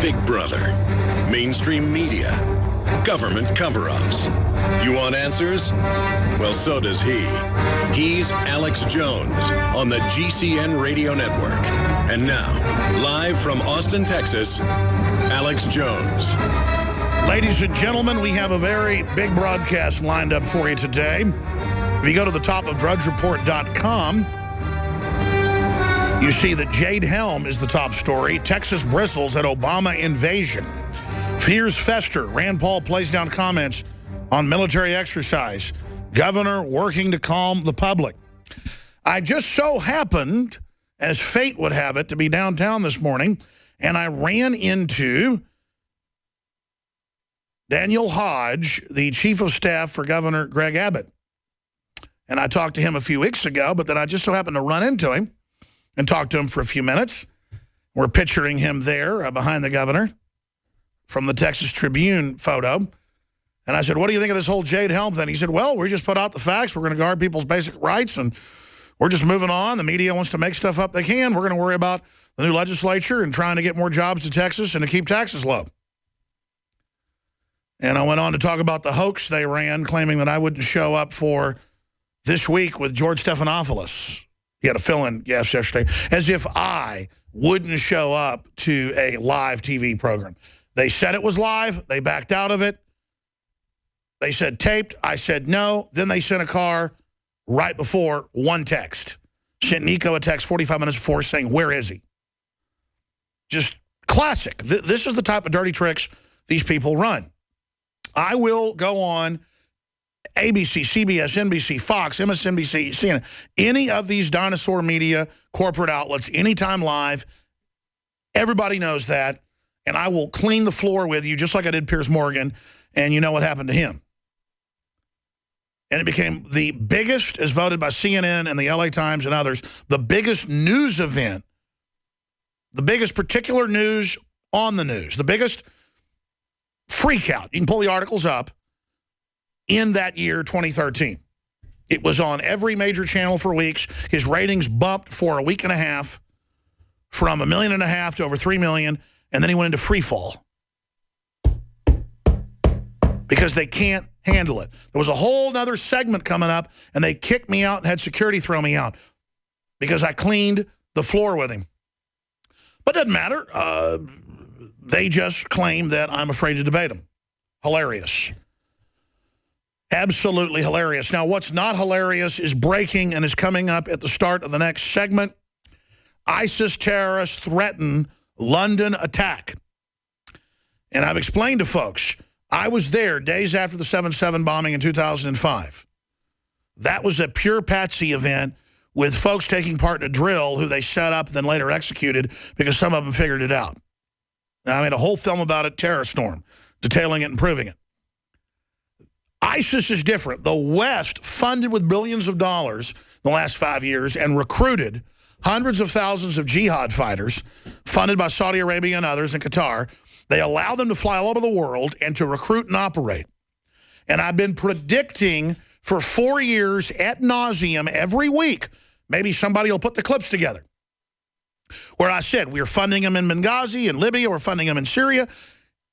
Big Brother, mainstream media, government cover-ups. You want answers? Well, so does he. He's Alex Jones on the GCN Radio Network. And now, live from Austin, Texas, Alex Jones. Ladies and gentlemen, we have a very big broadcast lined up for you today. If you go to the top of drudgereport.com, you see that Jade Helm is the top story. Texas bristles at Obama invasion. Fears fester. Rand Paul plays down comments on military exercise. Governor working to calm the public. I just so happened, as fate would have it, to be downtown this morning, and I ran into Daniel Hodge, the chief of staff for Governor Greg Abbott. And I talked to him a few weeks ago, but then I just so happened to run into him and talk to him for a few minutes. We're picturing him there behind the governor from the Texas Tribune photo. And I said, what do you think of this whole Jade Helm thing? He said, well, we just put out the facts. We're going to guard people's basic rights, and we're just moving on. The media wants to make stuff up they can. We're going to worry about the new legislature and trying to get more jobs to Texas and to keep taxes low. And I went on to talk about the hoax they ran, claiming that I wouldn't show up for This Week with George Stephanopoulos. He had a fill-in guest yesterday, as if I wouldn't show up to a live TV program. They said it was live. They backed out of it. They said taped. I said no. Then they sent a car right before, one text. Sent Nico a text 45 minutes before saying, where is he? Just classic. This is the type of dirty tricks these people run. I will go on ABC, CBS, NBC, Fox, MSNBC, CNN, any of these dinosaur media corporate outlets, anytime live. Everybody knows that. And I will clean the floor with you just like I did Piers Morgan. And you know what happened to him. And it became the biggest, as voted by CNN and the LA Times and others, the biggest news event, the biggest particular news on the news, the biggest freak out. You can pull the articles up. In that year, 2013. It was on every major channel for weeks. His ratings bumped for a week and a half from 1.5 million to over 3 million, and then he went into free fall because they can't handle it. There was a whole other segment coming up, and they kicked me out and had security throw me out because I cleaned the floor with him. But it doesn't matter. They just claim that I'm afraid to debate them. Hilarious. Absolutely hilarious. Now, what's not hilarious is breaking and is coming up at the start of the next segment. ISIS terrorists threaten London attack. And I've explained to folks, I was there days after the 7/7 bombing in 2005. That was a pure patsy event with folks taking part in a drill who they set up and then later executed because some of them figured it out. And I made a whole film about it, Terror Storm, detailing it and proving it. ISIS is different. The West funded with billions of dollars in the last 5 years and recruited hundreds of thousands of jihad fighters funded by Saudi Arabia and others in Qatar. They allow them to fly all over the world and to recruit and operate. And I've been predicting for 4 years ad nauseum every week, maybe somebody will put the clips together, where I said we're funding them in Benghazi and Libya, we're funding them in Syria.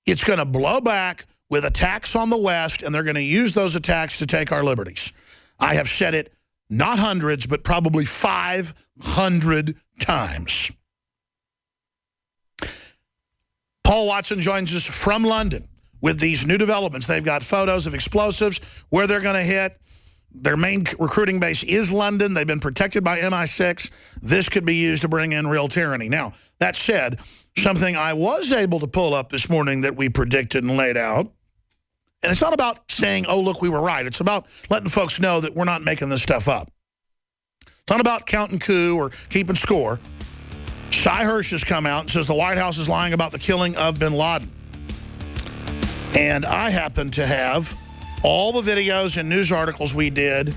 It's going to blow back with attacks on the West, and they're going to use those attacks to take our liberties. I have said it not hundreds, but probably 500 times. Paul Watson joins us from London with these new developments. They've got photos of explosives, where they're going to hit. Their main recruiting base is London. They've been protected by MI6. This could be used to bring in real tyranny. Now, that said, something I was able to pull up this morning that we predicted and laid out, and it's not about saying, oh, look, we were right. It's about letting folks know that we're not making this stuff up. It's not about counting coup or keeping score. Cy Hirsch has come out and says the White House is lying about the killing of Bin Laden. And I happen to have all the videos and news articles we did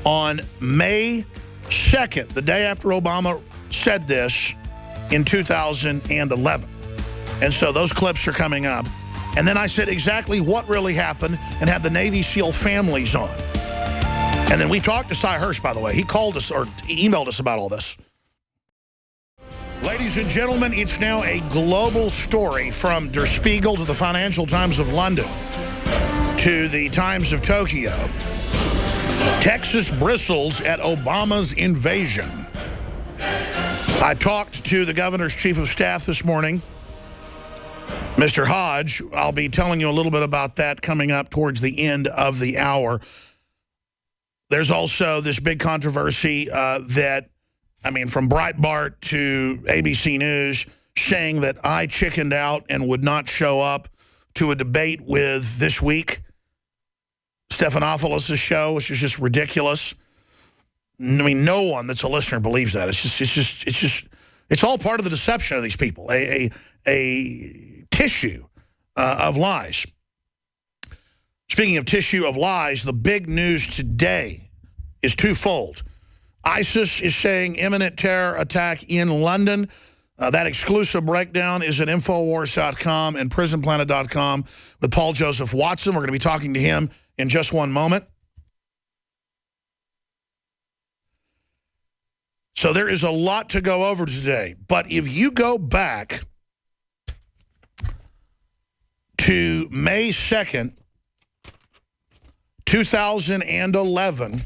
on May 2nd, the day after Obama said this in 2011. And so those clips are coming up. And then I said exactly what really happened and had the Navy SEAL families on. And then we talked to Cy Hirsch, by the way. He called us or emailed us about all this. Ladies and gentlemen, it's now a global story from Der Spiegel to the Financial Times of London to the Times of Tokyo. Texas bristles at Obama's invasion. I talked to the governor's chief of staff this morning, Mr. Hodge. I'll be telling you a little bit about that coming up towards the end of the hour. There's also this big controversy that, from Breitbart to ABC News, saying that I chickened out and would not show up to a debate with This Week, Stephanopoulos' show, which is just ridiculous. No one that's a listener believes that. It's all part of the deception of these people, a tissue of lies. Speaking of tissue of lies, the big news today is twofold. ISIS is saying imminent terror attack in London. That exclusive breakdown is at Infowars.com and PrisonPlanet.com with Paul Joseph Watson. We're going to be talking to him in just one moment. So there is a lot to go over today. But if you go back to May 2nd, 2011,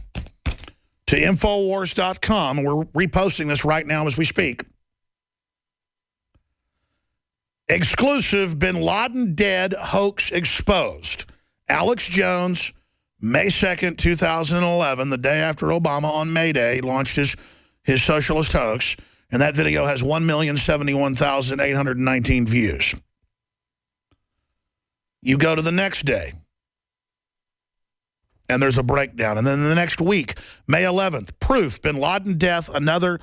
to Infowars.com, and we're reposting this right now as we speak. Exclusive Bin Laden dead hoax exposed. Alex Jones, May 2nd, 2011, the day after Obama on May Day launched his socialist hoax, and that video has 1,071,819 views. You go to the next day, and there's a breakdown. And then the next week, May 11th, proof, Bin Laden death, another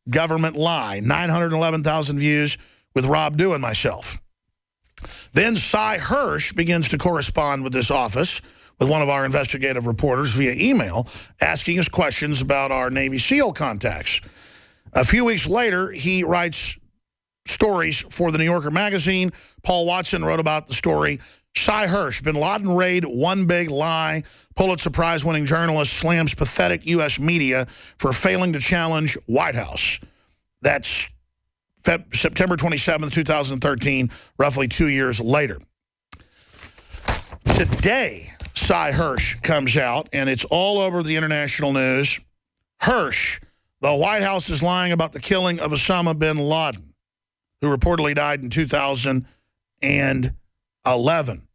government lie, 911,000 views with Rob Dew and myself. Then Cy Hirsch begins to correspond with this office, with one of our investigative reporters via email, asking us questions about our Navy SEAL contacts. A few weeks later, he writes stories for the New Yorker magazine. Paul Watson wrote about the story. Cy Hirsch, Bin Laden raid, one big lie. Pulitzer Prize-winning journalist slams pathetic U.S. media for failing to challenge White House. That's September 27th, 2013, roughly 2 years later. Today, Cy Hirsch comes out, and it's all over the international news. Hirsch, the White House is lying about the killing of Osama Bin Laden, who reportedly died in 2011.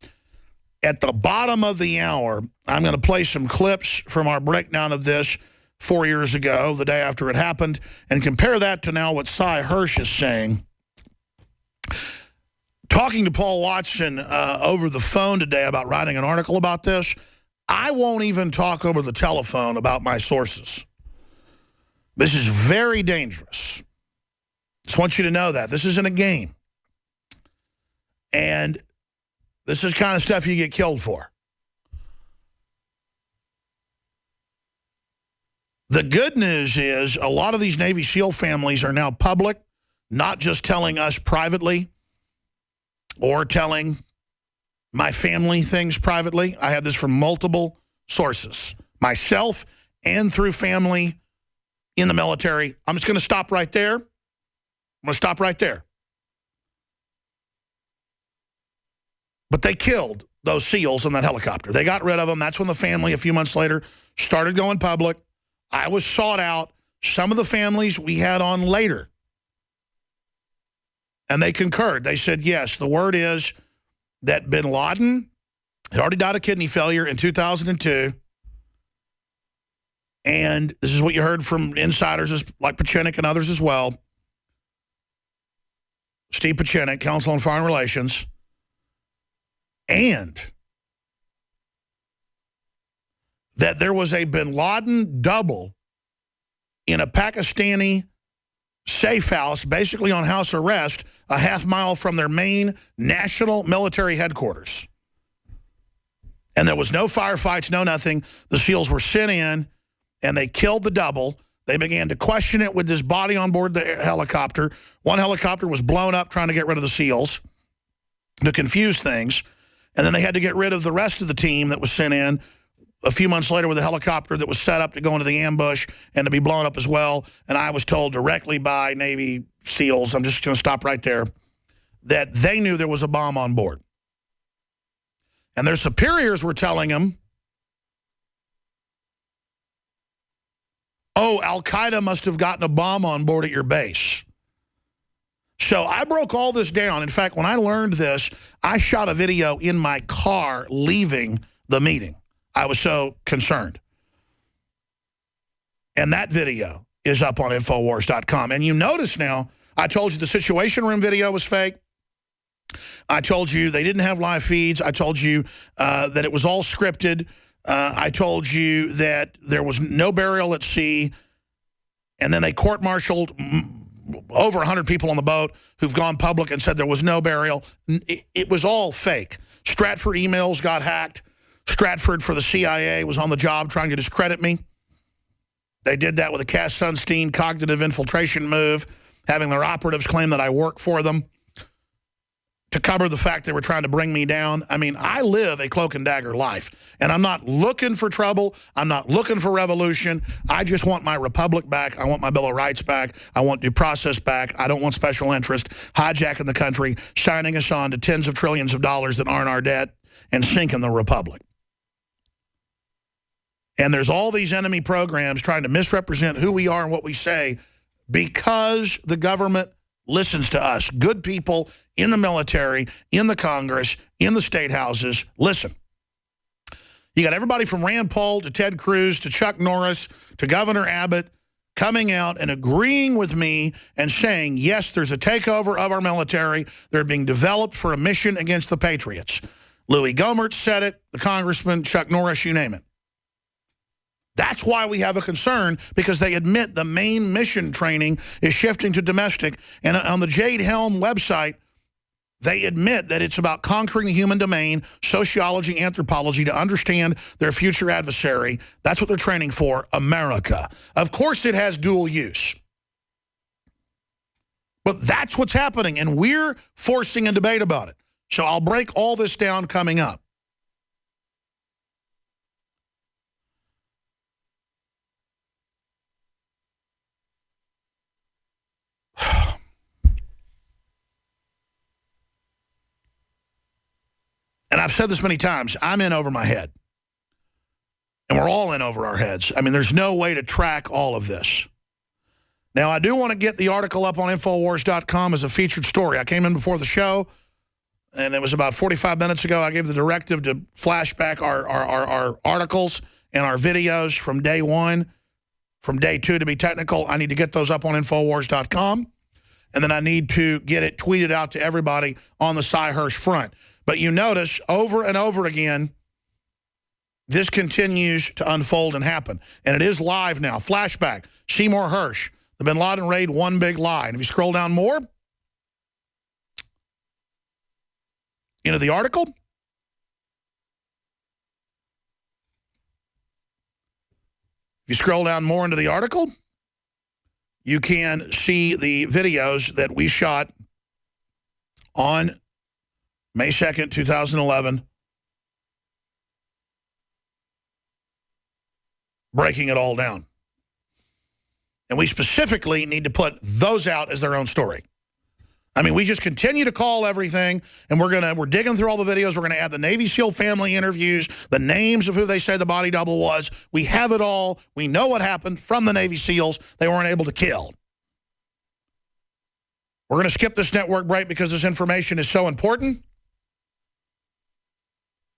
At the bottom of the hour, I'm going to play some clips from our breakdown of this 4 years ago, the day after it happened, and compare that to now what Cy Hirsch is saying. Talking to Paul Watson over the phone today about writing an article about this, I won't even talk over the telephone about my sources. This is very dangerous. Just want you to know that. This isn't a game. And this is kind of stuff you get killed for. The good news is a lot of these Navy SEAL families are now public, not just telling us privately or telling my family things privately. I have this from multiple sources, myself and through family in the military. I'm just going to stop right there. I'm going to stop right there. But they killed those SEALs in that helicopter. They got rid of them. That's when the family, a few months later, started going public. I was sought out. Some of the families we had on later. And they concurred. They said, yes, the word is that Bin Laden had already died of kidney failure in 2002. And this is what you heard from insiders like Pieczenik and others as well. Steve Pieczenik, Counsel on Foreign Relations. And that there was a Bin Laden double in a Pakistani safe house, basically on house arrest, a half-mile from their main national military headquarters. And there was no firefights, no nothing. The SEALs were sent in, and they killed the double. They began to question it with this body on board the helicopter. One helicopter was blown up trying to get rid of the SEALs to confuse things. And then they had to get rid of the rest of the team that was sent in a few months later with a helicopter that was set up to go into the ambush and to be blown up as well. And I was told directly by Navy SEALs, I'm just going to stop right there, that they knew there was a bomb on board. And their superiors were telling them, oh, Al-Qaeda must have gotten a bomb on board at your base. So I broke all this down. In fact, when I learned this, I shot a video in my car leaving the meeting. I was so concerned. And that video is up on Infowars.com. And you notice now, I told you the Situation Room video was fake. I told you they didn't have live feeds. I told you that it was all scripted. I told you that there was no burial at sea. And then they court-martialed over 100 people on the boat who've gone public and said there was no burial. It was all fake. Stratford emails got hacked. Stratford for the CIA was on the job trying to discredit me. They did that with a Cass Sunstein cognitive infiltration move, having their operatives claim that I work for them to cover the fact they were trying to bring me down. I mean, I live a cloak and dagger life, and I'm not looking for trouble. I'm not looking for revolution. I just want my republic back. I want my Bill of Rights back. I want due process back. I don't want special interest hijacking the country, signing us on to tens of trillions of dollars that aren't our debt, and sinking the republic. And there's all these enemy programs trying to misrepresent who we are and what we say because the government listens to us. Good people in the military, in the Congress, in the state houses, listen. You got everybody from Rand Paul to Ted Cruz to Chuck Norris to Governor Abbott coming out and agreeing with me and saying, yes, there's a takeover of our military. They're being developed for a mission against the Patriots. Louis Gohmert said it, the congressman, Chuck Norris, you name it. That's why we have a concern, because they admit the main mission training is shifting to domestic. And on the Jade Helm website, they admit that it's about conquering the human domain, sociology, anthropology, to understand their future adversary. That's what they're training for, America. Of course it has dual use. But that's what's happening, and we're forcing a debate about it. So I'll break all this down coming up. And I've said this many times, I'm in over my head. And we're all in over our heads. I mean, there's no way to track all of this. Now, I do want to get the article up on Infowars.com as a featured story. I came in before the show, and it was about 45 minutes ago. I gave the directive to flash back our articles and our videos from day one, from day two to be technical. I need to get those up on Infowars.com, and then I need to get it tweeted out to everybody on the Cy Hirsch front. But you notice over and over again, this continues to unfold and happen. And it is live now. Flashback. Seymour Hersh. The Bin Laden raid, one big lie. And if you scroll down more into the article, if you scroll down more into the article, you can see the videos that we shot on May 2nd, 2011, breaking it all down. And we specifically need to put those out as their own story. I mean, we just continue to call everything, and we're digging through all the videos. We're going to add the Navy SEAL family interviews, the names of who they say the body double was. We have it all. We know what happened from the Navy SEALs. They weren't able to kill. We're going to skip this network break because this information is so important.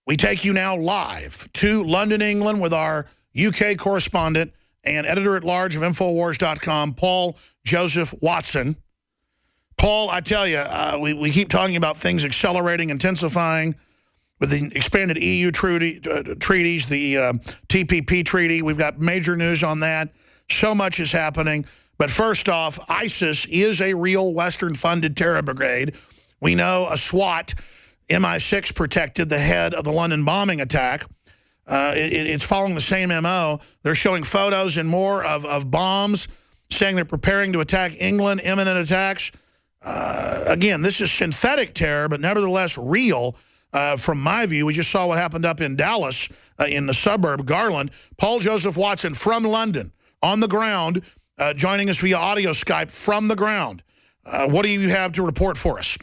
We take you now live to London, England with our UK correspondent and editor-at-large of Infowars.com, Paul Joseph Watson. Paul, I tell you, we keep talking about things accelerating, intensifying with the expanded EU treaties, the TPP treaty. We've got major news on that. So much is happening. But first off, ISIS is a real Western-funded terror brigade. We know a SWAT MI6 protected the head of the London bombing attack. It's following the same MO. They're showing photos and more of bombs, saying they're preparing to attack England, imminent attacks. Again, this is synthetic terror, but nevertheless real. from my view. We just saw what happened up in Dallas, in the suburb, Garland. Paul Joseph Watson from London, on the ground, joining us via audio Skype from the ground. What do you have to report for us?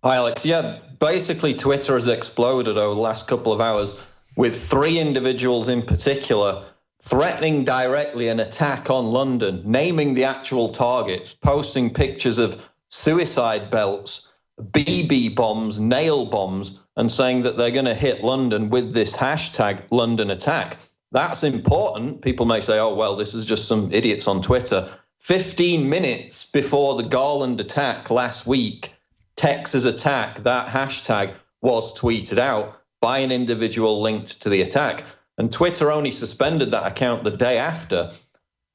Hi, Alex. Yeah, basically Twitter has exploded over the last couple of hours, with 3 individuals in particular threatening directly an attack on London, naming the actual targets, posting pictures of suicide belts, BB bombs, nail bombs, and saying that they're going to hit London with this hashtag London attack. That's important. People may say, oh, well, this is just some idiots on Twitter. 15 minutes before the Garland attack last week, Texas attack, that hashtag was tweeted out by an individual linked to the attack. And Twitter only suspended that account the day after.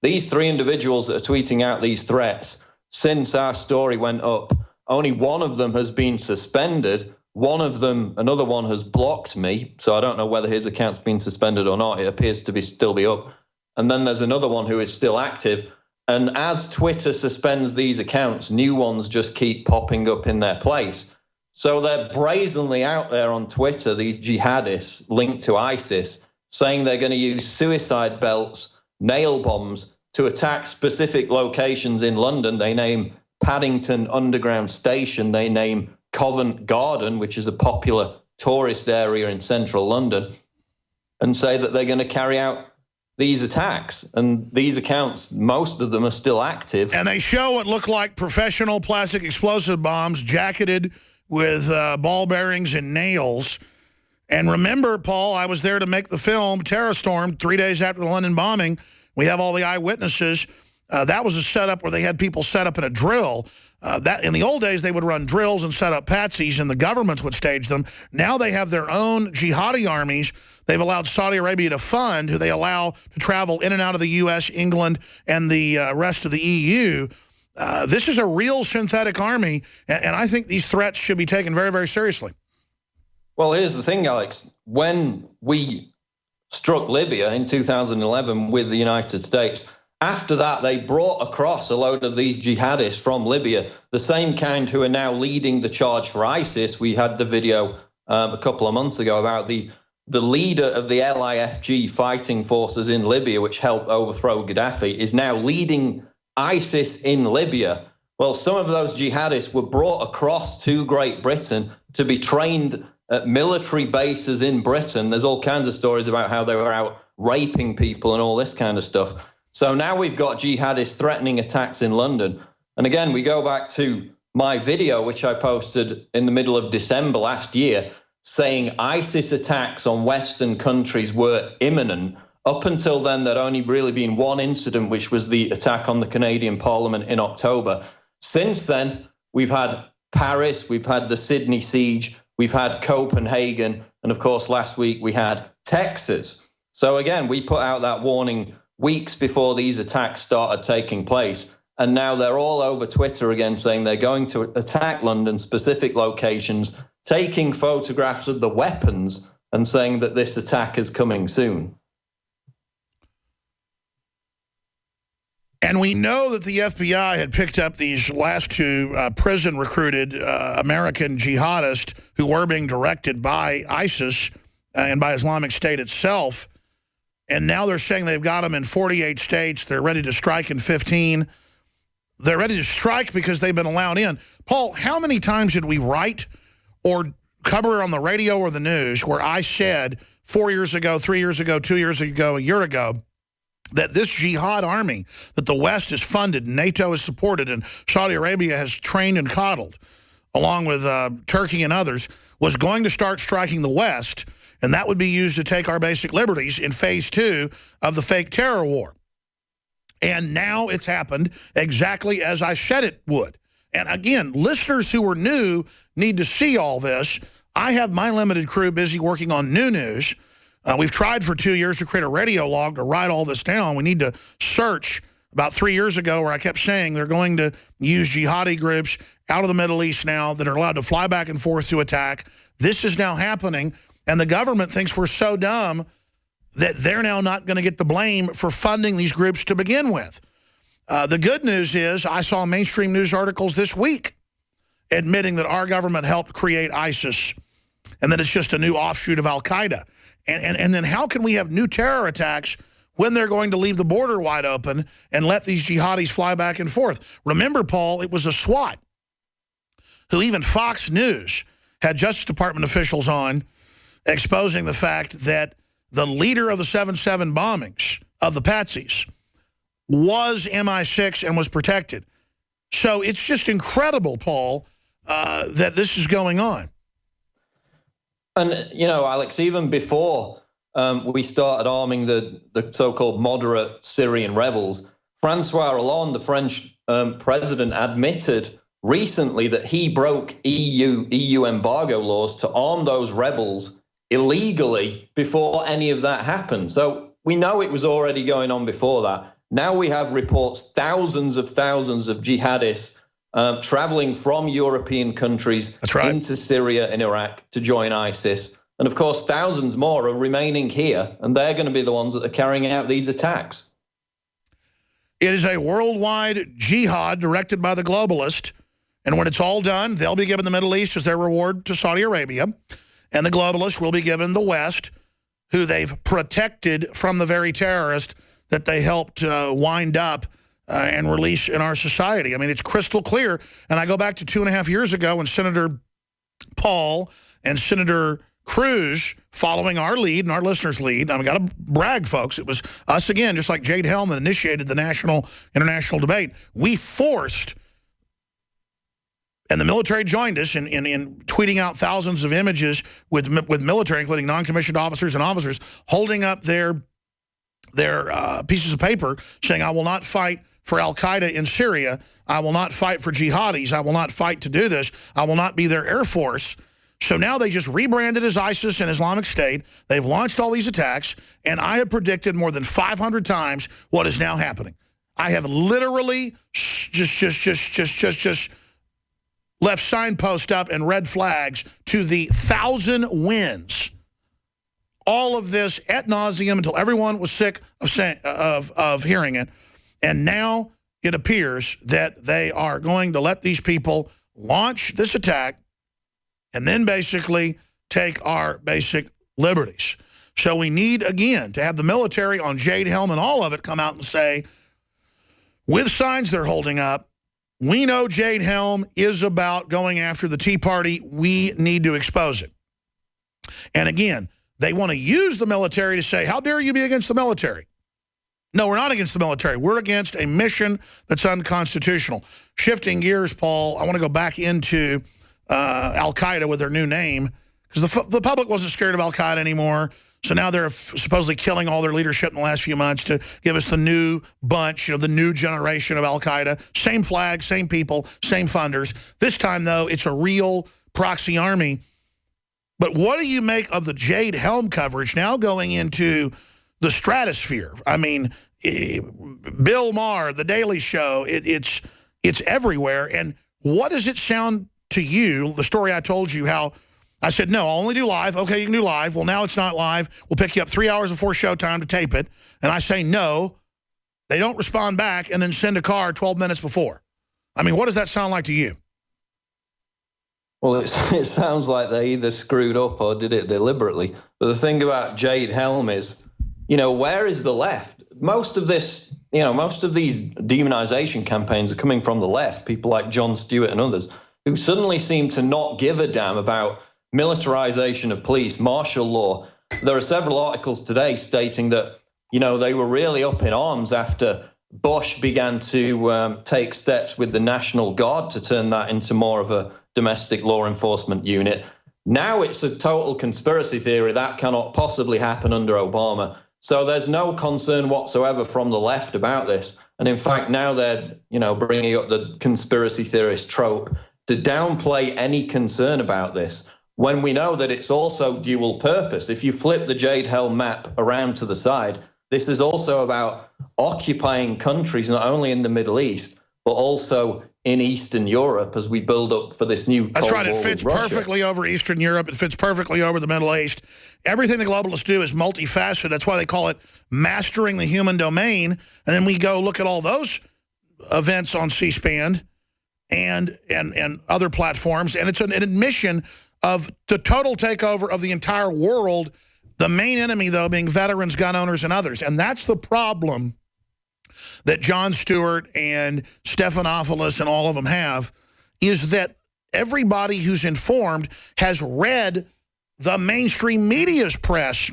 These 3 individuals that are tweeting out these threats, since our story went up, only one of them has been suspended. Another one has blocked me. So I don't know whether his account's been suspended or not. It appears to still be up. And then there's another one who is still active. And as Twitter suspends these accounts, new ones just keep popping up in their place. So they're brazenly out there on Twitter, these jihadists linked to ISIS, saying they're going to use suicide belts, nail bombs to attack specific locations in London. They name Paddington Underground Station. They name Covent Garden, which is a popular tourist area in central London, and say that they're going to carry out these attacks. And these accounts, most of them are still active. And they show what look like professional plastic explosive bombs jacketed with ball bearings and nails. And remember, Paul, I was there to make the film Terror Storm 3 days after the London bombing. We have all the eyewitnesses. That was a setup where they had people set up in a drill. That in the old days, they would run drills and set up patsies, and the governments would stage them. Now they have their own jihadi armies. They've allowed Saudi Arabia to fund, who they allow to travel in and out of the U.S., England, and the rest of the EU. This is a real synthetic army, and I think these threats should be taken very, very seriously. Well, here's the thing, Alex. When we struck Libya in 2011 with the United States, after that, they brought across a load of these jihadists from Libya, the same kind who are now leading the charge for ISIS. We had the video a couple of months ago about the leader of the LIFG fighting forces in Libya, which helped overthrow Gaddafi, is now leading ISIS in Libya. Well, some of those jihadists were brought across to Great Britain to be trained at military bases in Britain. There's all kinds of stories about how they were out raping people and all this kind of stuff. So now we've got jihadists threatening attacks in London. And again, we go back to my video, which I posted in the middle of December last year, saying ISIS attacks on Western countries were imminent. Up until then, there'd only really been one incident, which was the attack on the Canadian Parliament in October. Since then, we've had Paris, we've had the Sydney siege, we've had Copenhagen, and of course, last week we had Texas. So again, we put out that warning weeks before these attacks started taking place. And now they're all over Twitter again saying they're going to attack London, specific locations, taking photographs of the weapons and saying that this attack is coming soon. And we know that the FBI had picked up these last 2 prison-recruited American jihadists who were being directed by ISIS and by Islamic State itself. And now they're saying they've got them in 48 states. They're ready to strike in 15. They're ready to strike because they've been allowed in. Paul, how many times did we write or cover on the radio or the news where I said 4 years ago, 3 years ago, 2 years ago, a year ago, that this jihad army that the West has funded, NATO has supported, and Saudi Arabia has trained and coddled, along with Turkey and others, was going to start striking the West, and that would be used to take our basic liberties in phase 2 of the fake terror war. And now it's happened exactly as I said it would. And again, listeners who are new need to see all this. I have my limited crew busy working on new news. We've tried for 2 years to create a radio log to write all this down. We need to search. About 3 years ago, where I kept saying they're going to use jihadi groups out of the Middle East now that are allowed to fly back and forth to attack. This is now happening, and the government thinks we're so dumb that they're now not going to get the blame for funding these groups to begin with. The good news is I saw mainstream news articles this week, admitting that our government helped create ISIS and that it's just a new offshoot of Al-Qaeda. And then how can we have new terror attacks when they're going to leave the border wide open and let these jihadis fly back and forth? Remember, Paul, it was a SWAT who even Fox News had Justice Department officials on exposing the fact that the leader of the 7/7 bombings of the Patsies was MI6 and was protected. So it's just incredible, Paul, that this is going on. And, you know, Alex, even before we started arming the so-called moderate Syrian rebels, Francois Hollande, the French president, admitted recently that he broke EU embargo laws to arm those rebels illegally before any of that happened. So we know it was already going on before that. Now we have reports, thousands of jihadists traveling from European countries into Syria and Iraq to join ISIS. And of course, thousands more are remaining here, and they're going to be the ones that are carrying out these attacks. It is a worldwide jihad directed by the globalist. And when it's all done, they'll be given the Middle East as their reward to Saudi Arabia. And the globalists will be given the West, who they've protected from the very terrorists that they helped wind up and release in our society. I mean, it's crystal clear. And I go back to 2.5 years ago when Senator Paul and Senator Cruz, following our lead and our listeners' lead, I've got to brag, folks, it was us again, just like Jade Helm that initiated the international debate. We forced, and the military joined us in tweeting out thousands of images with military, including non-commissioned officers and officers, holding up their pieces of paper saying, I will not fight for Al-Qaeda in Syria. I will not fight for jihadis. I will not fight to do this. I will not be their air force. So now they just rebranded as ISIS and Islamic State. They've launched all these attacks, and I have predicted more than 500 times what is now happening. I have literally just left signposts up and red flags to the 1,000 wins. All of this ad nauseum until everyone was sick of hearing it. And now it appears that they are going to let these people launch this attack and then basically take our basic liberties. So we need, again, to have the military on Jade Helm and all of it come out and say, with signs they're holding up, we know Jade Helm is about going after the Tea Party. We need to expose it. And again, they want to use the military to say, how dare you be against the military? No, we're not against the military. We're against a mission that's unconstitutional. Shifting gears, Paul, I want to go back into Al-Qaeda with their new name, because the public wasn't scared of Al-Qaeda anymore. So now they're supposedly killing all their leadership in the last few months to give us the new bunch, you know, the new generation of Al-Qaeda. Same flag, same people, same funders. This time, though, it's a real proxy army. But what do you make of the Jade Helm coverage now going into the stratosphere? I mean, Bill Maher, The Daily Show, it's everywhere. And what does it sound to you, the story I told you, how I said, no, I'll only do live. Okay, you can do live. Well, now it's not live. We'll pick you up 3 hours before showtime to tape it. And I say no. They don't respond back and then send a car 12 minutes before. I mean, what does that sound like to you? Well, it sounds like they either screwed up or did it deliberately. But the thing about Jade Helm is, you know, where is the left? Most of this, you know, most of these demonization campaigns are coming from the left, people like Jon Stewart and others, who suddenly seem to not give a damn about militarization of police, martial law. There are several articles today stating that, you know, they were really up in arms after Bush began to take steps with the National Guard to turn that into more of a domestic law enforcement unit. Now it's a total conspiracy theory. That cannot possibly happen under Obama. So there's no concern whatsoever from the left about this. And in fact, now they're, you know, bringing up the conspiracy theorist trope to downplay any concern about this, when we know that it's also dual purpose. If you flip the Jade Helm map around to the side, this is also about occupying countries, not only in the Middle East, but also in Eastern Europe as we build up for this new That's right. It fits perfectly over Eastern Europe. It fits perfectly over the Middle East. Everything the globalists do is multifaceted. That's why they call it mastering the human domain. And then we go look at all those events on C-SPAN, and other platforms, and it's an admission of the total takeover of the entire world, the main enemy, though, being veterans, gun owners, and others. And that's the problem that Jon Stewart and Stephanopoulos and all of them have, is that everybody who's informed has read the mainstream media's press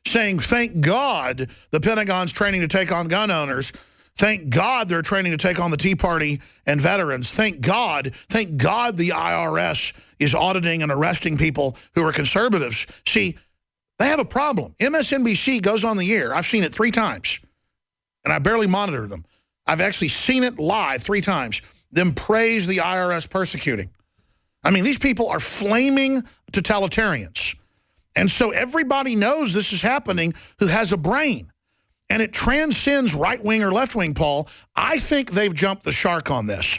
saying, thank God the Pentagon's training to take on gun owners. Thank God they're training to take on the Tea Party and veterans. Thank God the IRS is auditing and arresting people who are conservatives. See, they have a problem. MSNBC goes on the air. I've seen it 3 times, and I barely monitor them. I've actually seen it live 3 times. Them praise the IRS persecuting. I mean, these people are flaming totalitarians. And so everybody knows this is happening who has a brain. And it transcends right-wing or left-wing, Paul. I think they've jumped the shark on this.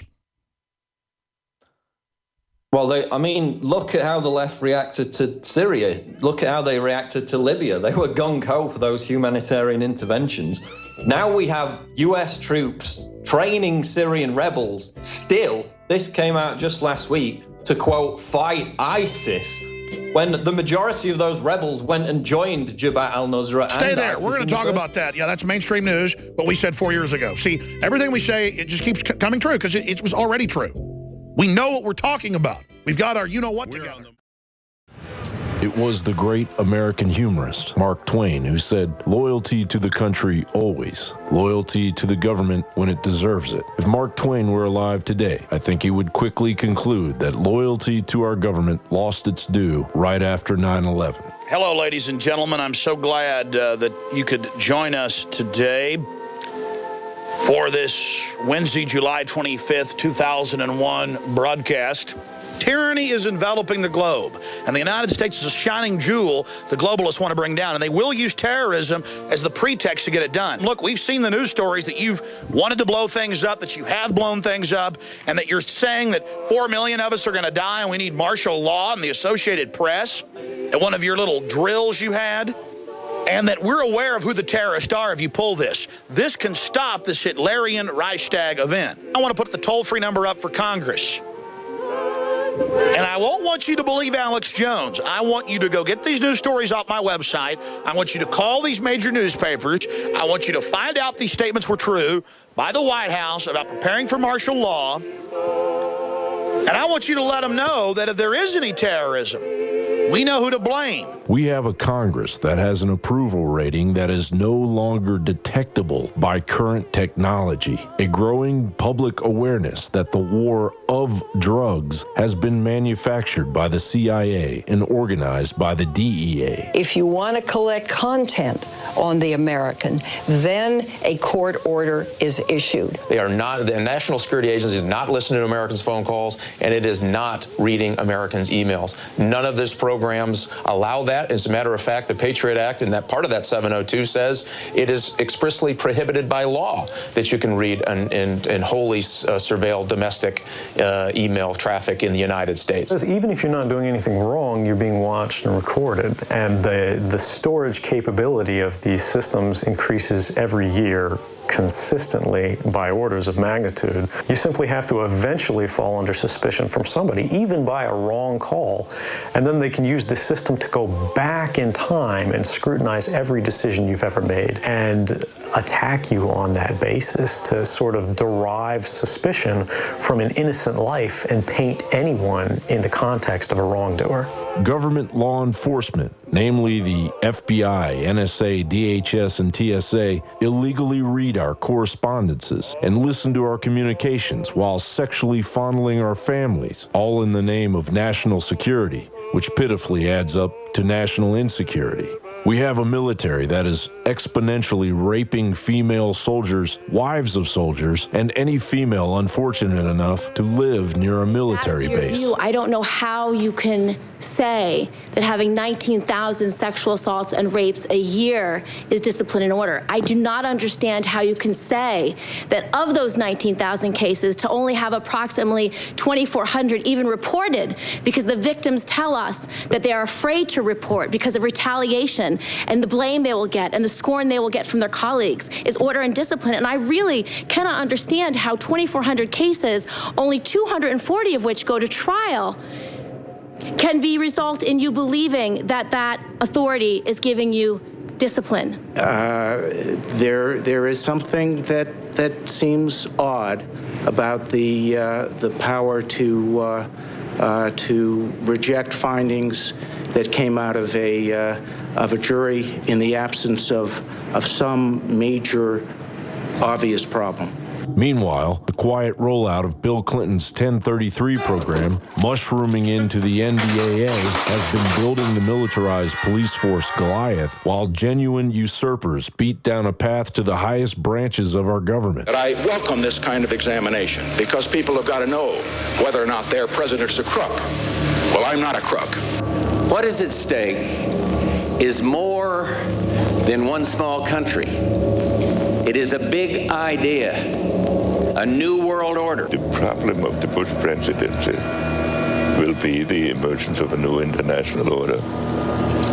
Well, I mean, look at how the left reacted to Syria. Look at how they reacted to Libya. They were gung-ho for those humanitarian interventions. Now we have U.S. troops training Syrian rebels still. This came out just last week to, quote, fight ISIS, when the majority of those rebels went and joined Jabhat al-Nusra. Stay there. We're going to talk about that. Yeah, that's mainstream news, what we said 4 years ago. See, everything we say, it just keeps coming true because it was already true. We know what we're talking about. We've got our you-know-what together. It was the great American humorist, Mark Twain, who said, loyalty to the country always, loyalty to the government when it deserves it. If Mark Twain were alive today, I think he would quickly conclude that loyalty to our government lost its due right after 9/11. Hello, ladies and gentlemen. I'm so glad that you could join us today for this Wednesday, July 25th, 2001 broadcast. Tyranny is enveloping the globe, and the United States is a shining jewel the globalists want to bring down, and they will use terrorism as the pretext to get it done. Look, we've seen the news stories that you've wanted to blow things up, that you have blown things up, and that you're saying that 4 million of us are going to die and we need martial law and the Associated Press at one of your little drills you had, and that we're aware of who the terrorists are if you pull this. This can stop this Hitlerian Reichstag event. I want to put the toll-free number up for Congress. And I won't want you to believe Alex Jones. I want you to go get these news stories off my website. I want you to call these major newspapers. I want you to find out these statements were true by the White House about preparing for martial law. And I want you to let them know that if there is any terrorism, we know who to blame. We have a Congress that has an approval rating that is no longer detectable by current technology. A growing public awareness that the war of drugs has been manufactured by the CIA and organized by the DEA. If you want to collect content on the American, then a court order is issued. They are not, the National Security Agency is not listening to Americans' phone calls, and it is not reading Americans' emails. None of these programs allow that. As a matter of fact, the Patriot Act and that part of that 702 says it is expressly prohibited by law that you can read and wholly surveil domestic email traffic in the United States. Even if you're not doing anything wrong, you're being watched and recorded, and the storage capability of these systems increases every year consistently by orders of magnitude. You simply have to eventually fall under suspicion from somebody, even by a wrong call, and then they can use the system to go back in time and scrutinize every decision you've ever made and attack you on that basis to sort of derive suspicion from an innocent life and paint anyone in the context of a wrongdoer. Government law enforcement, namely the FBI, NSA, DHS, and TSA, illegally read our correspondences and listen to our communications while sexually fondling our families, all in the name of national security, which pitifully adds up to national insecurity. We have a military that is exponentially raping female soldiers, wives of soldiers, and any female unfortunate enough to live near a military base. View, I don't know how you can say that having 19,000 sexual assaults and rapes a year is discipline and order. I do not understand how you can say that of those 19,000 cases to only have approximately 2,400 even reported because the victims tell us that they are afraid to report because of retaliation. discipline, and the blame they will get and the scorn they will get from their colleagues is order and discipline. And I really cannot understand how 2,400 cases, only 240 of which go to trial, can result in you believing that that authority is giving you discipline. There is something that seems odd about the power to reject findings that came out of a jury in the absence of some major obvious problem. Meanwhile, the quiet rollout of Bill Clinton's 1033 program, mushrooming into the NDAA, has been building the militarized police force Goliath, while genuine usurpers beat down a path to the highest branches of our government. But I welcome this kind of examination because people have got to know whether or not their president's a crook. Well, I'm not a crook. What is at stake is more than one small country. It is a big idea, a new world order. The problem of the Bush presidency will be the emergence of a new international order.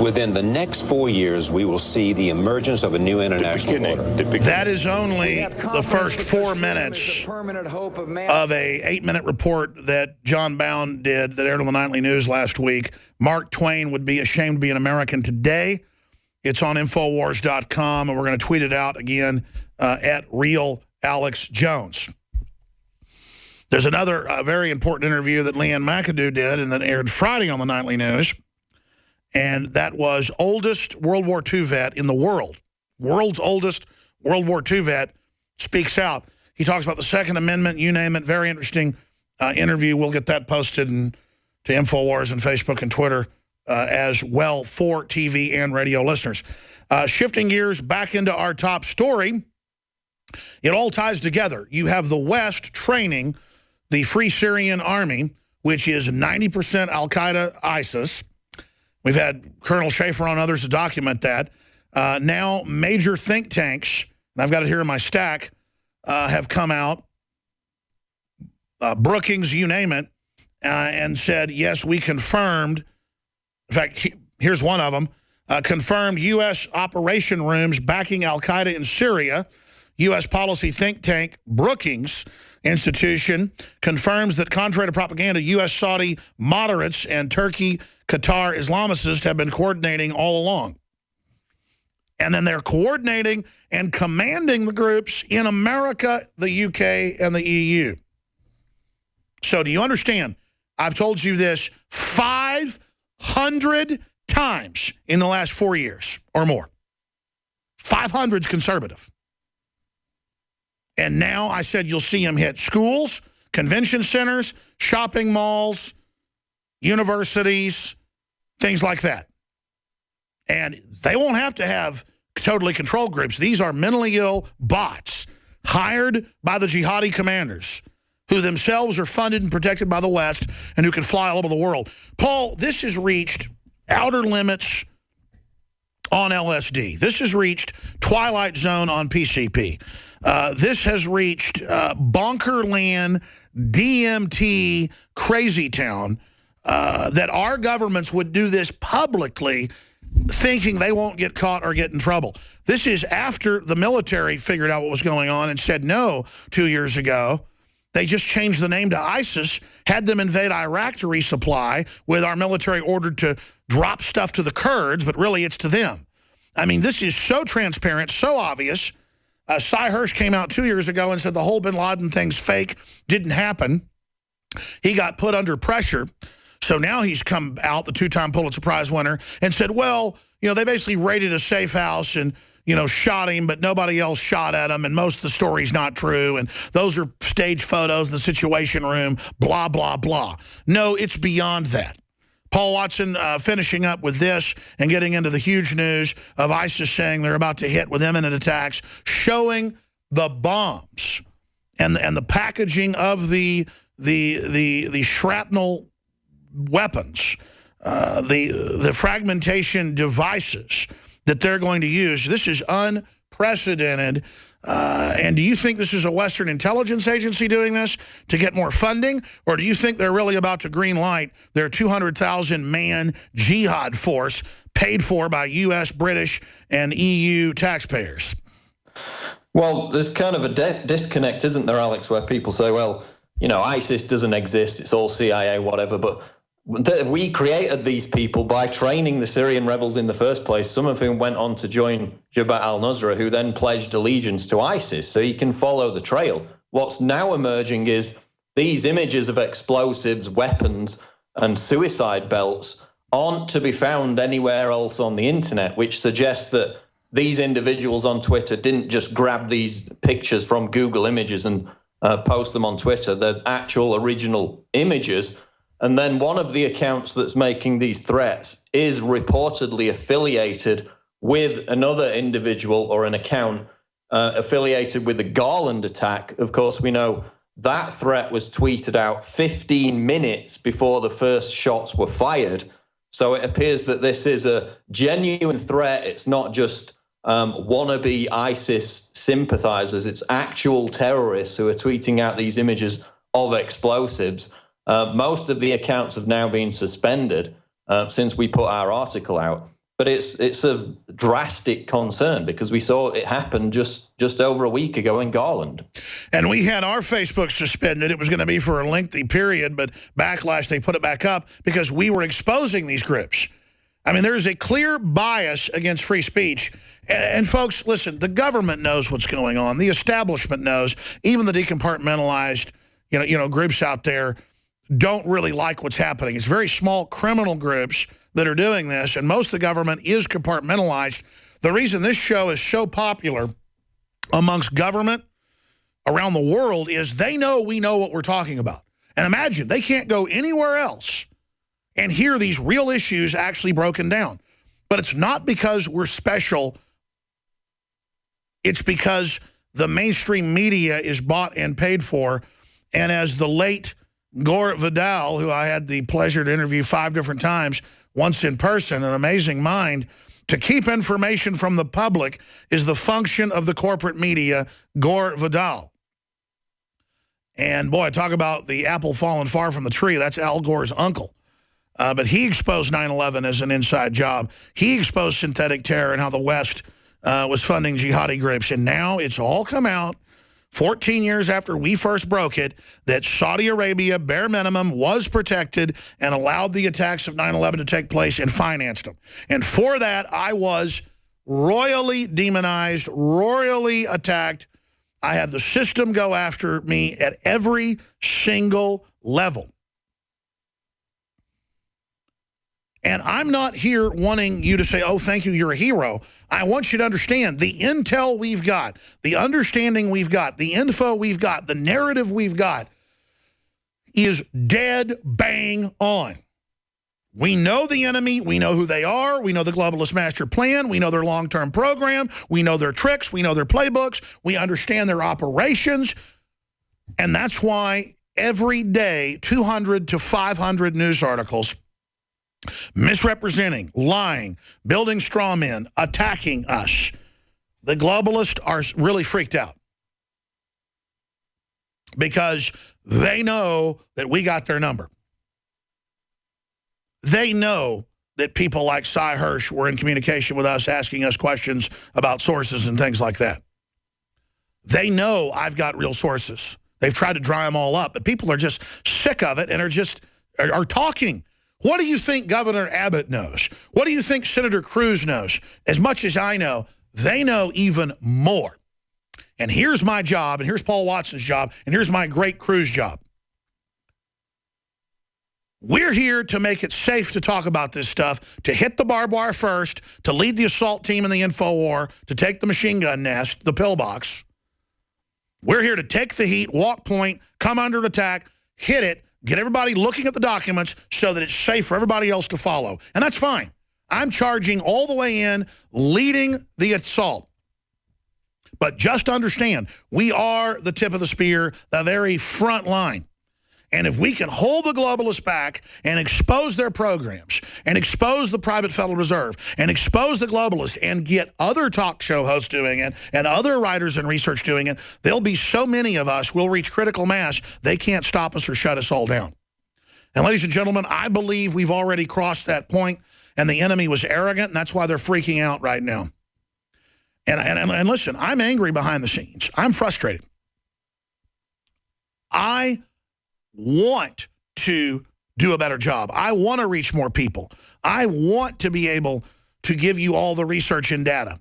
Within the next 4 years, we will see the emergence of a new international order. That is only the first 4 minutes of a 8-minute report that John Bound did that aired on the Nightly News last week. Mark Twain would be ashamed to be an American today. It's on Infowars.com, and we're going to tweet it out again at Real Alex Jones. There's another very important interview that Leanne McAdoo did and that aired Friday on the Nightly News, and that was oldest World War II vet in the world. World's oldest World War II vet speaks out. He talks about the Second Amendment, you name it. Very interesting interview. We'll get that posted to Infowars and Facebook and Twitter as well for TV and radio listeners. Shifting gears back into our top story, it all ties together. You have the West training the Free Syrian Army, which is 90% al-Qaeda ISIS. We've had Colonel Schaefer on others to document that. Now major think tanks, and I've got it here in my stack, have come out, Brookings, you name it, and said, yes, we confirmed. In fact, here's one of them. Confirmed U.S. operation rooms backing al-Qaeda in Syria. U.S. policy think tank Brookings Institution confirms that, contrary to propaganda, U.S. Saudi moderates and Turkey, Qatar Islamicists have been coordinating all along. And then they're coordinating and commanding the groups in America, the UK, and the EU. So do you understand? I've told you this 500 times in the last 4 years or more. 500's conservative. And now I said you'll see them hit schools, convention centers, shopping malls, universities, things like that. And they won't have to have totally controlled groups. These are mentally ill bots hired by the jihadi commanders who themselves are funded and protected by the West and who can fly all over the world. Paul, this has reached outer limits on LSD. This has reached Twilight Zone on PCP. This has reached Bonkerland, DMT, Crazy Town, that our governments would do this publicly thinking they won't get caught or get in trouble. This is after the military figured out what was going on and said no 2 years ago. They just changed the name to ISIS, had them invade Iraq to resupply, with our military ordered to drop stuff to the Kurds, but really it's to them. I mean, this is so transparent, so obvious. Cy Hirsch came out 2 years ago and said the whole Bin Laden thing's fake, didn't happen. He got put under pressure. So now he's come out, the two-time Pulitzer Prize winner, and said, well, you know, they basically raided a safe house and, you know, shot him, but nobody else shot at him, and most of the story's not true, and those are staged photos in the Situation Room, blah, blah, blah. No, it's beyond that. Paul Watson finishing up with this and getting into the huge news of ISIS saying they're about to hit with imminent attacks, showing the bombs and the packaging of the shrapnel weapons, the fragmentation devices that they're going to use. This is unprecedented And do you think this is a Western intelligence agency doing this to get more funding? Or do you think they're really about to green light their 200,000-man jihad force paid for by U.S., British, and EU taxpayers? Well, there's kind of a disconnect, isn't there, Alex, where people say, well, you know, ISIS doesn't exist, it's all CIA, whatever, but we created these people by training the Syrian rebels in the first place, some of whom went on to join Jabhat al-Nusra, who then pledged allegiance to ISIS. So you can follow the trail. What's now emerging is these images of explosives, weapons, and suicide belts aren't to be found anywhere else on the internet, which suggests that these individuals on Twitter didn't just grab these pictures from Google Images and post them on Twitter. They're actual original images. And then one of the accounts that's making these threats is reportedly affiliated with another individual or an account affiliated with the Garland attack. Of course, we know that threat was tweeted out 15 minutes before the first shots were fired. So it appears that this is a genuine threat. It's not just wannabe ISIS sympathizers. It's actual terrorists who are tweeting out these images of explosives. Most of the accounts have now been suspended since we put our article out. But it's a drastic concern because we saw it happen just over a week ago in Garland. And we had our Facebook suspended. It was going to be for a lengthy period, but backlash, they put it back up because we were exposing these groups. I mean, there's a clear bias against free speech. And folks, listen, the government knows what's going on. The establishment knows. Even the decompartmentalized, groups out there don't really like what's happening. It's very small criminal groups that are doing this, and most of the government is compartmentalized. The reason this show is so popular amongst government around the world is they know we know what we're talking about. And imagine, they can't go anywhere else and hear these real issues actually broken down. But it's not because we're special. It's because the mainstream media is bought and paid for. And as the late Gore Vidal, who I had the pleasure to interview 5 different times, once in person, an amazing mind, to keep information from the public is the function of the corporate media, Gore Vidal. And boy, talk about the apple falling far from the tree. That's Al Gore's uncle. But he exposed 9/11 as an inside job. He exposed synthetic terror and how the West was funding jihadi groups. And now it's all come out, 14 years after we first broke it, that Saudi Arabia, bare minimum, was protected and allowed the attacks of 9/11 to take place and financed them. And for that, I was royally demonized, royally attacked. I had the system go after me at every single level. And I'm not here wanting you to say, oh, thank you, you're a hero. I want you to understand the intel we've got, the understanding we've got, the info we've got, the narrative we've got is dead bang on. We know the enemy. We know who they are. We know the globalist master plan. We know their long-term program. We know their tricks. We know their playbooks. We understand their operations. And that's why every day, 200 to 500 news articles misrepresenting, lying, building straw men, attacking us. The globalists are really freaked out because they know that we got their number. They know that people like Cy Hirsch were in communication with us, asking us questions about sources and things like that. They know I've got real sources. They've tried to dry them all up, but people are just sick of it and are talking. What do you think Governor Abbott knows? What do you think Senator Cruz knows? As much as I know, they know even more. And here's my job, and here's Paul Watson's job, and here's my great Cruz job. We're here to make it safe to talk about this stuff, to hit the barbed wire first, to lead the assault team in the info war, to take the machine gun nest, the pillbox. We're here to take the heat, walk point, come under attack, hit it, get everybody looking at the documents so that it's safe for everybody else to follow. And that's fine. I'm charging all the way in, leading the assault. But just understand, we are the tip of the spear, the very front line. And if we can hold the globalists back and expose their programs and expose the private Federal Reserve and expose the globalists and get other talk show hosts doing it and other writers and research doing it, there'll be so many of us, we'll reach critical mass, they can't stop us or shut us all down. And ladies and gentlemen, I believe we've already crossed that point, and the enemy was arrogant, and that's why they're freaking out right now. And listen, I'm angry behind the scenes. I'm frustrated. I want to do a better job. I want to reach more people. I want to be able to give you all the research and data.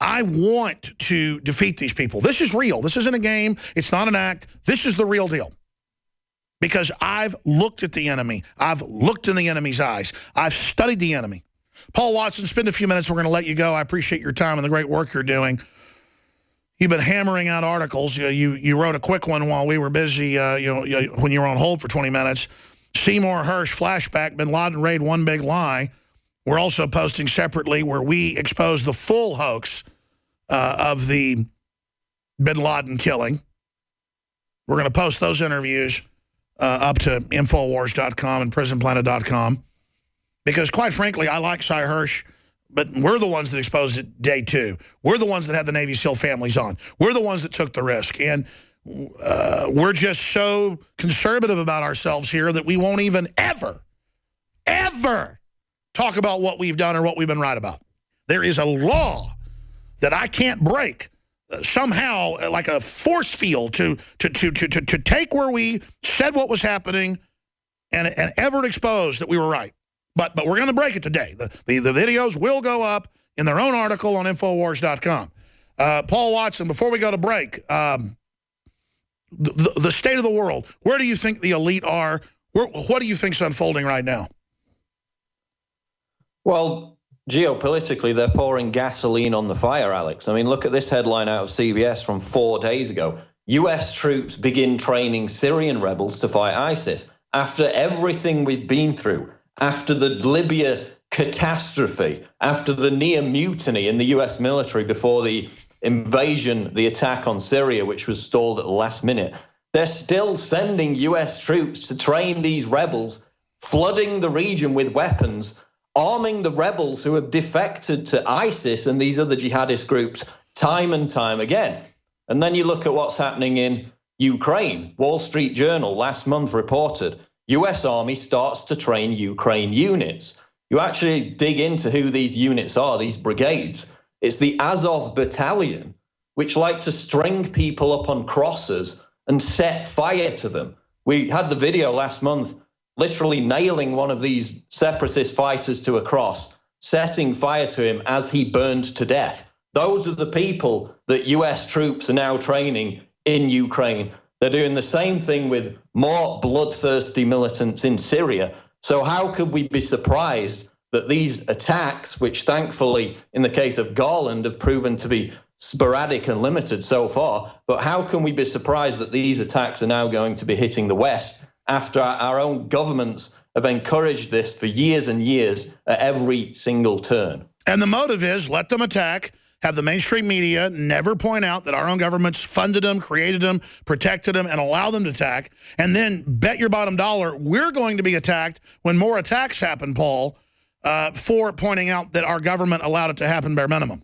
I want to defeat these people. This is real. This isn't a game. It's not an act. This is the real deal. Because I've looked at the enemy. I've looked in the enemy's eyes. I've studied the enemy. Paul Watson, spend a few minutes. We're going to let you go. I appreciate your time and the great work you're doing. You've been hammering out articles. You wrote a quick one while we were busy, when you were on hold for 20 minutes. Seymour Hersh flashback, Bin Laden raid, one big lie. We're also posting separately where we expose the full hoax of the Bin Laden killing. We're going to post those interviews up to Infowars.com and PrisonPlanet.com. Because quite frankly, I like Cy Hersh, but we're the ones that exposed it day 2. We're the ones that had the Navy SEAL families on. We're the ones that took the risk. And we're just so conservative about ourselves here that we won't even ever talk about what we've done or what we've been right about. There is a law that I can't break somehow, like a force field to take where we said what was happening and ever expose that we were right. But we're going to break it today. The videos will go up in their own article on Infowars.com. Paul Watson, before we go to break, the state of the world, where do you think the elite are? What do you think's unfolding right now? Well, geopolitically, they're pouring gasoline on the fire, Alex. I mean, look at this headline out of CBS from 4 days ago. U.S. troops begin training Syrian rebels to fight ISIS. After everything we've been through, after the Libya catastrophe, after the near mutiny in the U.S. military before the invasion, the attack on Syria, which was stalled at the last minute, they're still sending U.S. troops to train these rebels, flooding the region with weapons, arming the rebels who have defected to ISIS and these other jihadist groups time and time again. And then you look at what's happening in Ukraine. Wall Street Journal last month reported U.S. Army starts to train Ukraine units. You actually dig into who these units are, these brigades. It's the Azov Battalion, which like to string people up on crosses and set fire to them. We had the video last month literally nailing one of these separatist fighters to a cross, setting fire to him as he burned to death. Those are the people that U.S. troops are now training in Ukraine. They're doing the same thing with more bloodthirsty militants in Syria. So how could we be surprised that these attacks, which thankfully, in the case of Garland, have proven to be sporadic and limited so far, but how can we be surprised that these attacks are now going to be hitting the West after our own governments have encouraged this for years and years at every single turn? And the motive is, let them attack, have the mainstream media never point out that our own governments funded them, created them, protected them, and allow them to attack. And then bet your bottom dollar we're going to be attacked when more attacks happen, Paul, for pointing out that our government allowed it to happen bare minimum.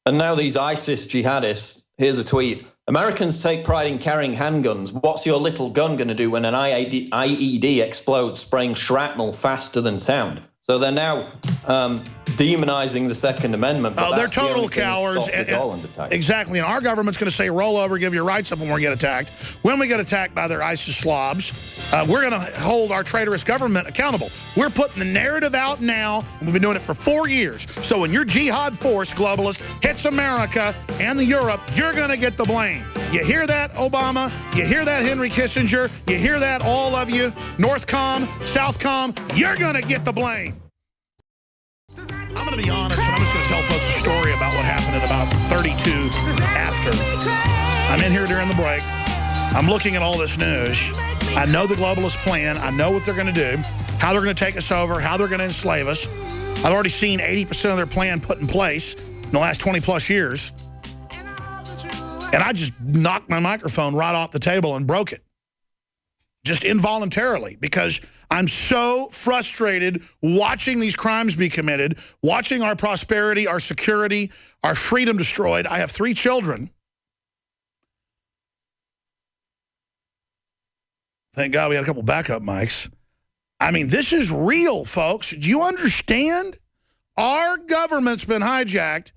And now these ISIS jihadists, here's a tweet. Americans take pride in carrying handguns. What's your little gun going to do when an IED explodes, spraying shrapnel faster than sound? So they're now demonizing the Second Amendment. Oh, they're total cowards. Exactly. And our government's going to say, roll over, give your rights up when we get attacked. When we get attacked by their ISIS slobs, we're going to hold our traitorous government accountable. We're putting the narrative out now, and we've been doing it for 4 years. So when your jihad force, globalist, hits America and Europe, you're going to get the blame. You hear that, Obama? You hear that, Henry Kissinger? You hear that, all of you? Northcom, Southcom, you're going to get the blame. I'm going to be honest, and I'm just going to tell folks a story about what happened at about 32 after. I'm in here during the break. I'm looking at all this news. I know the globalist plan. I know what they're going to do, how they're going to take us over, how they're going to enslave us. I've already seen 80% of their plan put in place in the last 20-plus years. And And I just knocked my microphone right off the table and broke it. Just involuntarily, because I'm so frustrated watching these crimes be committed, watching our prosperity, our security, our freedom destroyed. I have 3 children. Thank God we had a couple backup mics. I mean, this is real, folks. Do you understand? Our government's been hijacked.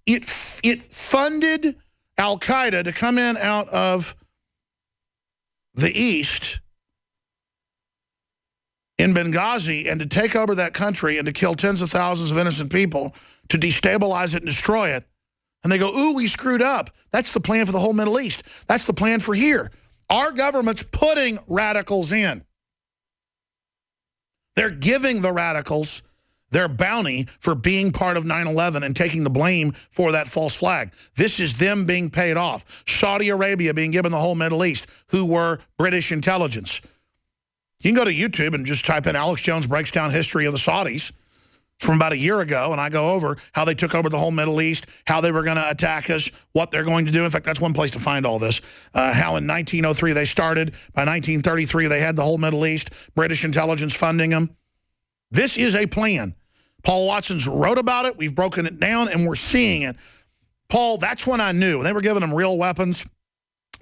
It funded Al-Qaeda to come in out of the East in Benghazi and to take over that country and to kill tens of thousands of innocent people, to destabilize it and destroy it. And they go, ooh, we screwed up. That's the plan for the whole Middle East. That's the plan for here. Our government's putting radicals in. They're giving the radicals their bounty for being part of 9/11 and taking the blame for that false flag. This is them being paid off. Saudi Arabia being given the whole Middle East, who were British intelligence. You can go to YouTube and just type in Alex Jones breaks down history of the Saudis from about a year ago, and I go over how they took over the whole Middle East, how they were going to attack us, what they're going to do. In fact, that's one place to find all this. How in 1903 they started. By 1933 they had the whole Middle East, British intelligence funding them. This is a plan. Paul Watson's wrote about it. We've broken it down, and we're seeing it. Paul, that's when I knew. They were giving them real weapons,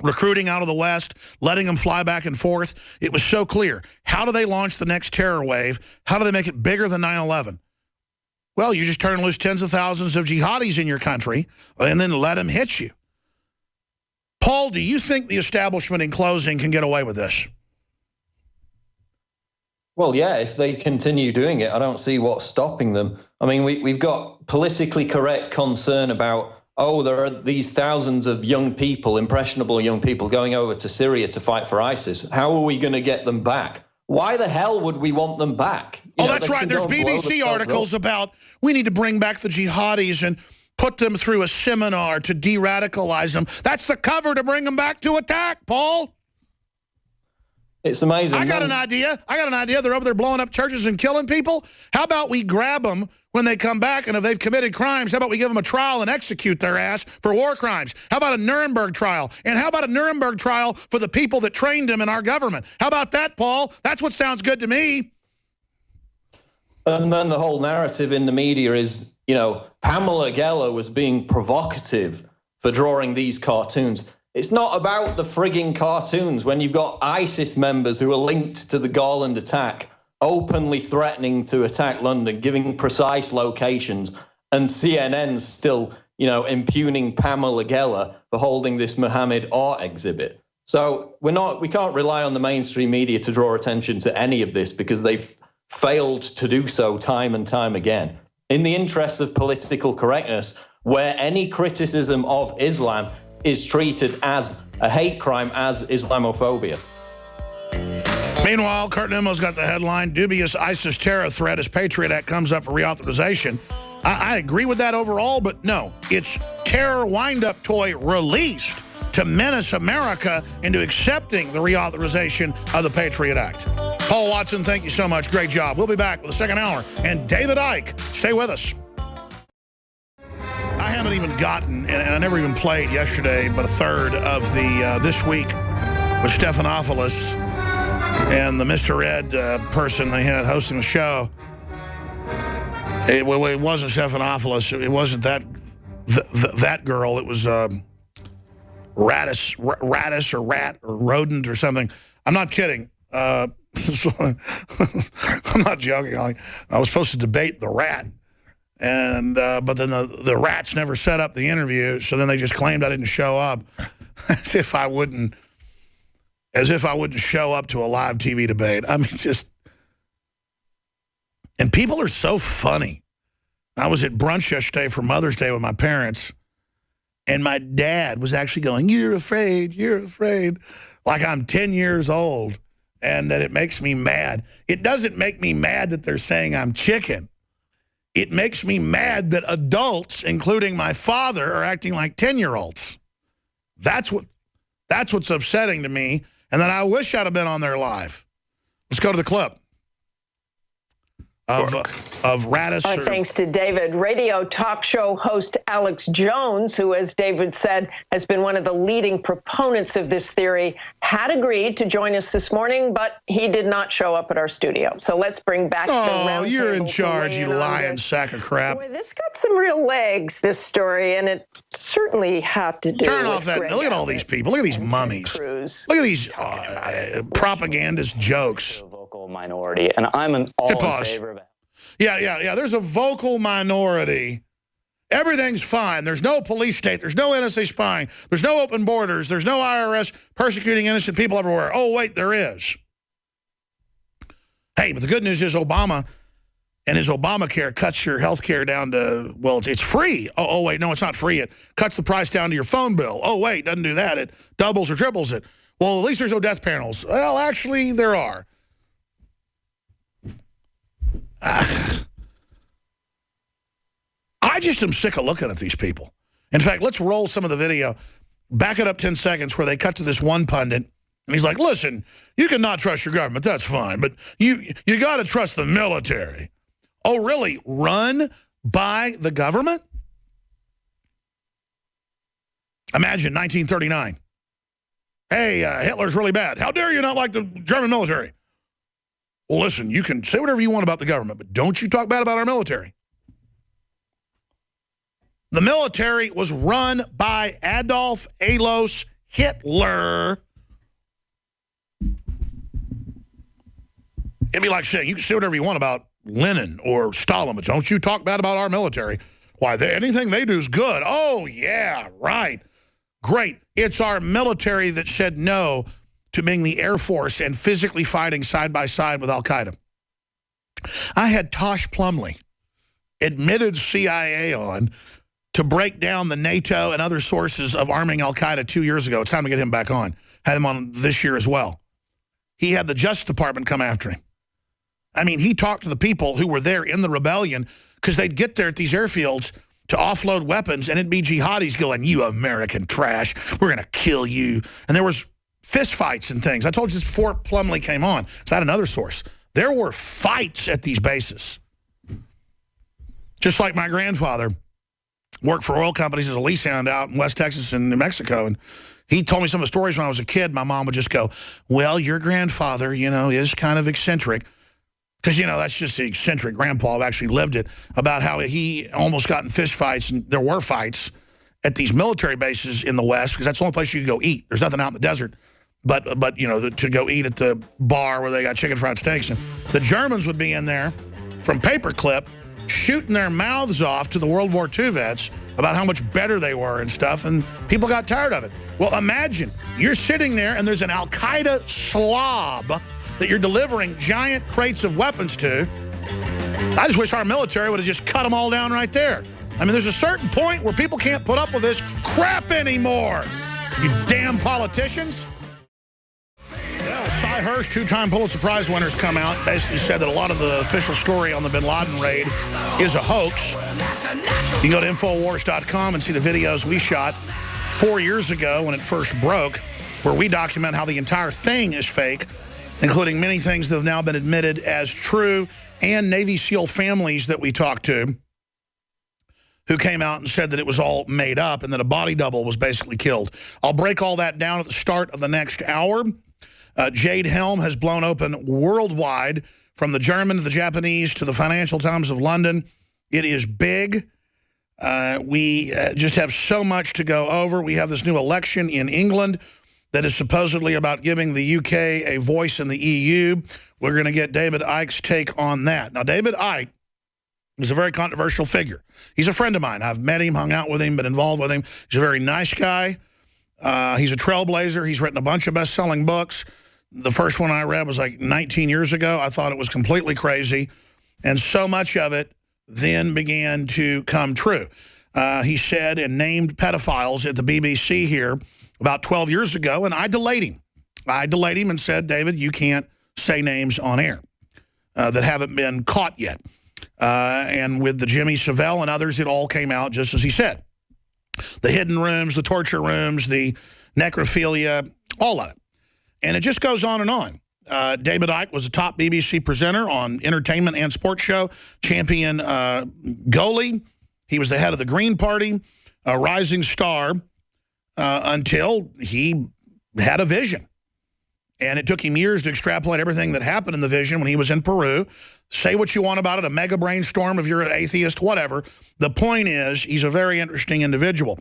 recruiting out of the West, letting them fly back and forth. It was so clear. How do they launch the next terror wave? How do they make it bigger than 9/11? Well, you just turn loose tens of thousands of jihadis in your country and then let them hit you. Paul, do you think the establishment in closing can get away with this? Well, yeah, if they continue doing it, I don't see what's stopping them. I mean, we've got politically correct concern about, oh, there are these thousands of young people, impressionable young people, going over to Syria to fight for ISIS. How are we going to get them back? Why the hell would we want them back? Oh, that's right. There's BBC articles about we need to bring back the jihadis and put them through a seminar to de-radicalize them. That's the cover to bring them back to attack, Paul. It's amazing. I got an idea. They're over there blowing up churches and killing people. How about we grab them when they come back, and if they've committed crimes, how about we give them a trial and execute their ass for war crimes? How about a Nuremberg trial? And how about a Nuremberg trial for the people that trained them in our government? How about that, Paul? That's what sounds good to me. And then the whole narrative in the media is, you know, Pamela Geller was being provocative for drawing these cartoons. It's not about the frigging cartoons when you've got ISIS members who are linked to the Garland attack openly threatening to attack London, giving precise locations, and CNN still, you know, impugning Pamela Geller for holding this Muhammad art exhibit. So we can't rely on the mainstream media to draw attention to any of this because they've failed to do so time and time again. In the interest of political correctness, where any criticism of Islam is treated as a hate crime, as Islamophobia. Meanwhile, Kurt Nimmo's got the headline, dubious ISIS terror threat as Patriot Act comes up for reauthorization. I agree with that overall, but no, it's terror wind-up toy released to menace America into accepting the reauthorization of the Patriot Act. Paul Watson, thank you so much. Great job. We'll be back with the second hour. And David Icke, stay with us. I haven't even gotten, and I never even played yesterday, but a third of the This Week with Stephanopoulos and the Mr. Ed person they had hosting the show. It wasn't Stephanopoulos. It wasn't that girl. It was Radis or Rat or Rodent or something. I'm not kidding. I'm not joking. I was supposed to debate the Rat. And but then the Rats never set up the interview, so then they just claimed I didn't show up, as if I wouldn't show up to a live TV debate. I mean, just, and people are so funny. I was at brunch yesterday for Mother's Day with my parents, and my dad was actually going, "You're afraid, like I'm 10 years old, and that it makes me mad." It doesn't make me mad that they're saying I'm chicken. It makes me mad that adults, including my father, are acting like 10-year-olds. That's what's upsetting to me, and that I wish I'd have been on there live. Let's go to the clip. of Radis. Our thanks to David. Radio talk show host Alex Jones, who, as David said, has been one of the leading proponents of this theory, had agreed to join us this morning, but he did not show up at our studio. So let's bring back the round. Oh, you're in table charge, you lying sack of crap. Boy, this got some real legs, this story, and it certainly had to do Turn with off that. Greg Look at all Abbott these people. Look at these mummies. Look at these propagandist jokes. Vocal minority, and I'm all in favor of it. Yeah. There's a vocal minority. Everything's fine. There's no police state. There's no NSA spying. There's no open borders. There's no IRS persecuting innocent people everywhere. Oh, wait, there is. Hey, but the good news is Obama and his Obamacare cuts your health care down to, well, it's free. Oh, wait, no, it's not free. It cuts the price down to your phone bill. Oh, wait, doesn't do that. It doubles or triples it. Well, at least there's no death panels. Well, actually, there are. I just am sick of looking at these people. In fact, let's roll some of the video. Back it up 10 seconds where they cut to this one pundit. And he's like, listen, you can not trust your government. That's fine. But you got to trust the military. Oh, really? Run by the government? Imagine 1939. Hey, Hitler's really bad. How dare you not like the German military? Well, listen, you can say whatever you want about the government, but don't you talk bad about our military. The military was run by Adolf Alois Hitler. It'd be like saying, you can say whatever you want about Lenin or Stalin, but don't you talk bad about our military. Why, anything they do is good. Oh, yeah, right. Great. It's our military that said no to being the Air Force and physically fighting side by side with al-Qaeda. I had Tosh Plumley, admitted CIA on, to break down the NATO and other sources of arming al-Qaeda 2 years ago. It's time to get him back on. Had him on this year as well. He had the Justice Department come after him. I mean, he talked to the people who were there in the rebellion because they'd get there at these airfields to offload weapons, and it'd be jihadis going, you American trash, we're going to kill you. And there was fist fights and things. I told you this before Plumley came on. Because I had another source. There were fights at these bases. Just like my grandfather worked for oil companies as a lease hand out in West Texas and New Mexico. And he told me some of the stories when I was a kid. My mom would just go, well, your grandfather, is kind of eccentric. Because, that's just the eccentric grandpa who actually lived it, about how he almost got in fist fights, and there were fights at these military bases in the West, because that's the only place you could go eat. There's nothing out in the desert. But to go eat at the bar where they got chicken fried steaks. And the Germans would be in there from paperclip, shooting their mouths off to the World War II vets about how much better they were and stuff, and people got tired of it. Well, imagine, you're sitting there, and there's an al-Qaeda slob that you're delivering giant crates of weapons to. I just wish our military would have just cut them all down right there. I mean, there's a certain point where people can't put up with this crap anymore. You damn politicians. Well, Cy Hirsch, two-time Pulitzer Prize winners, come out, basically said that a lot of the official story on the Bin Laden raid is a hoax. You can go to Infowars.com and see the videos we shot 4 years ago when it first broke, where we document how the entire thing is fake, including many things that have now been admitted as true, and Navy SEAL families that we talked to who came out and said that it was all made up and that a body double was basically killed. I'll break all that down at the start of the next hour. Jade Helm has blown open worldwide, from the German to the Japanese to the Financial Times of London. It is big. We just have so much to go over. We have this new election in England that is supposedly about giving the UK a voice in the EU. We're going to get David Icke's take on that. Now, David Icke is a very controversial figure. He's a friend of mine. I've met him, hung out with him, been involved with him. He's a very nice guy. He's a trailblazer. He's written a bunch of best-selling books. The first one I read was like 19 years ago. I thought it was completely crazy. And so much of it then began to come true. He said and named pedophiles at the BBC here about 12 years ago, and I delayed him. I delayed him and said, David, you can't say names on air that haven't been caught yet. And with the Jimmy Savile and others, it all came out just as he said. The hidden rooms, the torture rooms, the necrophilia, all of it. And it just goes on and on. David Icke was a top BBC presenter on entertainment and sports show, champion goalie. He was the head of the Green Party, a rising star until he had a vision. And it took him years to extrapolate everything that happened in the vision when he was in Peru. Say what you want about it, a mega brainstorm if you're an atheist, whatever. The point is, he's a very interesting individual.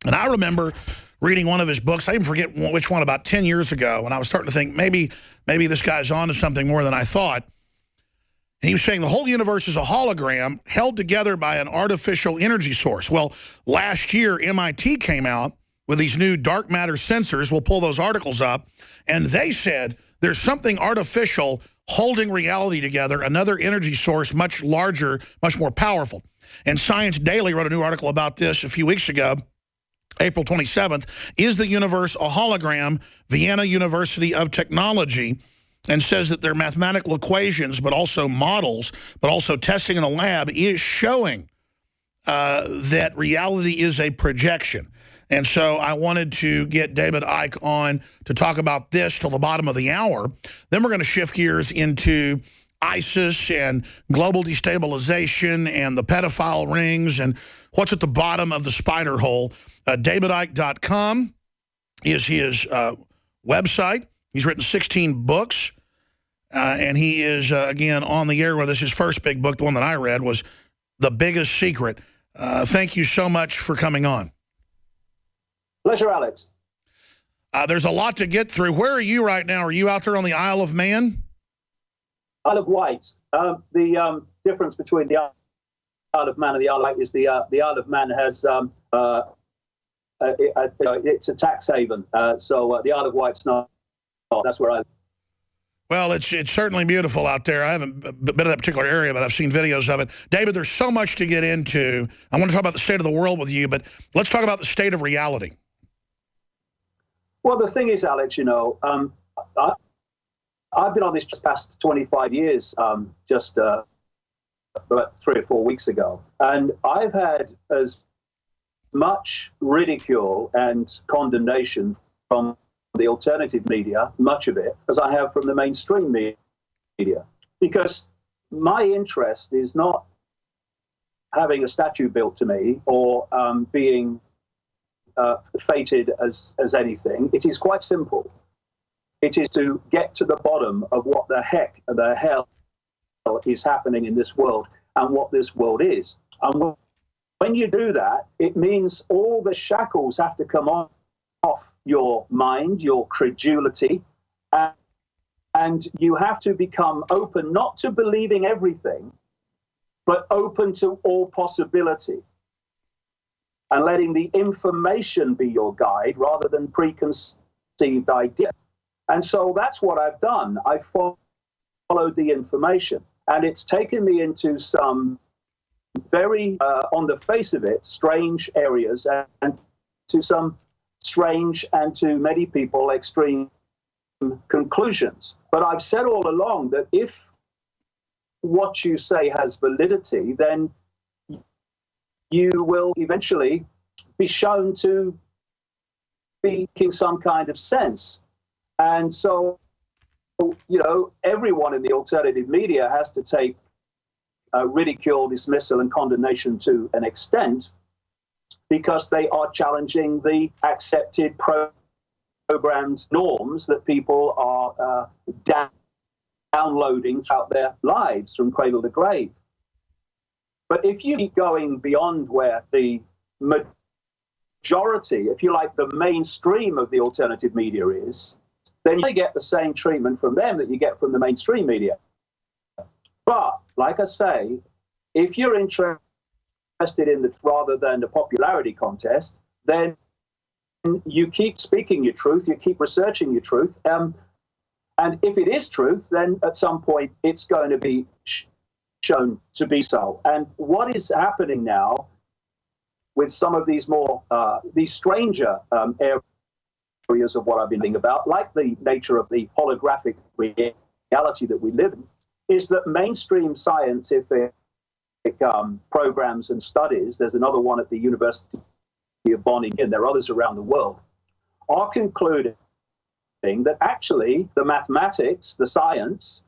And I remember reading one of his books, I even forget which one, about 10 years ago, when I was starting to think, maybe this guy's on to something more than I thought. And he was saying the whole universe is a hologram held together by an artificial energy source. Well, last year, MIT came out with these new dark matter sensors. We'll pull those articles up. And they said there's something artificial holding reality together, another energy source much larger, much more powerful. And Science Daily wrote a new article about this a few weeks ago, April 27th. Is the universe a hologram? Vienna University of Technology, and says that their mathematical equations, but also models, but also testing in a lab is showing that reality is a projection. And so I wanted to get David Icke on to talk about this till the bottom of the hour. Then we're going to shift gears into ISIS and global destabilization and the pedophile rings and what's at the bottom of the spider hole. DavidIcke.com is his website. He's written 16 books, and he is, again, on the air with us. His first big book, the one that I read, was The Biggest Secret. Thank you so much for coming on. Pleasure, Alex. There's a lot to get through. Where are you right now? Are you out there on the Isle of Man? Isle of Wight. The difference between the Isle of Man and the Isle of Wight is the Isle of Man has it's a tax haven. So the Isle of Wight's not. That's where I live. Well, it's certainly beautiful out there. I haven't been to that particular area, but I've seen videos of it. David, there's so much to get into. I want to talk about the state of the world with you, but let's talk about the state of reality. Well, the thing is, Alex, you know, I've been on this just past 25 years, just about 3 or 4 weeks ago. And I've had as much ridicule and condemnation from the alternative media, much of it, as I have from the mainstream media. Because my interest is not having a statue built to me or being fated as anything. It is quite simple. It is to get to the bottom of what the heck and the hell is happening in this world and what this world is. And when you do that, it means all the shackles have to come off your mind, your credulity, and you have to become open, not to believing everything, but open to all possibility. And letting the information be your guide rather than preconceived idea. And so that's what I've done. I followed the information, and it's taken me into some very, on the face of it, strange areas, and to some strange and to many people extreme conclusions. But I've said all along that if what you say has validity, then you will eventually be shown to be making some kind of sense. And so, you know, everyone in the alternative media has to take ridicule, dismissal, and condemnation to an extent, because they are challenging the accepted programmed norms that people are downloading throughout their lives from cradle to grave. But if you keep going beyond where the majority, if you like, the mainstream of the alternative media is, then you get the same treatment from them that you get from the mainstream media. But, like I say, if you're interested in the rather than the popularity contest, then you keep speaking your truth, you keep researching your truth, and if it is truth, then at some point it's going to be shown to be so. And what is happening now with some of these more, these stranger areas of what I've been thinking about, like the nature of the holographic reality that we live in, is that mainstream scientific programs and studies, there's another one at the University of Bonn, and there are others around the world, are concluding that actually the mathematics, the science,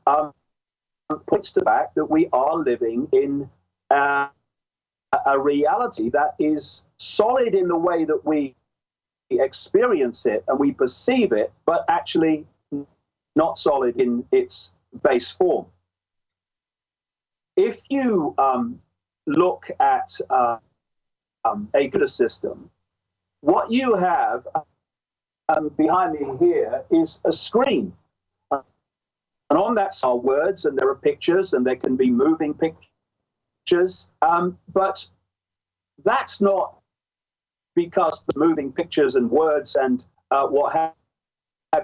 points to the fact that we are living in a reality that is solid in the way that we experience it and we perceive it, but actually not solid in its base form. If you look at a computer system, what you have behind me here is a screen. And on that are words, and there are pictures, and there can be moving pictures. But that's not because the moving pictures and words and what have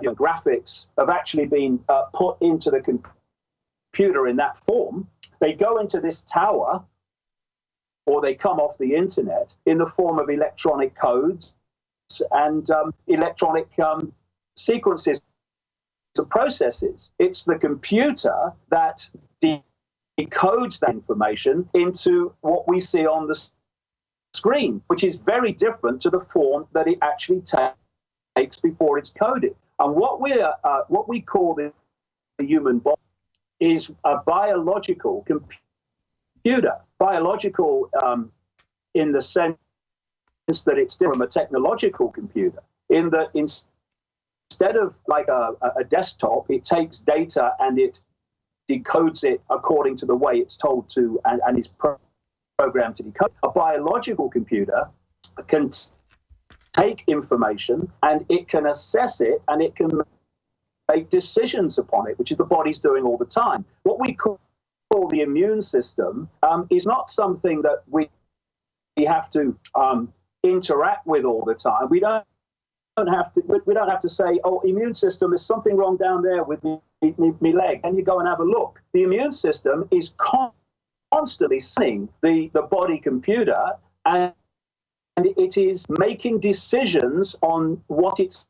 you, graphics, have actually been put into the computer in that form. They go into this tower, or they come off the internet in the form of electronic codes and electronic sequences of processes. It's the computer that decodes that information into what we see on the screen, which is very different to the form that it actually takes before it's coded. And what we call the human body is a biological computer. Biological in the sense that it's different from a technological computer, in that instead of like a desktop, it takes data and it decodes it according to the way it's told to and is programmed to decode. A biological computer can take information and it can assess it and it can make decisions upon it, which is the body's doing all the time. What we call the immune system is not something that we have to interact with all the time. We don't have to say, oh, immune system, there's something wrong down there with me leg, and you go and have a look. The immune system is constantly seeing the body computer, and it is making decisions on what it's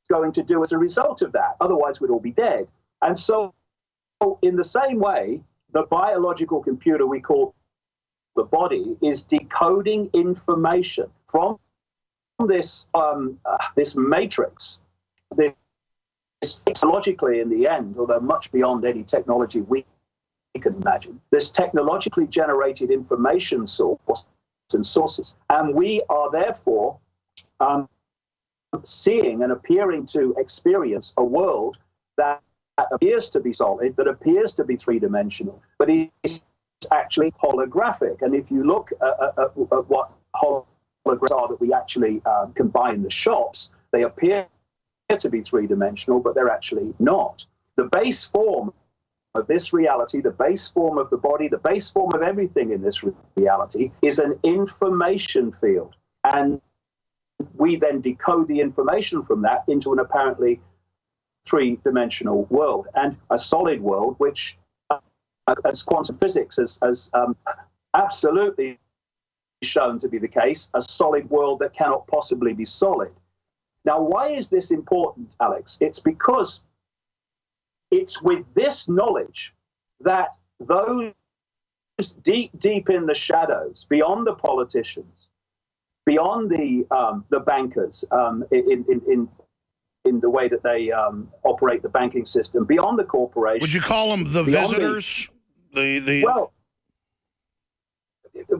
going to do as a result of that. Otherwise, we'd all be dead. And so, in the same way, the biological computer we call the body is decoding information from this matrix, this technologically in the end, although much beyond any technology we can imagine, this technologically generated information source and sources. And we are therefore seeing and appearing to experience a world that appears to be solid, that appears to be three-dimensional, but is actually holographic. And if you look at what holograms are that we actually can buy in the shops, they appear to be three-dimensional, but they're actually not. The base form of this reality, the base form of the body, the base form of everything in this reality is an information field. And we then decode the information from that into an apparently three-dimensional world, and a solid world, which, as quantum physics has absolutely shown to be the case, a solid world that cannot possibly be solid. Now, why is this important, Alex? It's because it's with this knowledge that those deep in the shadows, beyond the politicians, beyond the bankers, in the way that they operate the banking system, beyond the corporations. Would you call them the visitors? Well,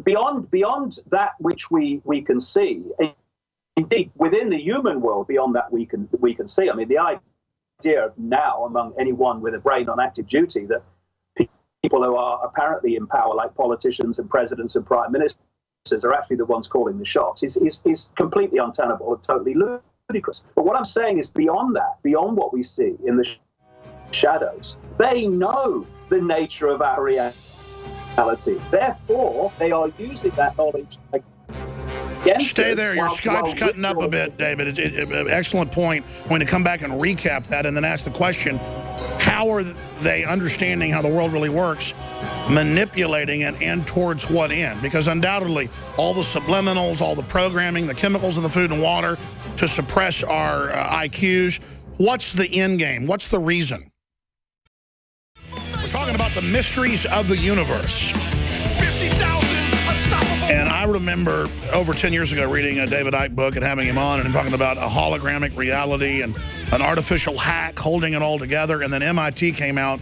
beyond that which we can see, indeed within the human world, beyond that we can see. I mean, the idea now among anyone with a brain on active duty that people who are apparently in power, like politicians and presidents and prime ministers, are actually the ones calling the shots is completely untenable and totally ludicrous. But what I'm saying is beyond that, beyond what we see in the shadows, they know the nature of our reality. Therefore, they are using that knowledge against Stay us. there. Your Skype's cutting up a bit, David. Excellent point. I'm going to come back and recap that and then ask the question, how are they understanding how the world really works, manipulating it, and towards what end? Because undoubtedly, all the subliminals, all the programming, the chemicals in the food and water to suppress our IQs, what's the end game? What's the reason? We're talking about the mysteries of the universe. 50,000 unstoppable. And I remember over 10 years ago reading a David Icke book and having him on and talking about a hologramic reality and an artificial hack holding it all together. And then MIT came out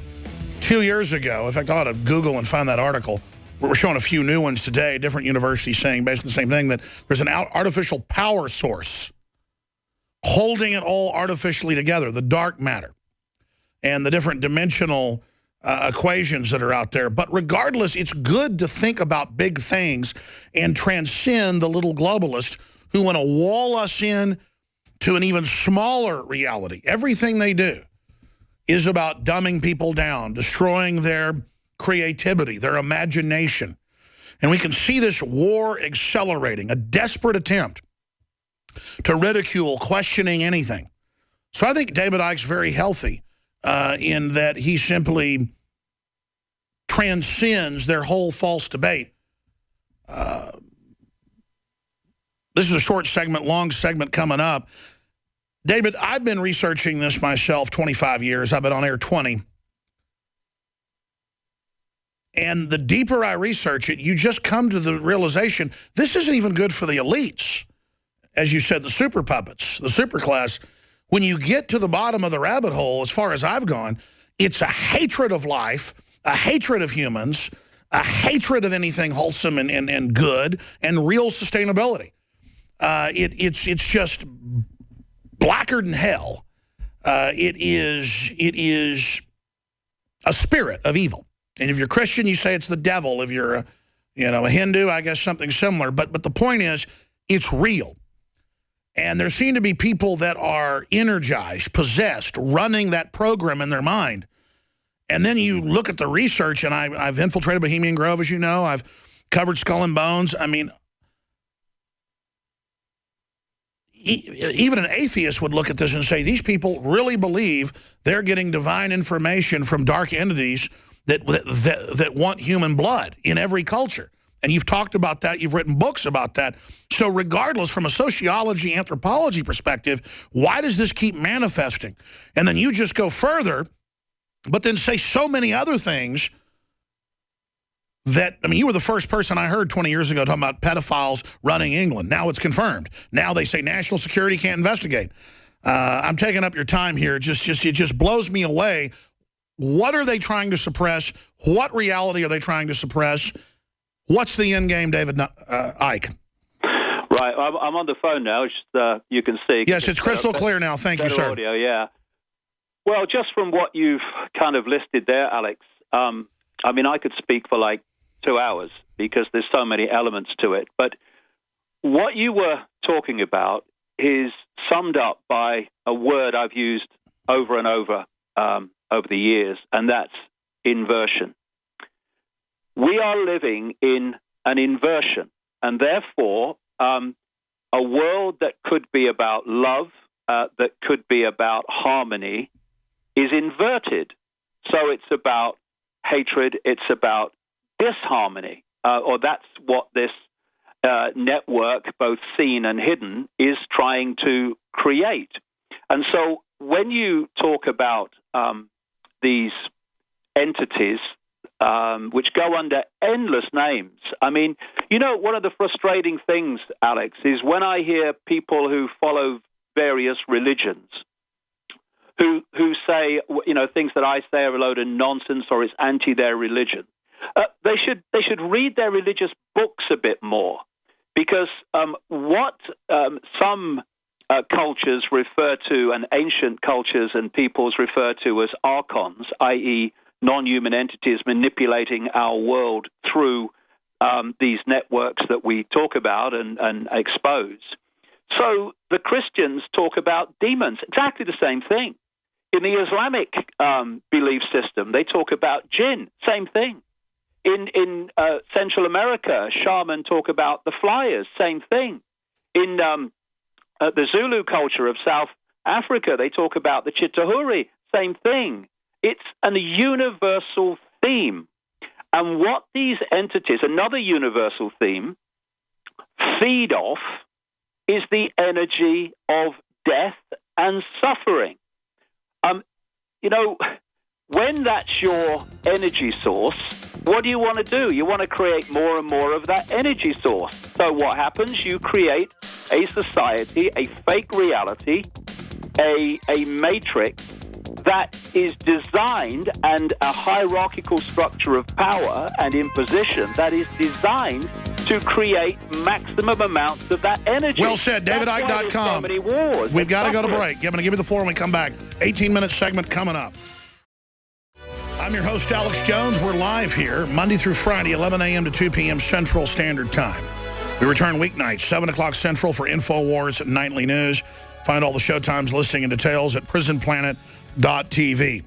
2 years ago. In fact, I ought to Google and find that article. We're showing a few new ones today, different universities saying basically the same thing, that there's an artificial power source holding it all artificially together, the dark matter, and the different dimensional equations that are out there. But regardless, it's good to think about big things and transcend the little globalists who want to wall us in to an even smaller reality. Everything they do is about dumbing people down, destroying their creativity, their imagination. And we can see this war accelerating, a desperate attempt to ridicule, questioning anything. So I think David Icke's very healthy in that he simply transcends their whole false debate. This is a short segment, long segment coming up. David, I've been researching this myself 25 years. I've been on air 20. And the deeper I research it, you just come to the realization this isn't even good for the elites. As you said, the super puppets, the super class. When you get to the bottom of the rabbit hole, as far as I've gone, it's a hatred of life, a hatred of humans, a hatred of anything wholesome and good, and real sustainability. It's just blacker than hell. It is a spirit of evil. And if you're Christian, you say it's the devil. If you're a Hindu, I guess something similar. But the point is, it's real. And there seem to be people that are energized, possessed, running that program in their mind. And then you look at the research, and I've infiltrated Bohemian Grove, as you know. I've covered Skull and Bones. I mean, even an atheist would look at this and say, these people really believe they're getting divine information from dark entities that want human blood in every culture. And you've talked about that. You've written books about that. So regardless, from a sociology, anthropology perspective, why does this keep manifesting? And then you just go further, but then say so many other things that, I mean, you were the first person I heard 20 years ago talking about pedophiles running England. Now it's confirmed. Now they say national security can't investigate. I'm taking up your time here. It just blows me away. What are they trying to suppress? What reality are they trying to suppress? What's the end game, David Icke? Right, I'm on the phone now, which you can see. Yes, it's crystal clear now. Thank you, sir. Audio, yeah. Well, just from what you've kind of listed there, Alex, I mean, I could speak for like 2 hours because there's so many elements to it. But what you were talking about is summed up by a word I've used over and over the years, and that's inversion. We are living in an inversion, and therefore a world that could be about love, that could be about harmony, is inverted. So it's about hatred, it's about disharmony, or that's what this network, both seen and hidden, is trying to create. And so when you talk about these entities, which go under endless names. I mean, you know, one of the frustrating things, Alex, is when I hear people who follow various religions who say, you know, things that I say are a load of nonsense or it's anti their religion. They should read their religious books a bit more, because what some cultures refer to, and ancient cultures and peoples refer to as archons, i.e., non-human entities manipulating our world through these networks that we talk about and expose. So the Christians talk about demons, exactly the same thing. In the Islamic belief system, they talk about jinn, same thing. In Central America, shaman talk about the flyers, same thing. In the Zulu culture of South Africa, they talk about the Chitahuri, same thing. It's a universal theme. And what these entities, another universal theme, feed off is the energy of death and suffering. You know, when that's your energy source, what do you want to do? You want to create more and more of that energy source. So what happens? You create a society, a fake reality, a matrix that is designed, and a hierarchical structure of power and imposition that is designed to create maximum amounts of that energy. Well said. DavidIcke.com. So we've got to go to break. I'm going to give you the floor when we come back. 18-minute segment coming up. I'm your host, Alex Jones. We're live here Monday through Friday, 11 a.m. to 2 p.m. Central Standard Time. We return weeknights, 7 o'clock Central for Infowars Nightly News. Find all the showtimes, listing, and details at prisonplanet.tv.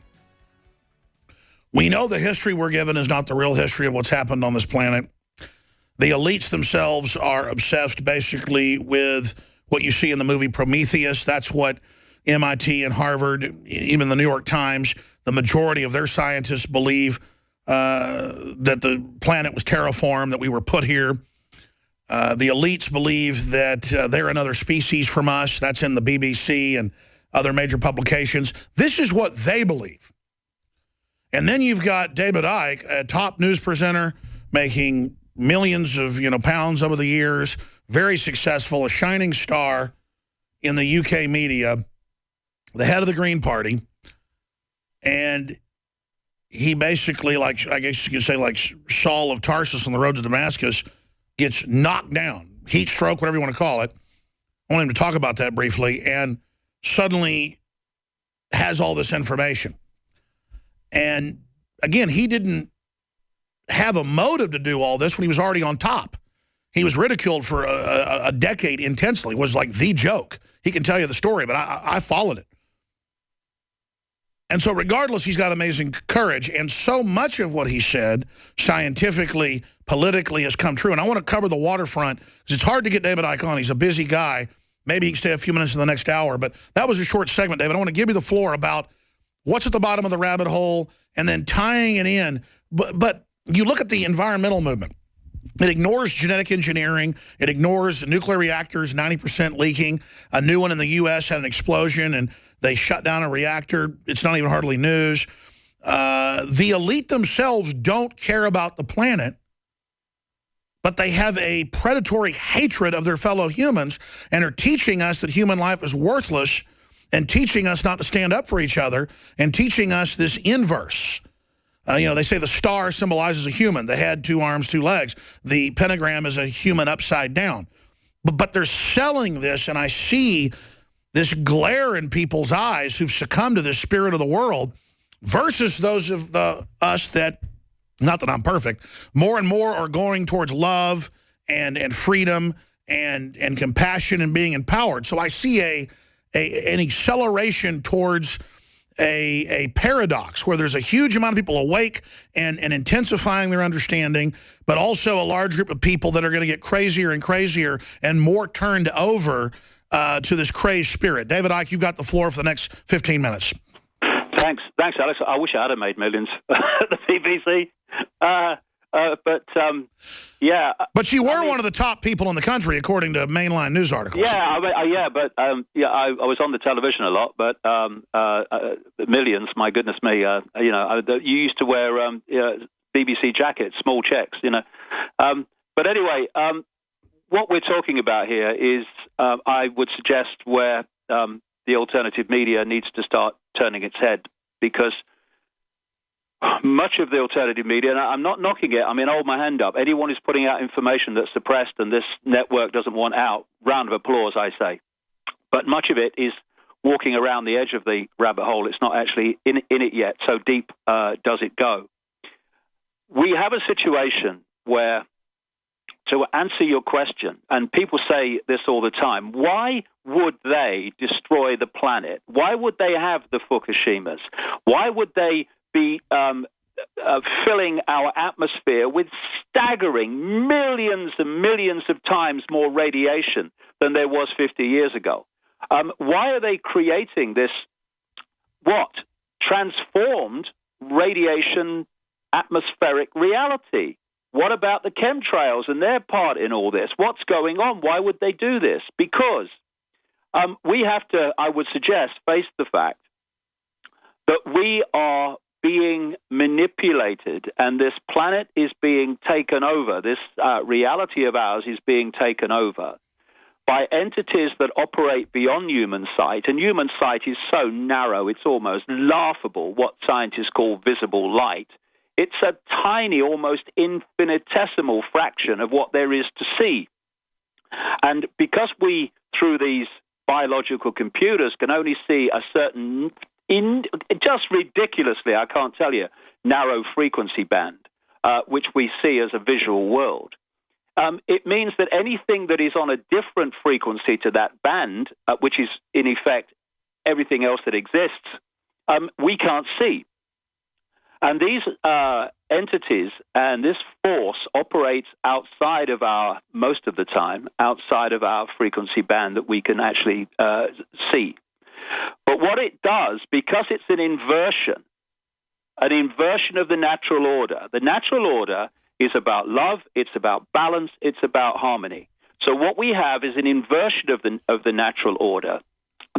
We know the history we're given is not the real history of what's happened on this planet. The elites themselves are obsessed basically with what you see in the movie Prometheus. That's what MIT and Harvard, even the New York Times, the majority of their scientists believe that the planet was terraformed, that we were put here. The elites believe that they're another species from us. That's in the BBC and other major publications. This is what they believe. And then you've got David Icke, a top news presenter, making millions of pounds over the years, very successful, a shining star in the UK media, the head of the Green Party. And he basically, like I guess you could say, like Saul of Tarsus on the road to Damascus, gets knocked down, heat stroke, whatever you want to call it. I want him to talk about that briefly, and suddenly has all this information. And again, he didn't have a motive to do all this when he was already on top. He was ridiculed for a decade intensely, was like the joke. He can tell you the story, but I followed it. And so regardless, he's got amazing courage, and so much of what he said scientifically, politically has come true. And I want to cover the waterfront because it's hard to get David Icke on. He's a busy guy. Maybe he can stay a few minutes in the next hour, but that was a short segment, David. I want to give you the floor about what's at the bottom of the rabbit hole and then tying it in. But you look at the environmental movement. It ignores genetic engineering. It ignores nuclear reactors, 90% leaking. A new one in the U.S. had an explosion, and they shut down a reactor. It's not even hardly news. The elite themselves don't care about the planet, but they have a predatory hatred of their fellow humans and are teaching us that human life is worthless and teaching us not to stand up for each other and teaching us this inverse. They say the star symbolizes a human, the head, 2 arms, 2 legs. The pentagram is a human upside down. But they're selling this, and I see this glare in people's eyes who've succumbed to this spirit of the world versus those of us that, not that I'm perfect, more and more are going towards love and freedom and compassion and being empowered. So I see an acceleration towards a paradox where there's a huge amount of people awake and intensifying their understanding, but also a large group of people that are going to get crazier and crazier and more turned over to this crazed spirit. David Icke, you've got the floor for the next 15 minutes. Thanks, Alex. I wish I had made millions at the BBC. Yeah. But you were one of the top people in the country, according to mainline news articles. Yeah, I was on the television a lot, but millions, my goodness me. You used to wear BBC jackets, small checks, But anyway, what we're talking about here is, I would suggest, where the alternative media needs to start turning its head, because much of the alternative media, and I'm not knocking it, I hold my hand up. Anyone who's putting out information that's suppressed and this network doesn't want out, round of applause, I say. But much of it is walking around the edge of the rabbit hole. It's not actually in it yet. So deep does it go. We have a situation where, to answer your question, and people say this all the time, why would they destroy the planet? Why would they have the Fukushimas? Why would they be filling our atmosphere with staggering millions and millions of times more radiation than there was 50 years ago? Why are they creating this, transformed radiation atmospheric reality? What about the chemtrails and their part in all this? What's going on? Why would they do this? Because we have to, I would suggest, face the fact that we are being manipulated, and this planet is being taken over. This reality of ours is being taken over by entities that operate beyond human sight, and human sight is so narrow, it's almost laughable, what scientists call visible light. It's a tiny, almost infinitesimal fraction of what there is to see. And because we, through these biological computers, can only see a certain, just ridiculously, I can't tell you, narrow frequency band, which we see as a visual world, it means that anything that is on a different frequency to that band, which is in effect everything else that exists, we can't see. And these entities and this force operates outside of our, most of the time, outside of our frequency band that we can actually see. But what it does, because it's an inversion of the natural order is about love, it's about balance, it's about harmony. So what we have is an inversion of the natural order.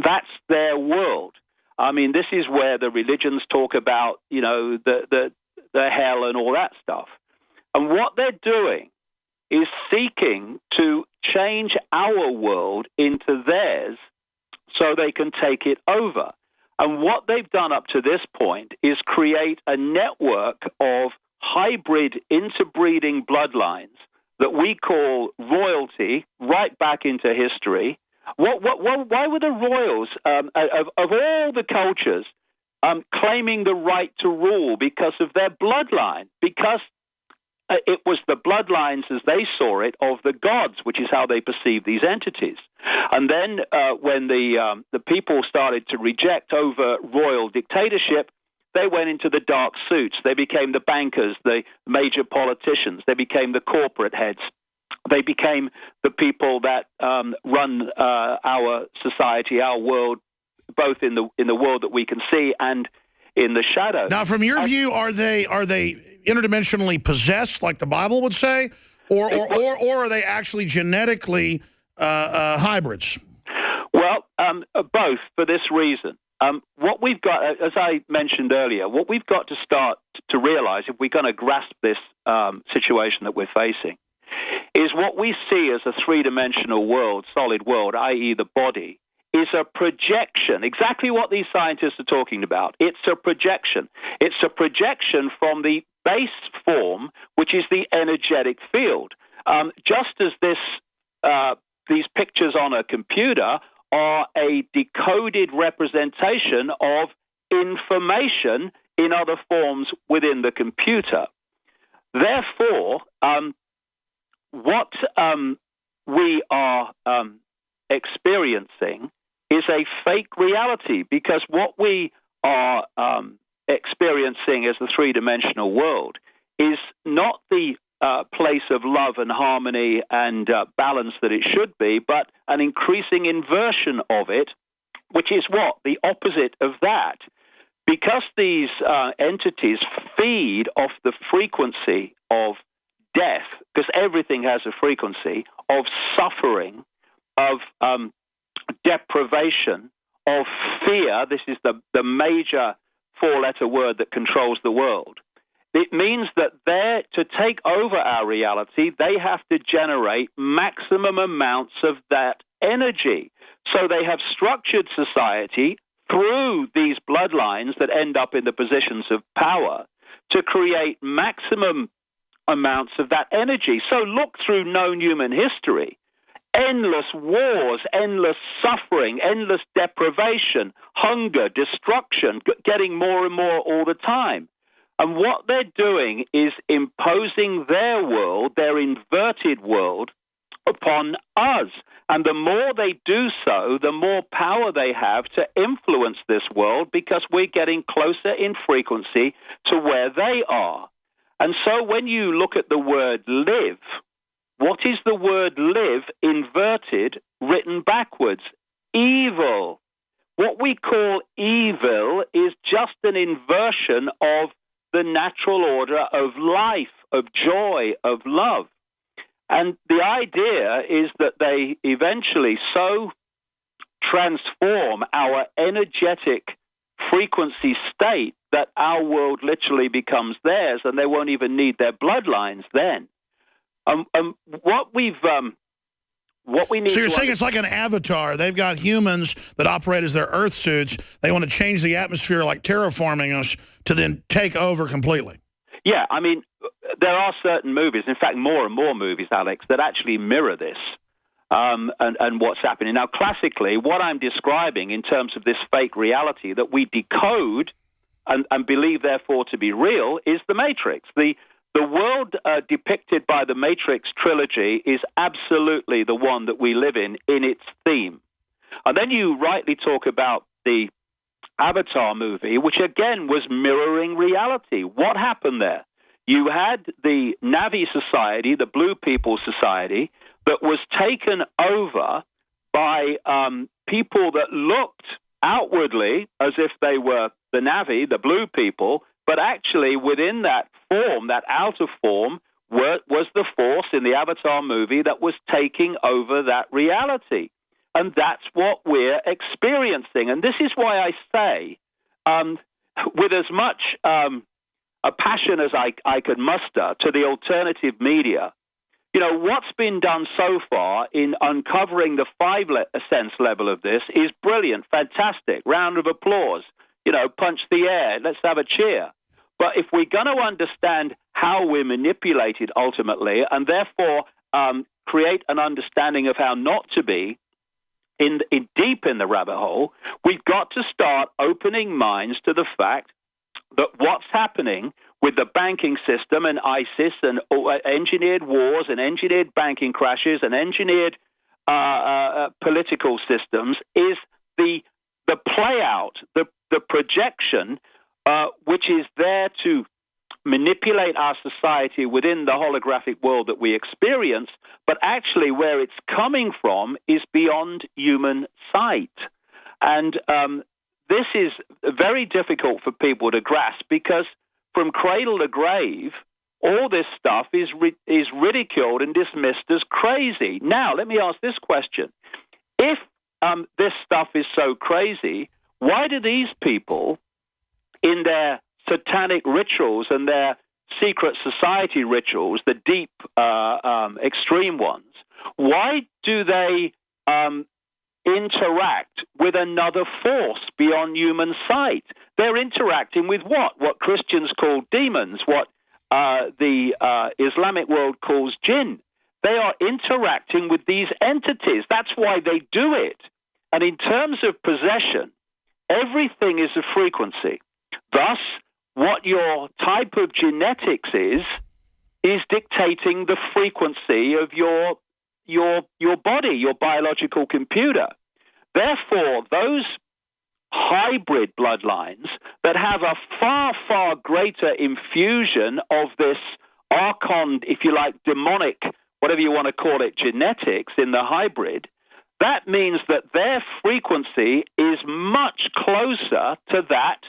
That's their world. I mean, this is where the religions talk about, you know, the hell and all that stuff. And what they're doing is seeking to change our world into theirs so they can take it over. And what they've done up to this point is create a network of hybrid interbreeding bloodlines that we call royalty, right back into history. Why were the royals of all the cultures claiming the right to rule? Because of their bloodline, because it was the bloodlines, as they saw it, of the gods, which is how they perceived these entities. And then when the people started to reject over royal dictatorship, they went into the dark suits. They became the bankers, the major politicians. They became the corporate heads. They became the people that run our society, our world, both in the world that we can see and in the shadow. Now, from your view, are they interdimensionally possessed, like the Bible would say, or are they actually genetically hybrids? Well, both, for this reason. What we've got, as I mentioned earlier, what we've got to start to realize, if we're going to grasp this situation that we're facing, is what we see as a three-dimensional world, solid world, i.e. the body, is a projection, exactly what these scientists are talking about. It's a projection. It's a projection from the base form, which is the energetic field. Just as these pictures on a computer are a decoded representation of information in other forms within the computer. Therefore, what we are experiencing is a fake reality, because what we are experiencing as the three-dimensional world is not the place of love and harmony and balance that it should be, but an increasing inversion of it, which is what? The opposite of that. Because these entities feed off the frequency of death, because everything has a frequency, of suffering, of deprivation, of fear. This is the major four-letter word that controls the world. It means that to take over our reality, they have to generate maximum amounts of that energy. So they have structured society through these bloodlines that end up in the positions of power to create maximum amounts of that energy. So look through known human history. Endless wars, endless suffering, endless deprivation, hunger, destruction, getting more and more all the time. And what they're doing is imposing their world, their inverted world, upon us. And the more they do so, the more power they have to influence this world, because we're getting closer in frequency to where they are. And so when you look at the word live, what is the word live inverted, written backwards? Evil. What we call evil is just an inversion of the natural order of life, of joy, of love. And the idea is that they eventually so transform our energetic frequency state that our world literally becomes theirs, and they won't even need their bloodlines then. What we've what we need. So you're saying it's like an avatar. They've got humans that operate as their Earth suits. They want to change the atmosphere, like terraforming us, to then take over completely. Yeah, I mean, there are certain movies, in fact, more and more movies, Alex, that actually mirror this and what's happening. Now, classically, what I'm describing in terms of this fake reality that we decode and believe, therefore, to be real is the Matrix. The world depicted by the Matrix trilogy is absolutely the one that we live in its theme. And then you rightly talk about the Avatar movie, which again was mirroring reality. What happened there? You had the Navi society, the Blue People Society, that was taken over by people that looked outwardly as if they were the Navi, the Blue People, but actually within that form, that outer form, was the force in the Avatar movie that was taking over that reality. And that's what we're experiencing. And this is why I say, with as much a passion as I could muster to the alternative media, you know, what's been done so far in uncovering the 5 sense level of this is brilliant, fantastic, round of applause. You know, punch the air, let's have a cheer. But if we're going to understand how we're manipulated ultimately, and therefore create an understanding of how not to be in deep in the rabbit hole, we've got to start opening minds to the fact that what's happening with the banking system and ISIS and engineered wars and engineered banking crashes and engineered political systems is the play out, the projection, which is there to manipulate our society within the holographic world that we experience, but actually where it's coming from is beyond human sight. And this is very difficult for people to grasp because from cradle to grave, all this stuff is ridiculed and dismissed as crazy. Now, let me ask this question. If this stuff is so crazy, why do these people, in their satanic rituals and their secret society rituals, the deep, extreme ones, why do they interact with another force beyond human sight? They're interacting with what? What Christians call demons, what the Islamic world calls jinn. They are interacting with these entities. That's why they do it. And in terms of possession, everything is a frequency. Thus, what your type of genetics is dictating the frequency of your body, your biological computer. Therefore, those hybrid bloodlines that have a far, far greater infusion of this archon, if you like, demonic, whatever you want to call it, genetics in the hybrid, that means that their frequency is much closer to that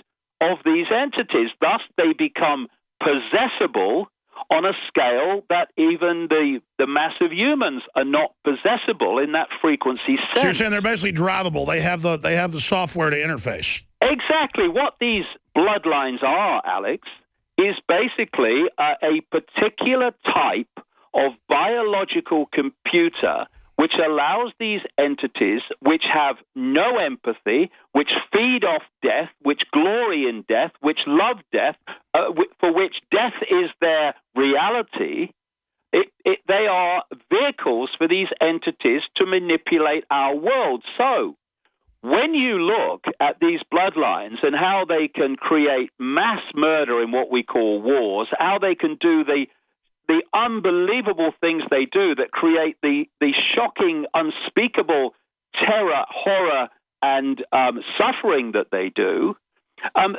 of these entities. Thus, they become possessible on a scale that even the mass of humans are not possessible in that frequency sense. So you're saying they're basically drivable. They have the software to interface. Exactly. What these bloodlines are, Alex, is basically a particular type of biological computer which allows these entities which have no empathy, which feed off death, which glory in death, which love death, for which death is their reality. They are vehicles for these entities to manipulate our world. So when you look at these bloodlines and how they can create mass murder in what we call wars, how they can do the unbelievable things they do that create the shocking, unspeakable terror, horror, and suffering that they do, and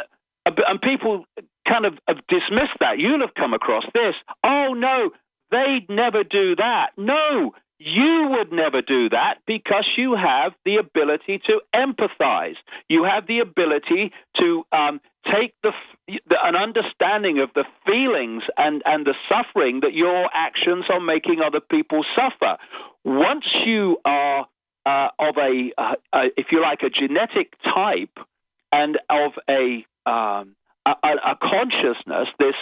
people kind of have dismissed that. You'll have come across this. Oh, no, they'd never do that. No, you would never do that because you have the ability to empathize. You have the ability to take an understanding of the feelings and the suffering that your actions are making other people suffer. Once you are of if you like, a genetic type and of a consciousness, this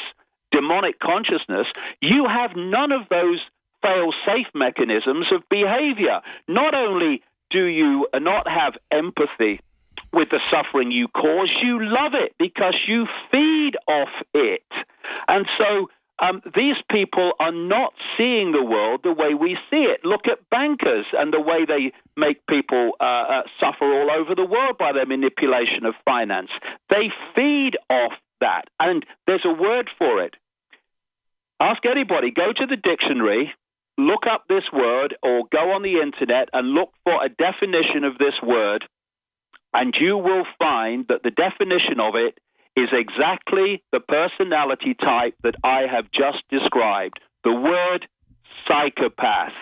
demonic consciousness, you have none of those fail-safe mechanisms of behavior. Not only do you not have empathy with the suffering you cause, you love it because you feed off it. And so these people are not seeing the world the way we see it. Look at bankers and the way they make people suffer all over the world by their manipulation of finance. They feed off that, and there's a word for it. Ask anybody, go to the dictionary, look up this word, or go on the internet and look for a definition of this word, and you will find that the definition of it is exactly the personality type that I have just described, the word psychopath.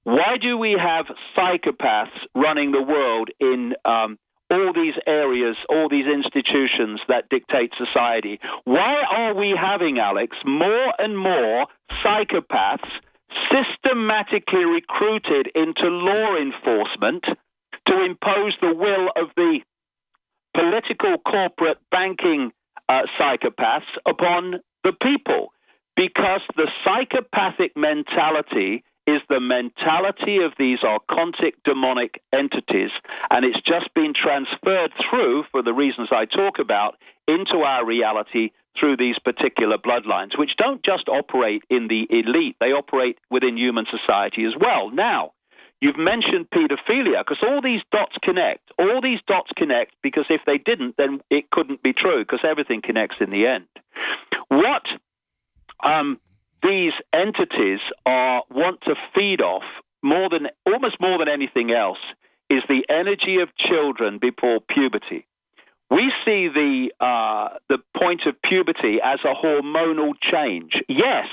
Why do we have psychopaths running the world in all these areas, all these institutions that dictate society? Why are we having, Alex, more and more psychopaths systematically recruited into law enforcement to impose the will of the political, corporate, banking psychopaths upon the people? Because the psychopathic mentality is the mentality of these archontic demonic entities, and it's just been transferred through, for the reasons I talk about, into our reality through these particular bloodlines, which don't just operate in the elite, they operate within human society as well. Now, you've mentioned pedophilia, because all these dots connect. All these dots connect because if they didn't, then it couldn't be true, because everything connects in the end. What these entities want to feed off almost more than anything else is the energy of children before puberty. We see the point of puberty as a hormonal change. Yes,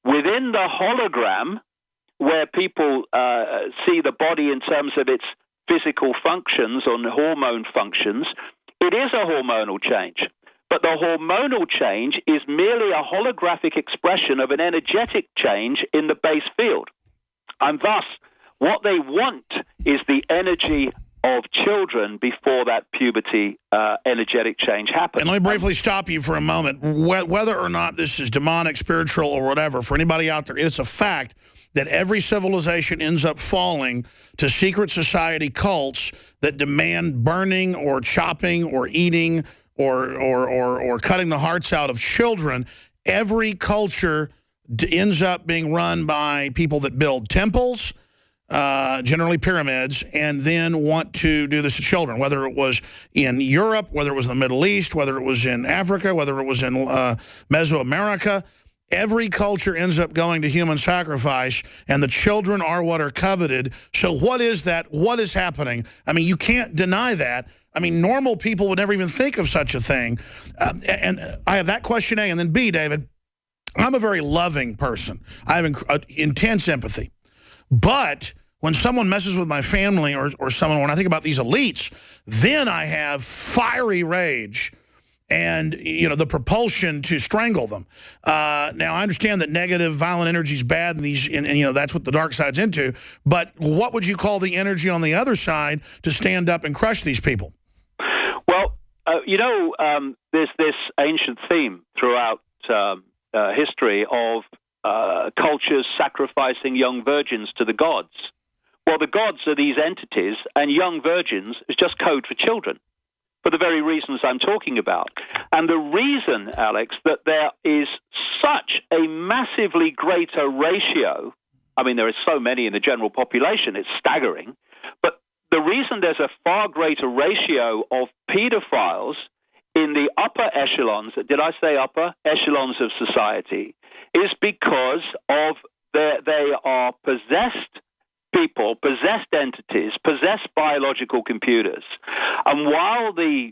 within the hologram, where people see the body in terms of its physical functions or hormone functions, it is a hormonal change. But the hormonal change is merely a holographic expression of an energetic change in the base field. And thus, what they want is the energy of children before that puberty energetic change happens. And let me briefly stop you for a moment. Whether or not this is demonic, spiritual, or whatever, for anybody out there, it's a fact that every civilization ends up falling to secret society cults that demand burning or chopping or eating or cutting the hearts out of children. Every culture ends up being run by people that build temples, generally pyramids, and then want to do this to children, whether it was in Europe, whether it was in the Middle East, whether it was in Africa, whether it was in Mesoamerica. Every culture ends up going to human sacrifice, and the children are what are coveted. So what is that? What is happening? I mean, you can't deny that. I mean, normal people would never even think of such a thing. And I have that question, A. And then B, David, I'm a very loving person. I have intense empathy. But when someone messes with my family or someone, when I think about these elites, then I have fiery rage and, you know, the propulsion to strangle them. Now, I understand that negative, violent energy is bad, and you know, that's what the dark side's into. But what would you call the energy on the other side to stand up and crush these people? Well, you know, there's this ancient theme throughout history of cultures sacrificing young virgins to the gods. Well, the gods are these entities, and young virgins is just code for children, for the very reasons I'm talking about. And the reason, Alex, that there is such a massively greater ratio, I mean, there are so many in the general population, it's staggering, but the reason there's a far greater ratio of pedophiles in the upper echelons, did I say upper echelons of society, is because of they are possessed people, possessed entities, possessed biological computers. And while the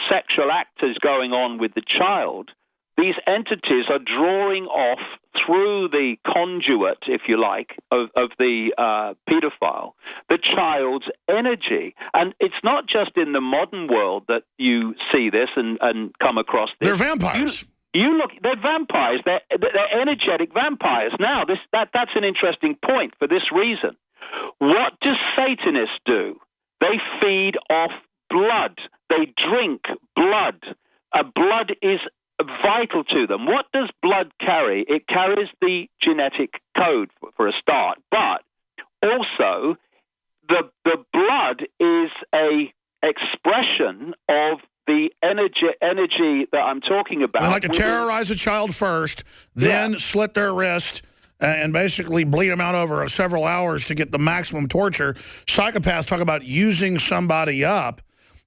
sexual act is going on with the child, these entities are drawing off through the conduit, if you like, of the pedophile, the child's energy. And it's not just in the modern world that you see this and come across this. They're vampires. You look, they're vampires. They're energetic vampires. Now, that's an interesting point for this reason. What do Satanists do? They feed off blood. They drink blood. Blood is vital to them. What does blood carry? It carries the genetic code for a start, but also the blood is a expression of the energy that I'm talking about. They like to terrorize a child first, then slit their wrist and basically bleed them out over several hours to get the maximum torture. Psychopaths talk about using somebody up,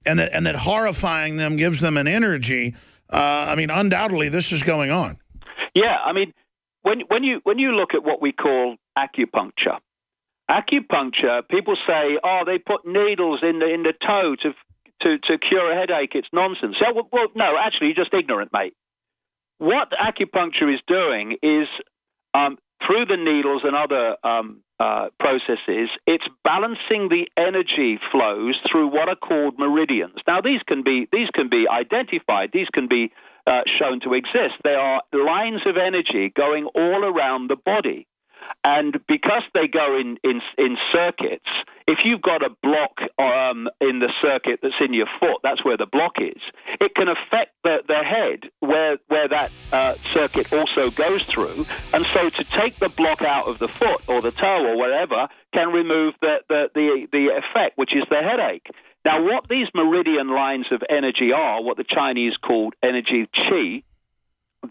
and that horrifying them gives them an energy. I mean, undoubtedly, this is going on. Yeah, I mean, when you look at what we call acupuncture, people say, oh, they put needles in the toe to cure a headache. It's nonsense. Yeah, well, no, actually, you're just ignorant, mate. What acupuncture is doing is, through the needles and other processes, it's balancing the energy flows through what are called meridians. Now, these can be identified. These can be shown to exist. They are lines of energy going all around the body. And because they go in circuits, if you've got a block in the circuit that's in your foot, that's where the block is, it can affect the head where that circuit also goes through. And so to take the block out of the foot or the toe or wherever can remove the effect, which is the headache. Now, what these meridian lines of energy are, what the Chinese called energy qi,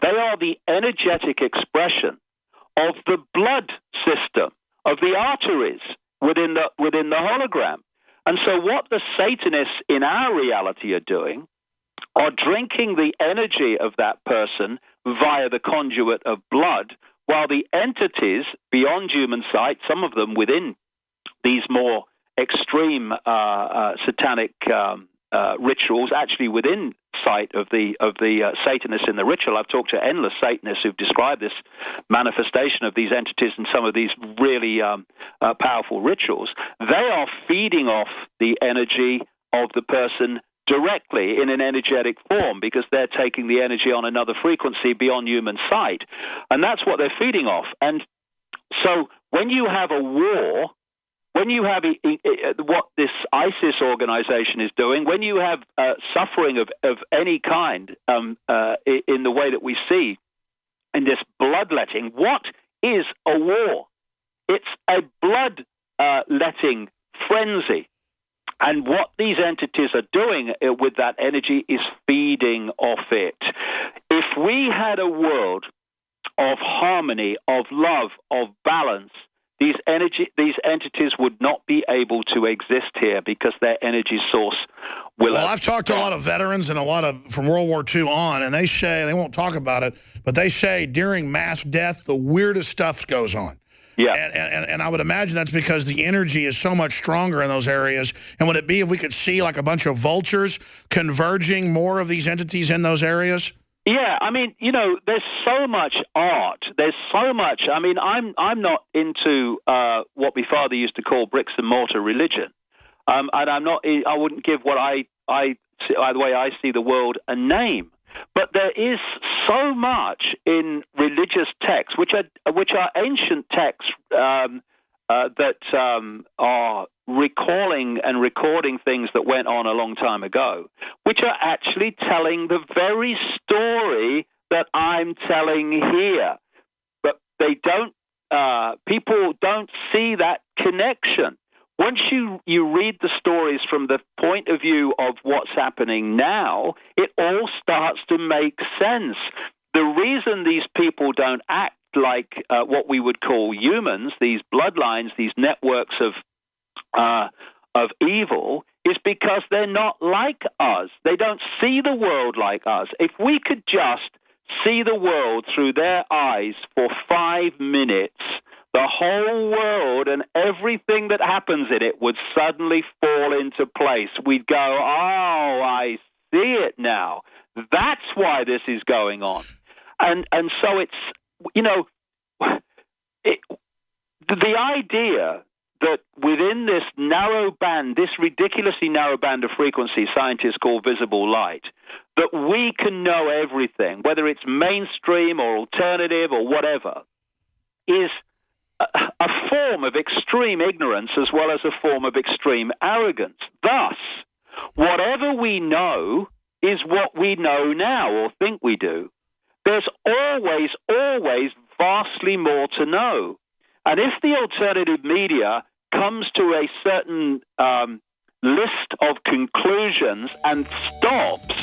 they are the energetic expression of the blood system, of the arteries within the hologram. And so what the Satanists in our reality are doing are drinking the energy of that person via the conduit of blood, while the entities beyond human sight, some of them within these more extreme satanic rituals, actually within sight of the Satanists in the ritual. I've talked to endless Satanists who've described this manifestation of these entities in some of these really powerful rituals. They are feeding off the energy of the person directly in an energetic form because they're taking the energy on another frequency beyond human sight. And that's what they're feeding off. And so when you have a war, when you have what this ISIS organization is doing, when you have suffering of any kind in the way that we see in this bloodletting, what is a war? It's a bloodletting frenzy. And what these entities are doing with that energy is feeding off it. If we had a world of harmony, of love, of balance, these entities would not be able to exist here because their energy source will... Well, I've talked to a lot of veterans and a lot of from World War II on, and they say, they won't talk about it, but they say during mass death, the weirdest stuff goes on. Yeah. And I would imagine that's because the energy is so much stronger in those areas. And would it be if we could see like a bunch of vultures converging more of these entities in those areas? Yeah, I mean, you know, there's so much art. There's so much. I mean, I'm not into what my father used to call bricks and mortar religion, and I'm not. I wouldn't give what the way I see the world a name. But there is so much in religious texts, which are ancient texts that are recalling and recording things that went on a long time ago, which are actually telling the very story that I'm telling here. But they don't. People don't see that connection. Once you read the stories from the point of view of what's happening now, it all starts to make sense. The reason these people don't act like what we would call humans, these bloodlines, these networks of evil, is because they're not like us. They don't see the world like us. If we could just see the world through their eyes for 5 minutes, the whole world and everything that happens in it would suddenly fall into place. We'd go, oh, I see it now. That's why this is going on. And so it's, you know, the idea that within this narrow band, this ridiculously narrow band of frequency scientists call visible light, that we can know everything, whether it's mainstream or alternative or whatever, is a form of extreme ignorance as well as a form of extreme arrogance. Thus, whatever we know is what we know now or think we do. There's always, always vastly more to know. And if the alternative media comes to a certain list of conclusions and stops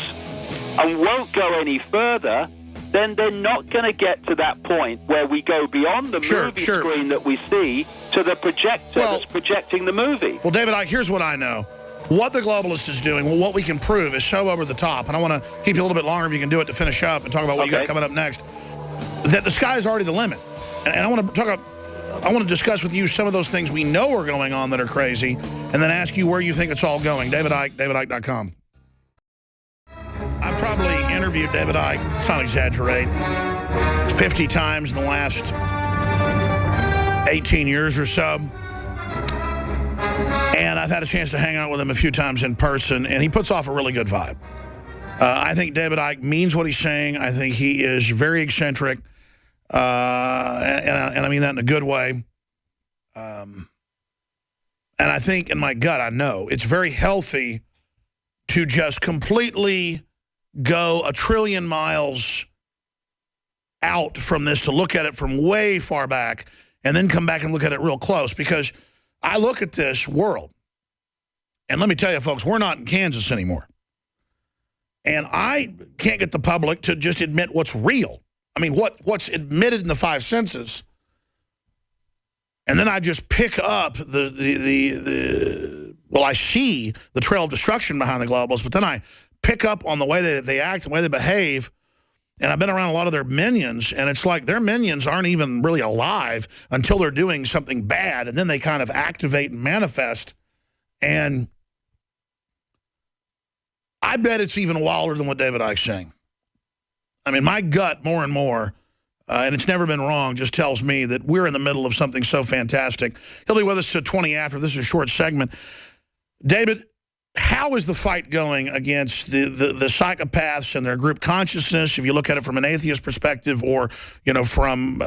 and won't go any further, then they're not going to get to that point where we go beyond the movie screen that we see to the projector that's projecting the movie. Well, David, here's what I know. What the globalist is doing, well, what we can prove is so over the top, and I want to keep you a little bit longer if you can do it to finish up and talk about what you got coming up next, that the sky is already the limit. And I want to talk about, I want to discuss with you some of those things we know are going on that are crazy, and then ask you where you think it's all going. David Icke, davidicke.com. I've probably interviewed David Icke, let's not exaggerate, 50 times in the last 18 years or so. And I've had a chance to hang out with him a few times in person, and he puts off a really good vibe. I think David Icke means what he's saying. I think he is very eccentric, and I mean that in a good way. And I think in my gut, I know, it's very healthy to just completely go a trillion miles out from this, to look at it from way far back, and then come back and look at it real close, because I look at this world, and let me tell you, folks, we're not in Kansas anymore. And I can't get the public to just admit what's real. I mean, what's admitted in the five senses. And then I just pick up well, I see the trail of destruction behind the globalists, but then I pick up on the way they act and the way they behave. And I've been around a lot of their minions, and it's like their minions aren't even really alive until they're doing something bad, and then they kind of activate and manifest. And I bet it's even wilder than what David Icke's saying. I mean, my gut more and more, and it's never been wrong, just tells me that we're in the middle of something so fantastic. He'll be with us to 20 after. This is a short segment. David, how is the fight going against the psychopaths and their group consciousness, if you look at it from an atheist perspective or, you know, from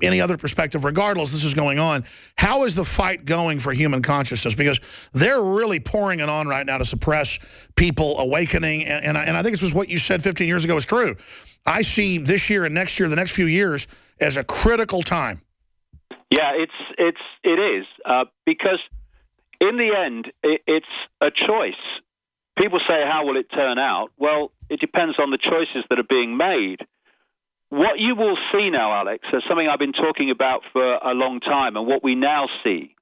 any other perspective, regardless, this is going on. How is the fight going for human consciousness? Because they're really pouring it on right now to suppress people awakening. And I think this was what you said 15 years ago is true. I see this year and next year, the next few years, as a critical time. Yeah, it is, because in the end, it's a choice. People say, how will it turn out? Well, it depends on the choices that are being made. What you will see now, Alex, is something I've been talking about for a long time, and what we now see.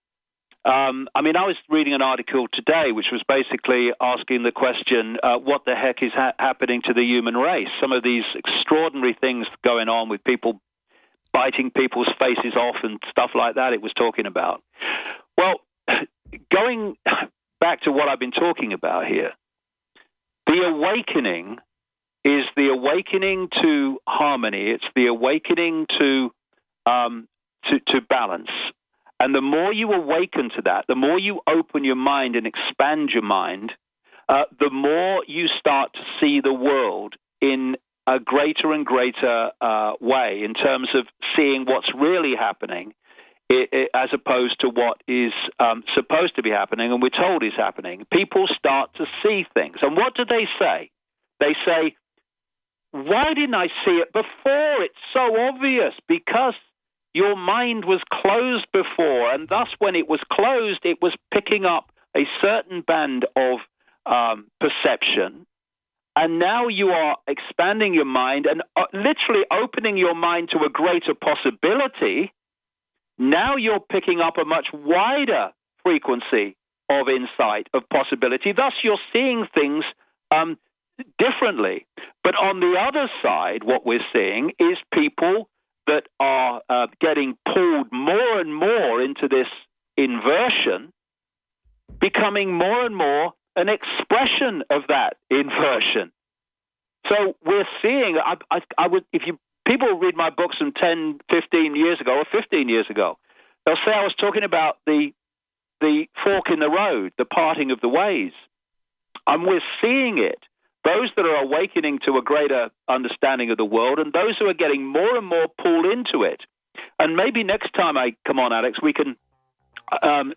I mean, I was reading an article today which was basically asking the question, what the heck is happening to the human race? Some of these extraordinary things going on with people biting people's faces off and stuff like that it was talking about. Well, going back to what I've been talking about here, the awakening is the awakening to harmony. It's the awakening to balance. And the more you awaken to that, the more you open your mind and expand your mind, the more you start to see the world in a greater and greater way in terms of seeing what's really happening, as opposed to what is supposed to be happening and we're told is happening. People start to see things. And what do they say? They say, why didn't I see it before? It's so obvious. Because your mind was closed before, and thus when it was closed, it was picking up a certain band of perception. And now you are expanding your mind and literally opening your mind to a greater possibility. Now you're picking up a much wider frequency of insight, of possibility. Thus, you're seeing things differently. But on the other side, what we're seeing is people that are getting pulled more and more into this inversion, becoming more and more an expression of that inversion. So we're seeing, I would, if you people read my books from 10, 15 years ago, or 15 years ago, they'll say I was talking about the fork in the road, the parting of the ways. And we're seeing it. Those that are awakening to a greater understanding of the world, and those who are getting more and more pulled into it. And maybe next time I come on, Alex, we can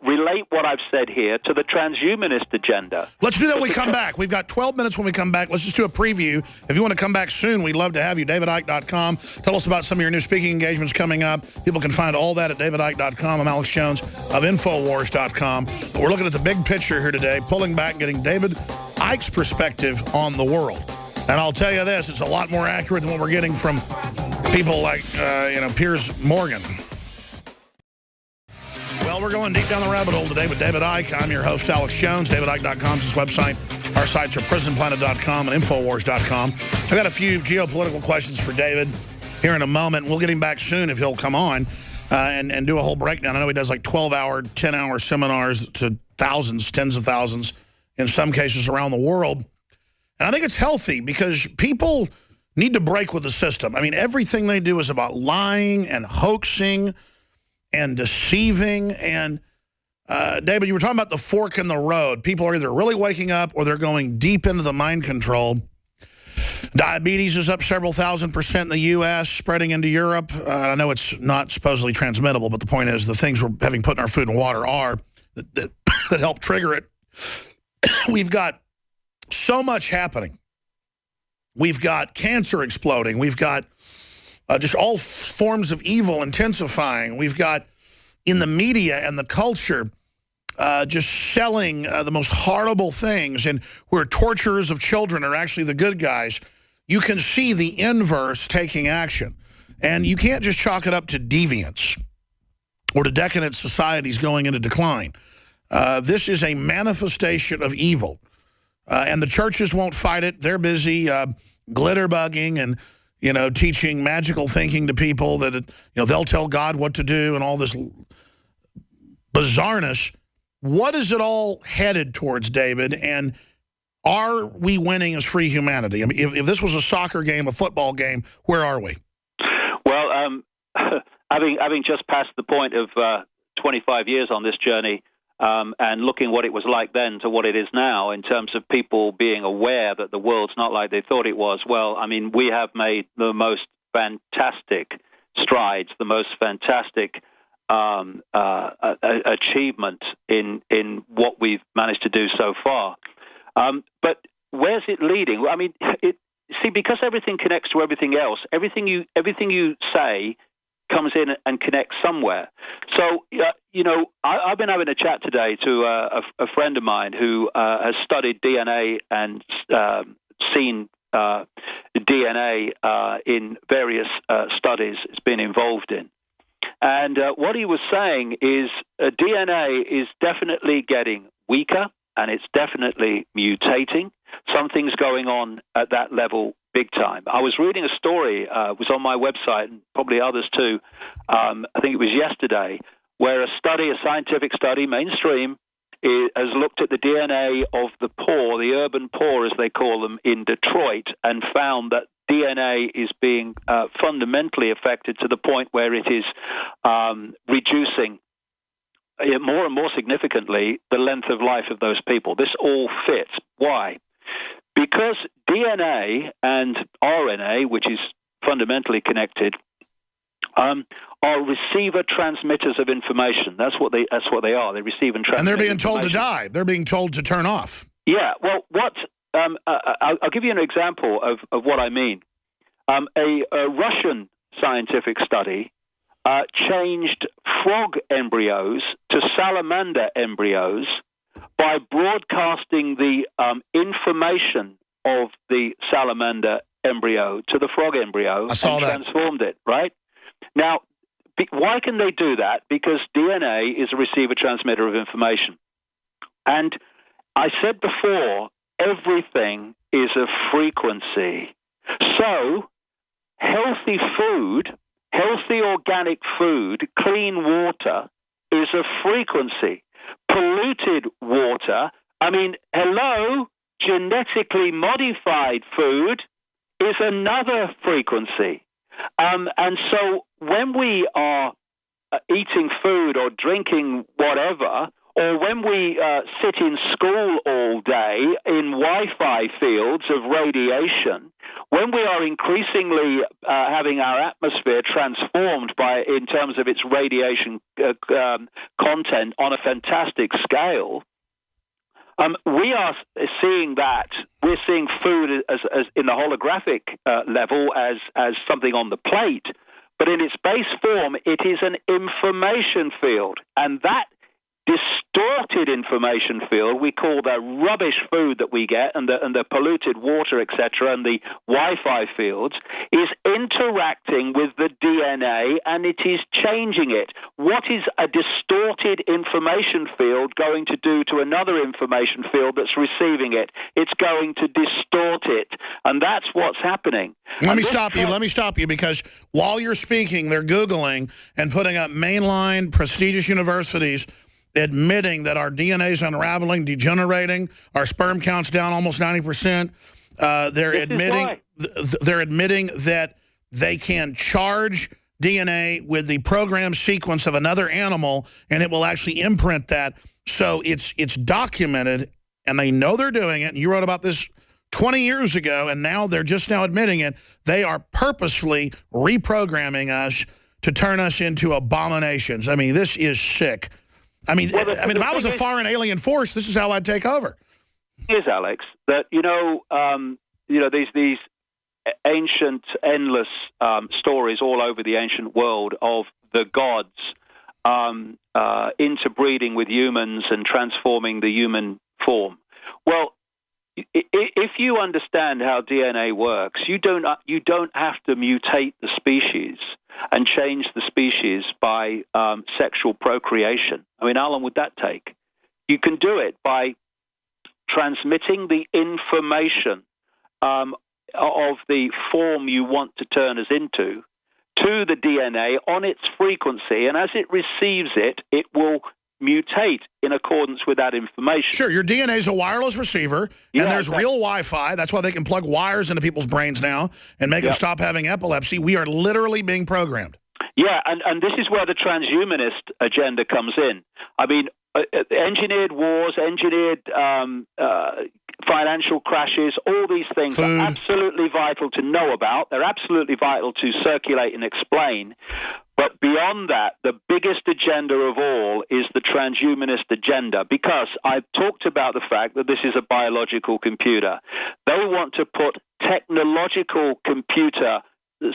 relate what I've said here to the transhumanist agenda. Let's do that when we come back. We've got 12 minutes when we come back. Let's just do a preview. If you want to come back soon, we'd love to have you. DavidIcke.com. Tell us about some of your new speaking engagements coming up. People can find all that at DavidIcke.com. I'm Alex Jones of Infowars.com. We're looking at the big picture here today, pulling back, getting David Icke's perspective on the world. And I'll tell you this, it's a lot more accurate than what we're getting from people like, Piers Morgan. Well, we're going deep down the rabbit hole today with David Icke. I'm your host, Alex Jones. DavidIcke.com is his website. Our sites are prisonplanet.com and Infowars.com. I've got a few geopolitical questions for David here in a moment. We'll get him back soon if he'll come on and do a whole breakdown. I know he does like 12-hour, 10-hour seminars to thousands, tens of thousands, in some cases around the world. And I think it's healthy because people need to break with the system. I mean, everything they do is about lying and hoaxing and deceiving. And, David, you were talking about the fork in the road. People are either really waking up or they're going deep into the mind control. Diabetes is up several %,000% in the U.S., spreading into Europe. I know it's not supposedly transmittable, but the point is the things we're having put in our food and water are that help trigger it. We've got so much happening. We've got cancer exploding. We've got just all forms of evil intensifying. We've got in the media and the culture just selling the most horrible things, and where torturers of children are actually the good guys. You can see the inverse taking action. And you can't just chalk it up to deviance or to decadent societies going into decline. This is a manifestation of evil. And the churches won't fight it. They're busy glitter bugging and, teaching magical thinking to people that, they'll tell God what to do and all this bizarreness. What is it all headed towards, David? And are we winning as free humanity? I mean, if this was a soccer game, a football game, where are we? Well, having just passed the point of 25 years on this journey, and looking what it was like then to what it is now in terms of people being aware that the world's not like they thought it was. Well, I mean, we have made the most fantastic strides, the most fantastic achievement in what we've managed to do so far. But where's it leading? I mean, because everything connects to everything else, everything you say comes in and connects somewhere. So, I've been having a chat today to a friend of mine who has studied DNA and seen DNA in various studies it's been involved in. And what he was saying is DNA is definitely getting weaker and it's definitely mutating. Something's going on at that level big time. I was reading a story, was on my website, and probably others too, I think it was yesterday, where a scientific study, mainstream, has looked at the DNA of the poor, the urban poor as they call them, in Detroit, and found that DNA is being fundamentally affected to the point where it is reducing more and more significantly the length of life of those people. This all fits. Why? Because DNA and RNA, which is fundamentally connected, are receiver transmitters of information. That's what they are. They receive and transmit. And they're being told to die. They're being told to turn off. Yeah. Well, I'll give you an example of what I mean. A Russian scientific study changed frog embryos to salamander embryos by broadcasting the information of the salamander embryo to the frog embryo and transformed it, right? Now, why can they do that? Because DNA is a receiver transmitter of information. And I said before, everything is a frequency. So, healthy food, healthy organic food, clean water is a frequency. Polluted water, genetically modified food is another frequency. And so when we are eating food or drinking whatever, or when we sit in school all day in Wi-Fi fields of radiation, when we are increasingly having our atmosphere transformed in terms of its radiation content on a fantastic scale, we are seeing that. We're seeing food as in the holographic level as something on the plate, but in its base form, it is an information field, and that distorted information field we call the rubbish food that we get and the polluted water, etc., and the Wi-Fi fields is interacting with the DNA, and it is changing it. What is a distorted information field going to do to another information field that's receiving it? It's going to distort it, and that's what's happening. Let me stop you, because while you're speaking, they're Googling and putting up mainline prestigious universities admitting that our DNA is unraveling, degenerating, our sperm count's down almost 90%. They're admitting that they can charge DNA with the program sequence of another animal, and it will actually imprint that. So it's documented, and they know they're doing it. And you wrote about this 20 years ago, and now they're just now admitting it. They are purposefully reprogramming us to turn us into abominations. I mean, this is sick. I mean, if I was a foreign alien force, this is how I'd take over. Here's Alex, that these ancient, endless stories all over the ancient world of the gods interbreeding with humans and transforming the human form. Well, if you understand how DNA works, you don't have to mutate the species and change the species by sexual procreation. I mean, how long would that take? You can do it by transmitting the information of the form you want to turn us into to the DNA on its frequency, and as it receives it, it will mutate in accordance with that information. Sure, your DNA is a wireless receiver, and there's real Wi-Fi. That's why they can plug wires into people's brains now and make them stop having epilepsy. We are literally being programmed. Yeah, and this is where the transhumanist agenda comes in. I mean, engineered wars, engineered financial crashes, all these things are absolutely vital to know about. They're absolutely vital to circulate and explain. But beyond that, the biggest agenda of all is the transhumanist agenda, because I've talked about the fact that this is a biological computer. They want to put technological computer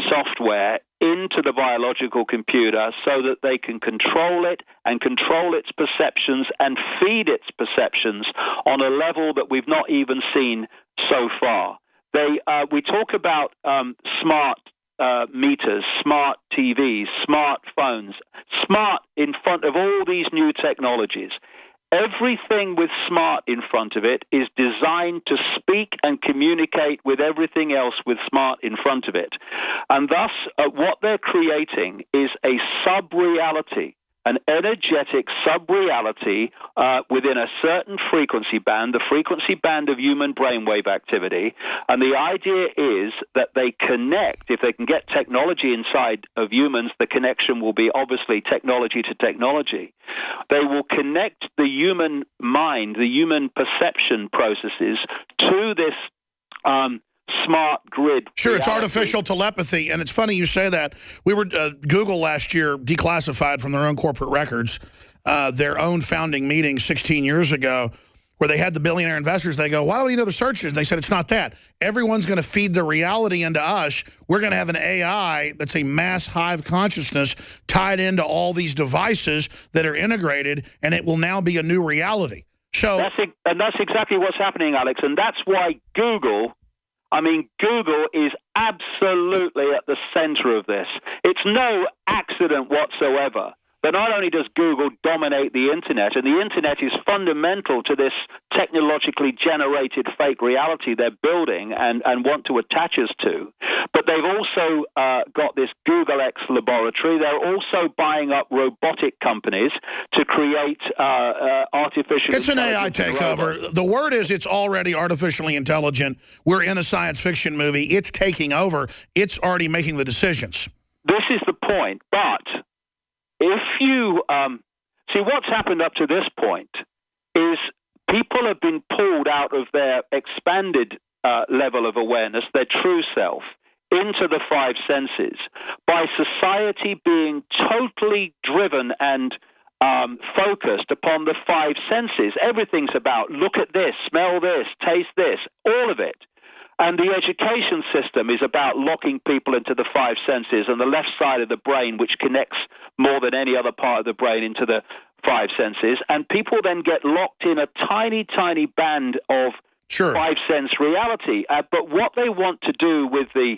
software into the biological computer so that they can control it and control its perceptions and feed its perceptions on a level that we've not even seen so far. We talk about smart meters, smart TVs, smart phones, smart in front of all these new technologies. Everything with smart in front of it is designed to speak and communicate with everything else with smart in front of it. And thus, what they're creating is a sub-reality, an energetic sub-reality within a certain frequency band, the frequency band of human brainwave activity. And the idea is that they connect. If they can get technology inside of humans, the connection will be obviously technology to technology. They will connect the human mind, the human perception processes to this smart grid. Sure, reality. It's artificial telepathy, and it's funny you say that. We were Google last year declassified from their own corporate records their own founding meeting 16 years ago, where they had the billionaire investors. They go, why do we need other searches? And they said, it's not that. Everyone's going to feed the reality into us. We're going to have an AI that's a mass hive consciousness tied into all these devices that are integrated, and it will now be a new reality. So that's exactly what's happening, Alex, and that's why Google is absolutely at the center of this. It's no accident whatsoever that not only does Google dominate the internet, and the internet is fundamental to this technologically generated fake reality they're building and want to attach us to, but they've also got this Google X laboratory. They're also buying up robotic companies to create artificial It's an AI takeover. The word is it's already artificially intelligent. We're in a science fiction movie. It's taking over. It's already making the decisions. This is the point, but if you See, what's happened up to this point is people have been pulled out of their expanded level of awareness, their true self, into the five senses by society being totally driven and focused upon the five senses. Everything's about look at this, smell this, taste this, all of it. And the education system is about locking people into the five senses and the left side of the brain, which connects more than any other part of the brain into the five senses. And people then get locked in a tiny, tiny band of five-sense reality. But what they want to do with the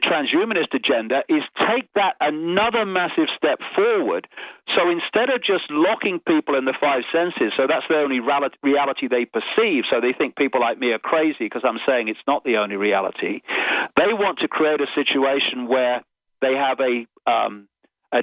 transhumanist agenda is take that another massive step forward. So instead of just locking people in the five senses, so that's the only reality they perceive, so they think people like me are crazy because I'm saying it's not the only reality, they want to create a situation where they have a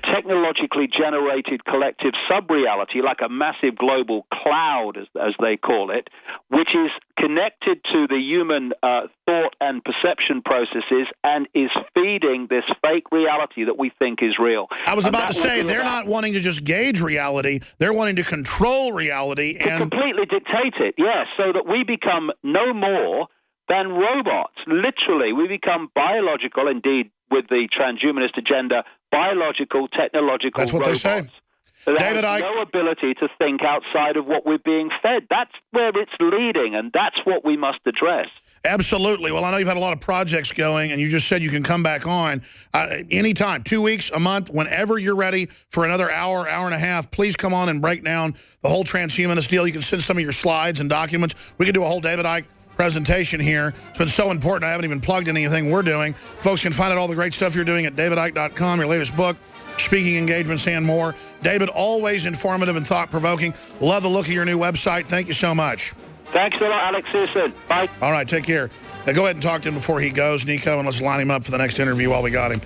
technologically generated collective sub-reality, like a massive global cloud, as they call it, which is connected to the human thought and perception processes and is feeding this fake reality that we think is real. I was about to say, they're not wanting to just gauge reality. They're wanting to control reality. To completely dictate it, yes, so that we become no more than robots. Literally, we become biological, indeed, with the transhumanist agenda, biological, technological robots. That's what they say. So they have no ability to think outside of what we're being fed. That's where it's leading, and that's what we must address. Absolutely. Well, I know you've had a lot of projects going, and you just said you can come back on anytime, 2 weeks, a month, whenever you're ready for another hour, hour and a half. Please come on and break down the whole transhumanist deal. You can send some of your slides and documents. We could do a whole David Icke presentation here. It's been so important, I haven't even plugged anything we're doing. Folks can find out all the great stuff you're doing at davidicke.com, your latest book, speaking engagements, and more. David, always informative and thought-provoking. Love the look of your new website. Thank you so much. Thanks a lot, Alex. See you soon. Bye. All right, take care. Now go ahead and talk to him before he goes, Nico, and let's line him up for the next interview while we got him.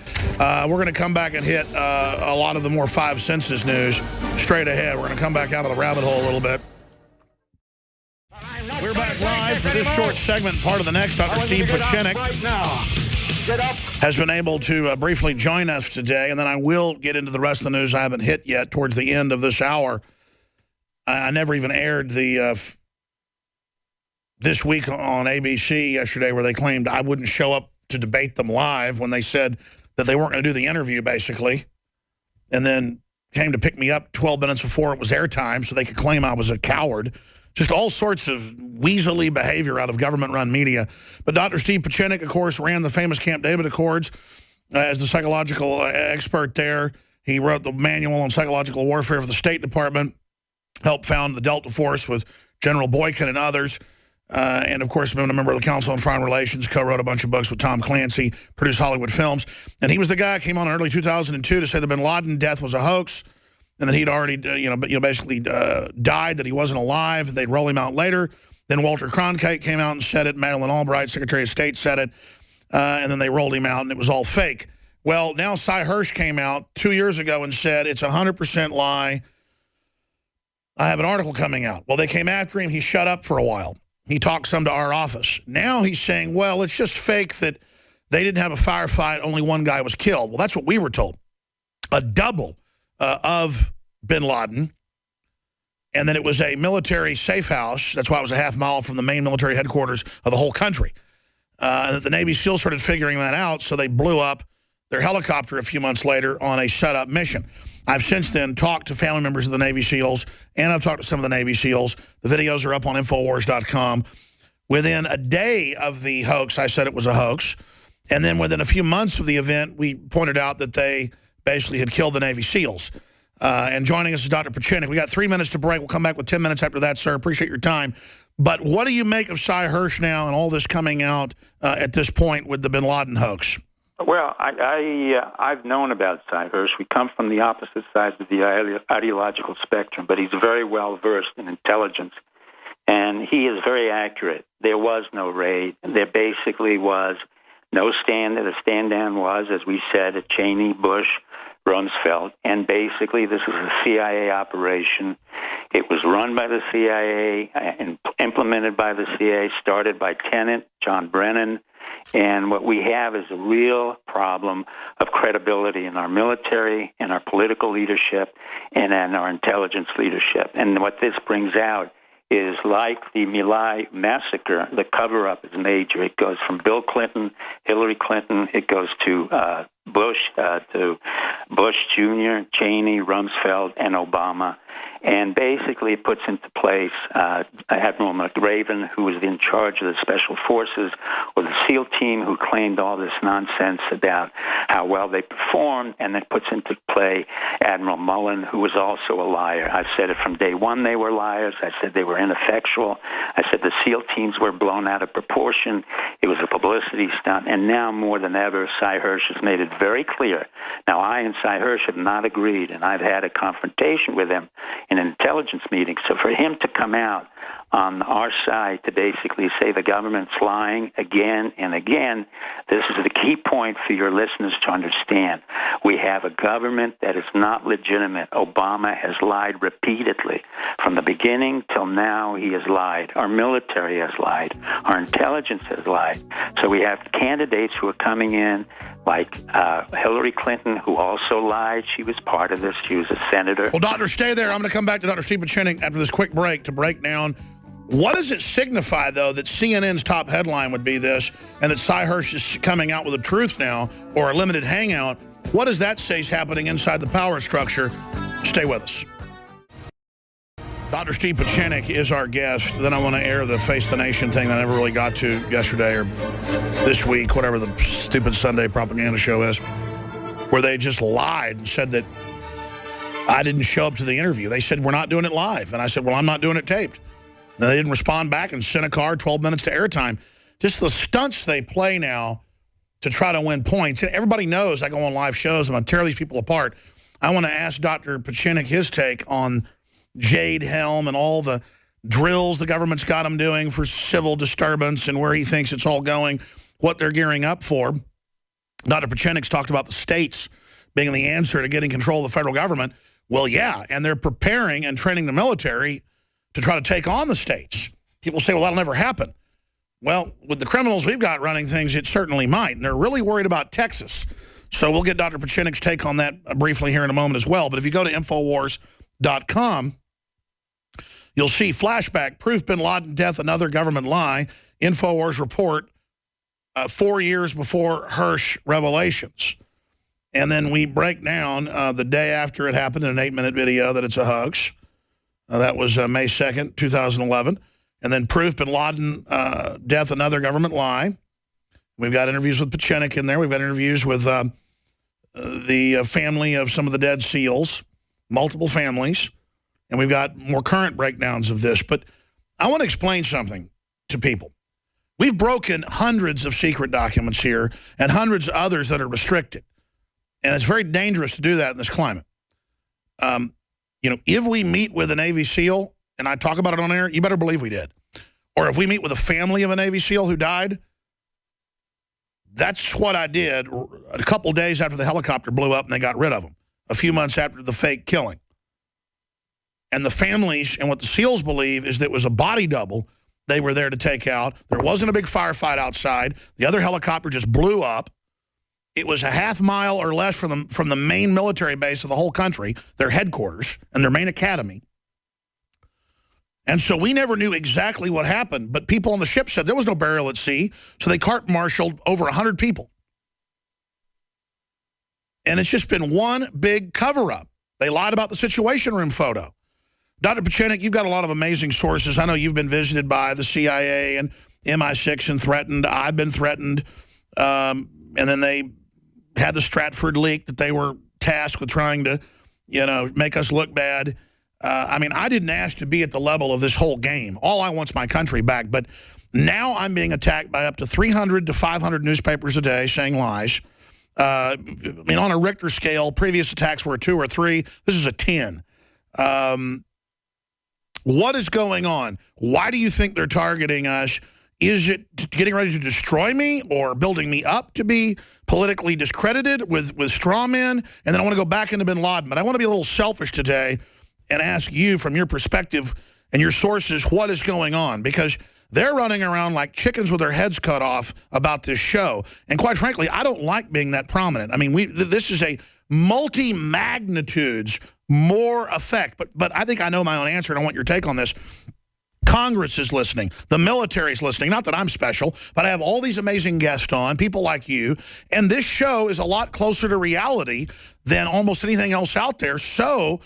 We're going to come back and hit a lot of the more five senses news straight ahead. We're going to come back out of the rabbit hole a little bit. We're back live for this short segment, part of the next. Dr. Steve Pieczenik has been able to briefly join us today, and then I will get into the rest of the news I haven't hit yet towards the end of this hour. I never even aired the This Week on ABC yesterday where they claimed I wouldn't show up to debate them live when they said that they weren't going to do the interview, basically, and then came to pick me up 12 minutes before it was airtime so they could claim I was a coward. Just all sorts of weaselly behavior out of government-run media. But Dr. Steve Pieczenik, of course, ran the famous Camp David Accords as the psychological expert there. He wrote the manual on psychological warfare for the State Department, helped found the Delta Force with General Boykin and others, and, of course, been a member of the Council on Foreign Relations, co-wrote a bunch of books with Tom Clancy, produced Hollywood films. And he was the guy who came on in early 2002 to say the Bin Laden death was a hoax, and that he'd already, basically died, that he wasn't alive. They'd roll him out later. Then Walter Cronkite came out and said it. Madeleine Albright, Secretary of State, said it. And then they rolled him out, and it was all fake. Well, now Cy Hirsch came out 2 years ago and said it's 100% lie. I have an article coming out. Well, they came after him. He shut up for a while. He talked some to our office. Now he's saying, well, it's just fake that they didn't have a firefight. Only one guy was killed. Well, that's what we were told. A double of Bin Laden, and then it was a military safe house. That's why it was a half mile from the main military headquarters of the whole country. And the Navy SEALs started figuring that out, so they blew up their helicopter a few months later on a set-up mission. I've since then talked to family members of the Navy SEALs, and I've talked to some of the Navy SEALs. The videos are up on Infowars.com. Within a day of the hoax, I said it was a hoax. And then within a few months of the event, we pointed out that they basically had killed the Navy SEALs. And joining us is Dr. Pieczenik. We got 3 minutes to break. We'll come back with 10 minutes after that, sir. Appreciate your time. But what do you make of Cy Hirsch now and all this coming out at this point with the Bin Laden hoax? Well, I've known about Cy Hirsch. We come from the opposite sides of the ideological spectrum, but he's very well versed in intelligence, and he is very accurate. There was no raid. There basically was no stand. The stand-down was, as we said, at Cheney, Bush, Rumsfeld, and basically this was a CIA operation. It was run by the CIA and implemented by the CIA, started by Tenet, John Brennan, And what we have is a real problem of credibility in our military, in our political leadership, and in our intelligence leadership. And what this brings out is like the My Lai massacre, the cover-up is major. It goes from Bill Clinton, Hillary Clinton, it goes to Bush Jr., Cheney, Rumsfeld, and Obama. And basically it puts into place Admiral McRaven, who was in charge of the Special Forces, or the SEAL team, who claimed all this nonsense about how well they performed, and then puts into play Admiral Mullen, who was also a liar. I said it from day one, they were liars. I said they were ineffectual. I said the SEAL teams were blown out of proportion. It was a publicity stunt. And now more than ever, Cy Hirsch has made it very clear. Now, I and Cy Hirsch have not agreed, and I've had a confrontation with him in an intelligence meeting. So for him to come out on our side to basically say the government's lying again and again, this is the key point for your listeners to understand. We have a government that is not legitimate. Obama has lied repeatedly. From the beginning till now, he has lied. Our military has lied. Our intelligence has lied. So we have candidates who are coming in like Hillary Clinton, who also lied. She was part of this. She was a senator. Well, Doctor, stay there. I'm going to come back to Dr. Steve Pieczenik after this quick break to break down what does it signify, though, that CNN's top headline would be this and that Cy Hirsch is coming out with the truth now, or a limited hangout? What does that say is happening inside the power structure? Stay with us. Dr. Steve Pieczenik is our guest. Then I want to air the Face the Nation thing that I never really got to yesterday or this week, whatever the stupid Sunday propaganda show is, where they just lied and said that I didn't show up to the interview. They said, we're not doing it live. And I said, well, I'm not doing it taped. And they didn't respond back and sent a card, 12 minutes to airtime. Just the stunts they play now to try to win points. And everybody knows I go on live shows. I'm going to tear these people apart. I want to ask Dr. Pieczenik his take on Jade Helm and all the drills the government's got them doing for civil disturbance and where he thinks it's all going, what they're gearing up for. Dr. Pieczenik's talked about the states being the answer to getting control of the federal government. Well, yeah, and they're preparing and training the military to try to take on the states. People say, well, that'll never happen. Well, with the criminals we've got running things, it certainly might. And they're really worried about Texas. So we'll get Dr. Pieczenik's take on that briefly here in a moment as well. But if you go to Infowars.com, you'll see flashback, proof Bin Laden death, another government lie. Infowars report 4 years before Hirsch revelations. And then we break down the day after it happened in an 8-minute video that it's a hoax. That was May 2nd, 2011. And then proof Bin Laden death, another government lie. We've got interviews with Pieczenik in there. We've got interviews with the family of some of the dead SEALs, multiple families. And we've got more current breakdowns of this. But I want to explain something to people. We've broken hundreds of secret documents here and hundreds of others that are restricted. And it's very dangerous to do that in this climate. You know, if we meet with a Navy SEAL, and I talk about it on air, you better believe we did. Or if we meet with a family of a Navy SEAL who died, that's what I did a couple days after the helicopter blew up and they got rid of them, a few months after the fake killing. And the families and what the SEALs believe is that it was a body double they were there to take out. There wasn't a big firefight outside. The other helicopter just blew up. It was a half mile or less from the main military base of the whole country, their headquarters and their main academy. And so we never knew exactly what happened, but people on the ship said there was no burial at sea, so they court-martialed over 100 people. And it's just been one big cover-up. They lied about the Situation Room photo. Dr. Pieczenik, you've got a lot of amazing sources. I know you've been visited by the CIA and MI6 and threatened. I've been threatened. And then they had the Stratford leak that they were tasked with trying to, you know, make us look bad. I mean, I didn't ask to be at the level of this whole game. All I want's my country back. But now I'm being attacked by up to 300 to 500 newspapers a day saying lies. I mean, on a Richter scale, previous attacks were a 2 or 3. This is a 10. What is going on? Why do you think they're targeting us? Is it getting ready to destroy me or building me up to be politically discredited with straw men? And then I want to go back into Bin Laden. But I want to be a little selfish today and ask you from your perspective and your sources what is going on. Because They're running around like chickens with their heads cut off about this show. And quite frankly, I don't like being that prominent. I mean, this is a multi-magnitudes more effect. But I think I know my own answer, and I want your take on this. Congress is listening. The military's listening. Not that I'm special, but I have all these amazing guests on, people like you, and this show is a lot closer to reality than almost anything else out there. So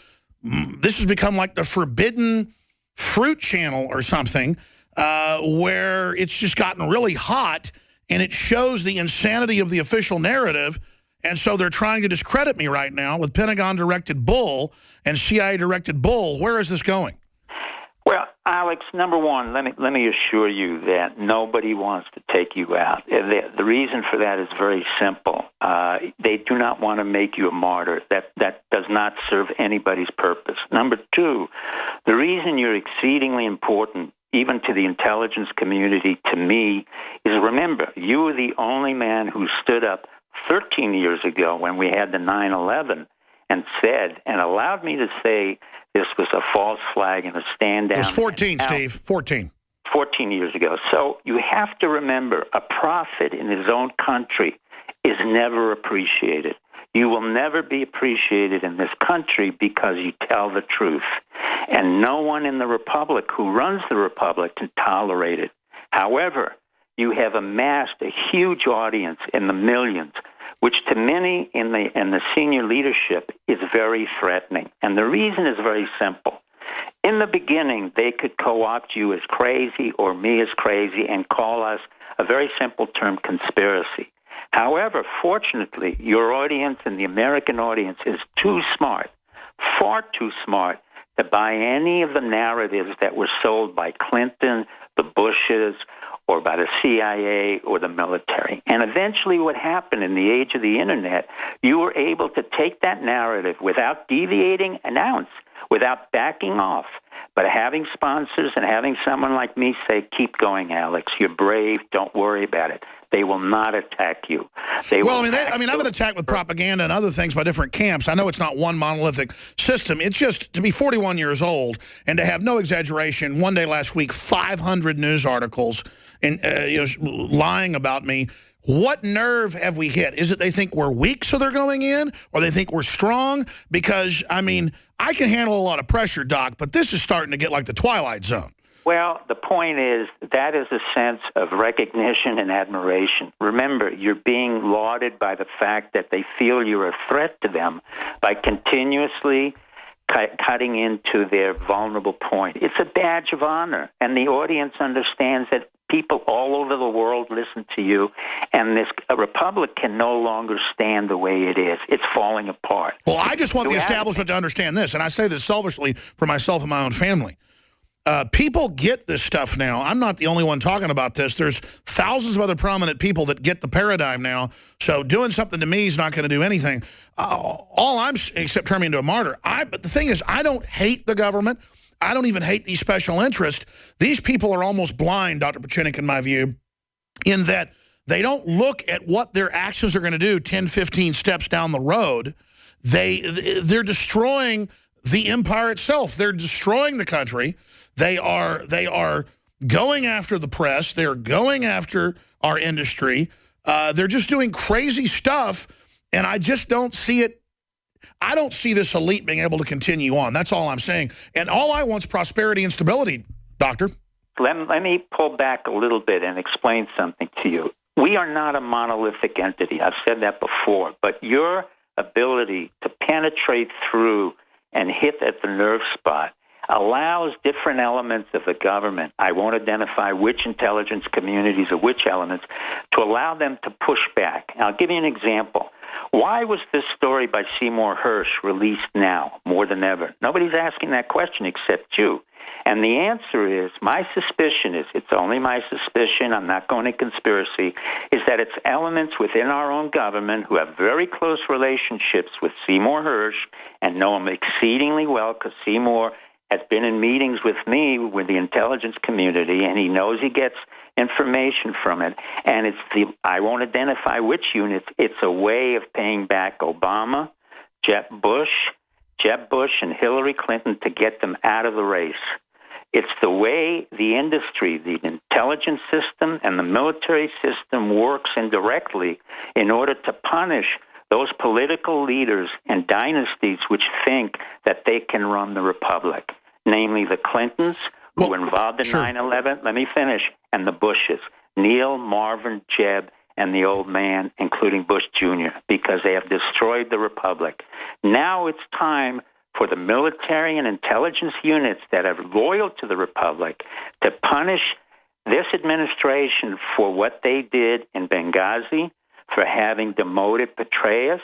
this has become like the forbidden fruit channel or something, where it's just gotten really hot, and it shows the insanity of the official narrative. And so they're trying to discredit me right now with Pentagon-directed bull and CIA-directed bull. Where is this going? Well, Alex, number one, let me assure you that nobody wants to take you out. The reason for that is very simple. They do not want to make you a martyr. That does not serve anybody's purpose. Number two, the reason you're exceedingly important, even to the intelligence community, to me, is remember, you were the only man who stood up 13 years ago when we had the 9/11 and said, and allowed me to say, this was a false flag and a stand down. It was 14, Steve, 14. 14 years ago. So you have to remember, a prophet in his own country is never appreciated. You will never be appreciated in this country because you tell the truth. And no one in the republic who runs the republic can tolerate it. However, you have amassed a huge audience in the millions, which to many in the senior leadership is very threatening. And the reason is very simple. In the beginning, they could co-opt you as crazy or me as crazy and call us a very simple term, conspiracy. However, fortunately, your audience and the American audience is too smart, far too smart, to buy any of the narratives that were sold by Clinton, the Bushes, or by the CIA or the military. And eventually what happened in the age of the Internet, you were able to take that narrative without deviating an ounce, without backing off, but having sponsors and having someone like me say, keep going, Alex, you're brave, don't worry about it. They will not attack you. I've been attacked with propaganda and other things by different camps. I know it's not one monolithic system. It's just to be 41 years old and to have no exaggeration, one day last week, 500 news articles and lying about me. What nerve have we hit? Is it they think we're weak, so they're going in, or they think we're strong? Because, I mean, I can handle a lot of pressure, Doc, but this is starting to get like the Twilight Zone. Well, the point is that is a sense of recognition and admiration. Remember, you're being lauded by the fact that they feel you're a threat to them by continuously cutting into their vulnerable point. It's a badge of honor, and the audience understands that people all over the world listen to you, and this republic can no longer stand the way it is. It's falling apart. Well, I just want the establishment to understand this, and I say this selfishly for myself and my own family. People get this stuff now. I'm not the only one talking about this. There's thousands of other prominent people that get the paradigm now. So doing something to me is not going to do anything. Except turn me into a martyr. But the thing is, I don't hate the government. I don't even hate these special interests. These people are almost blind, Dr. Pieczenik, in my view, in that they don't look at what their actions are going to do 10, 15 steps down the road. They're destroying the empire itself. They're destroying the country. They are going after the press. They're going after our industry. They're just doing crazy stuff, and I just don't see it. I don't see this elite being able to continue on. That's all I'm saying. And all I want is prosperity and stability, Doctor. Let me pull back a little bit and explain something to you. We are not a monolithic entity. I've said that before. But your ability to penetrate through and hit at the nerve spot allows different elements of the government, I won't identify which intelligence communities or which elements, to allow them to push back. I'll give you an example. Why was this story by Seymour Hersh released now more than ever? Nobody's asking that question except you. And the answer is, my suspicion is, it's only my suspicion, I'm not going to conspiracy, is that it's elements within our own government who have very close relationships with Seymour Hersh and know him exceedingly well because Seymour has been in meetings with me with the intelligence community, and he knows he gets information from it. And I won't identify which units. It's a way of paying back Obama, Jeb Bush, and Hillary Clinton to get them out of the race. It's the way the industry, the intelligence system, and the military system works indirectly in order to punish those political leaders and dynasties which think that they can run the republic, namely the Clintons, who were involved in 9/11, let me finish, and the Bushes, Neil, Marvin, Jeb, and the old man, including Bush Jr., because they have destroyed the republic. Now it's time for the military and intelligence units that are loyal to the republic to punish this administration for what they did in Benghazi, for having demoted Petraeus,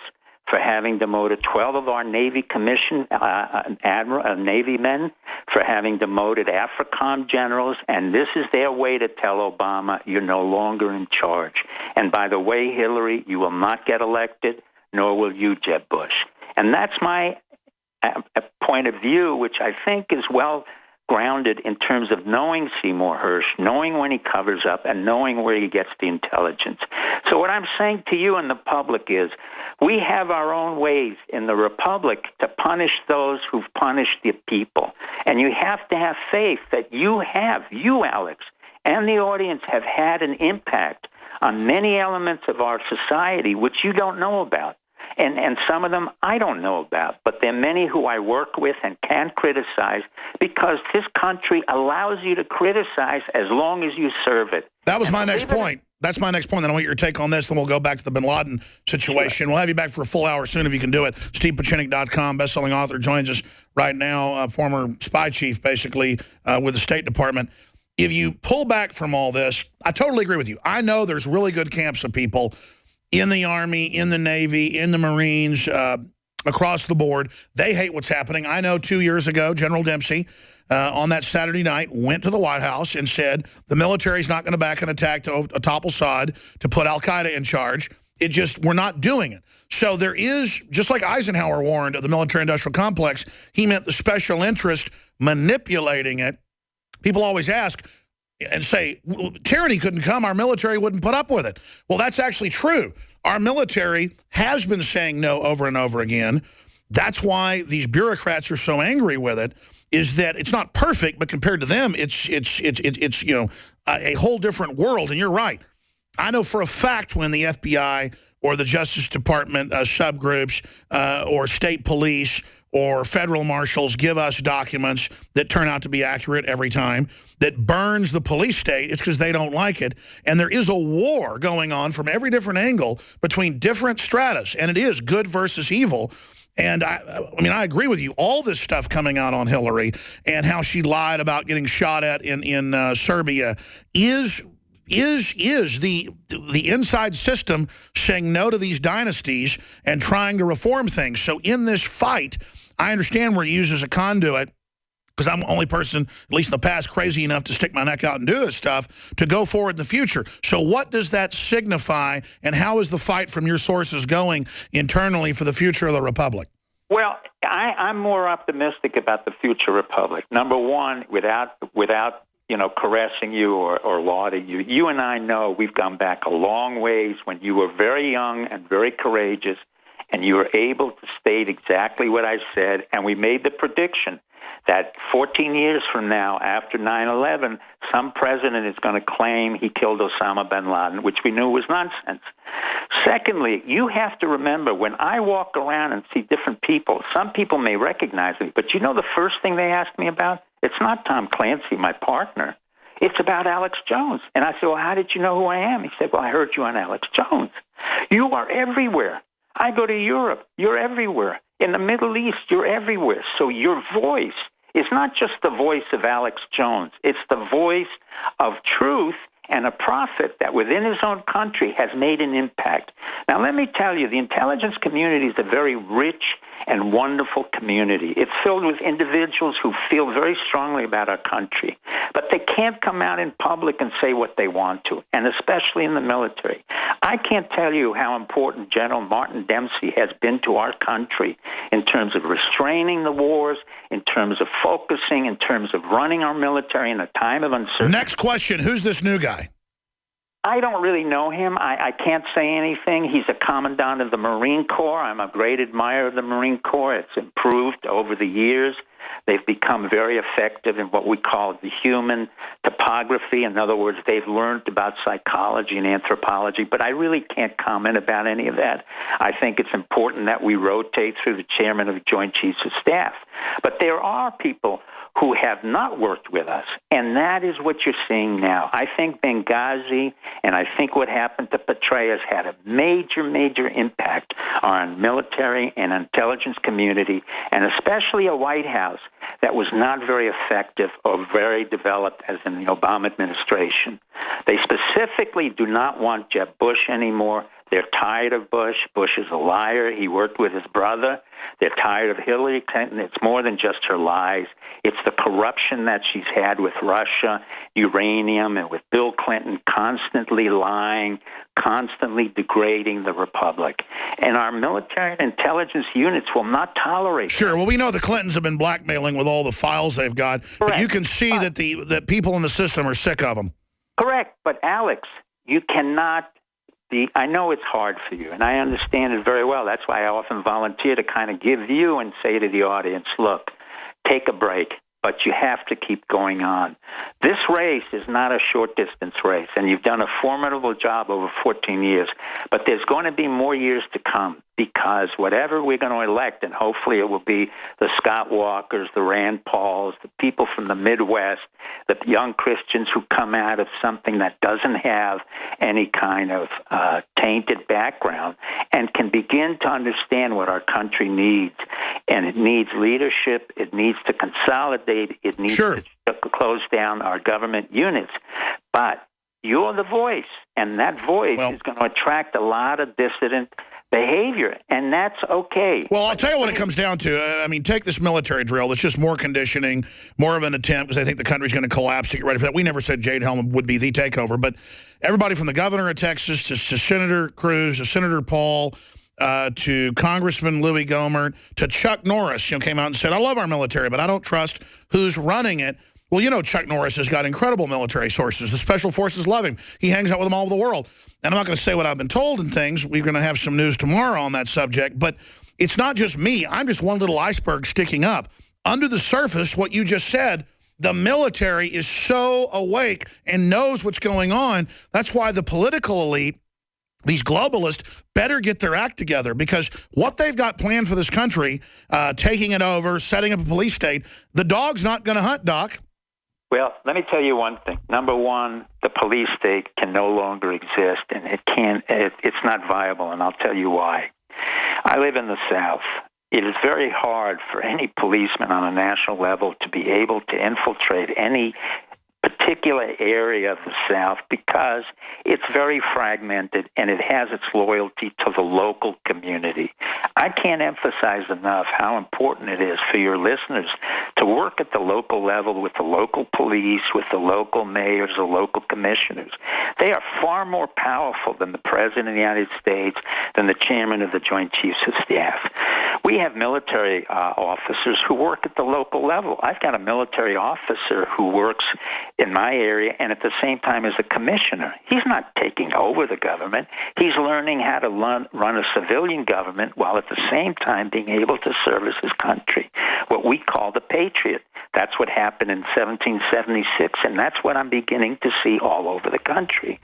for having demoted 12 of our Navy commission Navy men, for having demoted AFRICOM generals, and this is their way to tell Obama you're no longer in charge. And by the way, Hillary, you will not get elected, nor will you, Jeb Bush. And that's my point of view, which I think is well grounded in terms of knowing Seymour Hersh, knowing when he covers up, and knowing where he gets the intelligence. So what I'm saying to you and the public is we have our own ways in the republic to punish those who've punished the people. And you have to have faith that you, Alex, and the audience have had an impact on many elements of our society which you don't know about. And some of them I don't know about, but there are many who I work with and can criticize because this country allows you to criticize as long as you serve it. That was my next point. That's my next point. Then I want your take on this, then we'll go back to the Bin Laden situation. Sure. We'll have you back for a full hour soon if you can do it. StevePieczenik.com, best-selling author, joins us right now, former spy chief, basically, with the State Department. If you pull back from all this, I totally agree with you. I know there's really good camps of people in the Army, in the Navy, in the Marines, across the board. They hate what's happening. I know 2 years ago, General Dempsey, on that Saturday night, went to the White House and said the military's not going to back an attack to topple Assad, to put al-Qaeda in charge. We're not doing it. So there is, just like Eisenhower warned of the military-industrial complex, he meant the special interest manipulating it. People always ask and say, well, tyranny couldn't come, our military wouldn't put up with it. Well, that's actually true. Our military has been saying no over and over again. That's why these bureaucrats are so angry with it, is that it's not perfect, but compared to them, it's you know, a whole different world. And you're right. I know for a fact when the FBI or the Justice Department subgroups or state police or federal marshals give us documents that turn out to be accurate every time, that burns the police state, it's because they don't like it. And there is a war going on from every different angle between different stratas, and it is good versus evil. And I mean, I agree with you. All this stuff coming out on Hillary and how she lied about getting shot at in Serbia is the inside system saying no to these dynasties and trying to reform things. So in this fight, I understand we're used as a conduit, because I'm the only person, at least in the past, crazy enough to stick my neck out and do this stuff, to go forward in the future. So what does that signify, and how is the fight from your sources going internally for the future of the Republic? Well, I'm more optimistic about the future Republic. Number one, without you know, caressing you or lauding you, you and I know we've gone back a long ways when you were very young and very courageous, and you were able to state exactly what I said, and we made the prediction that 14 years from now, after 9/11, some president is going to claim he killed Osama Bin Laden, which we knew was nonsense. Secondly, you have to remember, when I walk around and see different people, some people may recognize me, but you know the first thing they ask me about? It's not Tom Clancy, my partner. It's about Alex Jones. And I said, well, how did you know who I am? He said, well, I heard you on Alex Jones. You are everywhere. I go to Europe. You're everywhere. In the Middle East, you're everywhere. So your voice is not just the voice of Alex Jones. It's the voice of truth and a prophet that within his own country has made an impact. Now, let me tell you, the intelligence community is a very rich and wonderful community. It's filled with individuals who feel very strongly about our country, but they can't come out in public and say what they want to, and especially in the military. I can't tell you how important General Martin Dempsey has been to our country in terms of restraining the wars, in terms of focusing, in terms of running our military in a time of uncertainty. Next question, who's this new guy? I don't really know him. I can't say anything. He's a commandant of the Marine Corps. I'm a great admirer of the Marine Corps. It's improved over the years. They've become very effective in what we call the human topography. In other words, they've learned about psychology and anthropology, but I really can't comment about any of that. I think it's important that we rotate through the chairman of the Joint Chiefs of Staff. But there are people who have not worked with us, and that is what you're seeing now. I think Benghazi and I think what happened to Petraeus had a major, major impact on military and intelligence community, and especially a White House that was not very effective or very developed as in the Obama administration. They specifically do not want Jeb Bush anymore. They're tired of Bush. Bush is a liar. He worked with his brother. They're tired of Hillary Clinton. It's more than just her lies. It's the corruption that she's had with Russia, uranium, and with Bill Clinton constantly lying, constantly degrading the republic. And our military and intelligence units will not tolerate that. Sure. Well, we know the Clintons have been blackmailing with all the files they've got. But you can see that that people in the system are sick of them. Correct. But, Alex, you cannot... I know it's hard for you, and I understand it very well. That's why I often volunteer to kind of give you and say to the audience, look, take a break, but you have to keep going on. This race is not a short-distance race, and you've done a formidable job over 14 years, but there's going to be more years to come because whatever we're going to elect, and hopefully it will be the Scott Walkers, the Rand Pauls, the people from the Midwest, the young Christians who come out of something that doesn't have any kind of tainted background and can begin to understand what our country needs. And it needs leadership. It needs to consolidate. It needs to close down our government units. But you're the voice, and that voice is going to attract a lot of dissident behavior, and that's okay. Well, I'll tell you what it comes down to. I mean, take this military drill. It's just more conditioning, more of an attempt, because I think the country's going to collapse to get ready for that. We never said Jade Helm would be the takeover, but everybody from the governor of Texas to Senator Cruz to Senator Paul to Congressman Louis Gohmert to Chuck Norris, came out and said, I love our military, but I don't trust who's running it. Well, Chuck Norris has got incredible military sources. The Special Forces love him. He hangs out with them all over the world. And I'm not going to say what I've been told and things. We're going to have some news tomorrow on that subject. But it's not just me. I'm just one little iceberg sticking up. Under the surface, what you just said, the military is so awake and knows what's going on. That's why the political elite, these globalists, better get their act together, because what they've got planned for this country, taking it over, setting up a police state, the dog's not going to hunt, Doc. Well, let me tell you one thing. Number one, the police state can no longer exist, and it's not viable, and I'll tell you why. I live in the South. It is very hard for any policeman on a national level to be able to infiltrate any particular area of the South because it's very fragmented and it has its loyalty to the local community. I can't emphasize enough how important it is for your listeners to work at the local level with the local police, with the local mayors, the local commissioners. They are far more powerful than the President of the United States, than the Chairman of the Joint Chiefs of Staff. We have military officers who work at the local level. I've got a military officer who works in my area and at the same time is a commissioner. He's not taking over the government. He's learning how to run a civilian government while at the same time being able to service his country, what we call the Patriot. That's what happened in 1776, and that's what I'm beginning to see all over the country.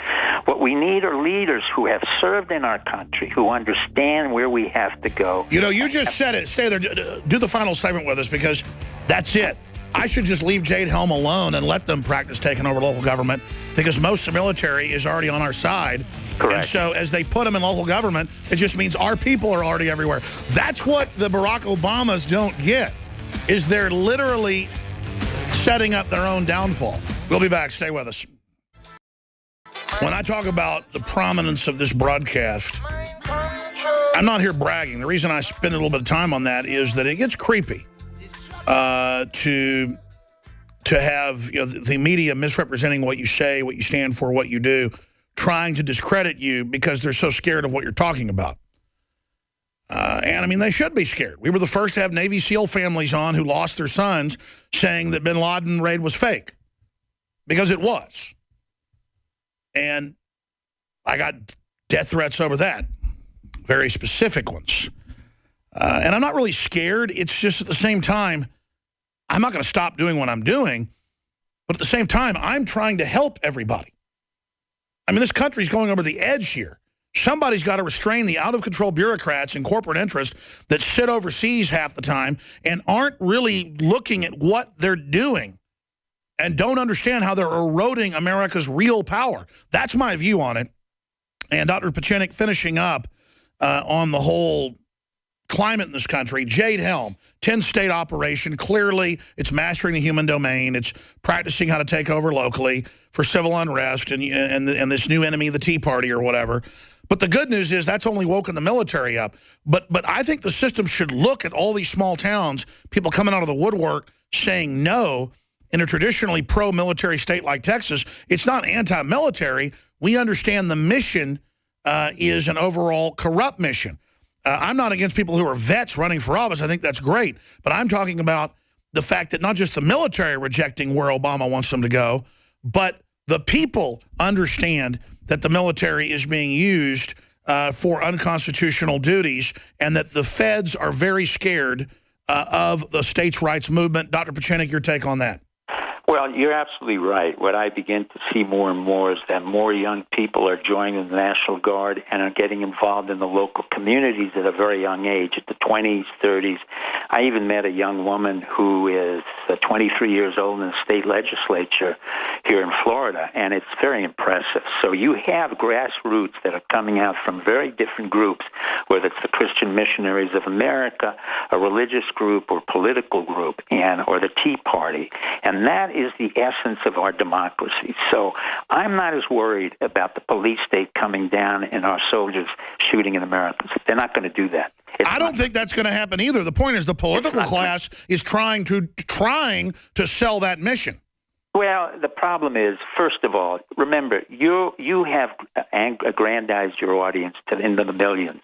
What we need are leaders who have served in our country, who understand where we have to go. You just said it. Stay there. Do the final segment with us, because that's it. I should just leave Jade Helm alone and let them practice taking over local government, because most of the military is already on our side. Correct. And so as they put them in local government, it just means our people are already everywhere. That's what the Barack Obamas don't get, is they're literally setting up their own downfall. We'll be back. Stay with us. When I talk about the prominence of this broadcast, I'm not here bragging. The reason I spend a little bit of time on that is that it gets creepy to have the media misrepresenting what you say, what you stand for, what you do, trying to discredit you because they're so scared of what you're talking about. And, I mean, they should be scared. We were the first to have Navy SEAL families on who lost their sons saying that bin Laden raid was fake, because it was. And I got death threats over that, very specific ones. And I'm not really scared. It's just at the same time, I'm not going to stop doing what I'm doing. But at the same time, I'm trying to help everybody. I mean, this country's going over the edge here. Somebody's got to restrain the out-of-control bureaucrats and corporate interests that sit overseas half the time and aren't really looking at what they're doing and don't understand how they're eroding America's real power. That's my view on it. And Dr. Pieczenik finishing up on the whole climate in this country. Jade Helm, 10-state operation. Clearly, it's mastering the human domain. It's practicing how to take over locally for civil unrest and this new enemy, the Tea Party or whatever. But the good news is that's only woken the military up. But I think the system should look at all these small towns, people coming out of the woodwork saying no in a traditionally pro-military state like Texas. It's not anti-military. We understand the mission is an overall corrupt mission. I'm not against people who are vets running for office. I think that's great. But I'm talking about the fact that not just the military rejecting where Obama wants them to go, but the people understand that the military is being used for unconstitutional duties and that the feds are very scared of the states' rights movement. Dr. Pieczenik, your take on that? Well, you're absolutely right. What I begin to see more and more is that more young people are joining the National Guard and are getting involved in the local communities at a very young age, at the 20s, 30s. I even met a young woman who is 23 years old in the state legislature here in Florida, and it's very impressive. So you have grassroots that are coming out from very different groups, whether it's the Christian Missionaries of America, a religious group or political group, or the Tea Party, and that is the essence of our democracy. So I'm not as worried about the police state coming down and our soldiers shooting at Americans. They're not going to do that. I don't think that's going to happen either. The point is the political class is trying to sell that mission. Well, the problem is, first of all, remember, you have aggrandized your audience into the millions.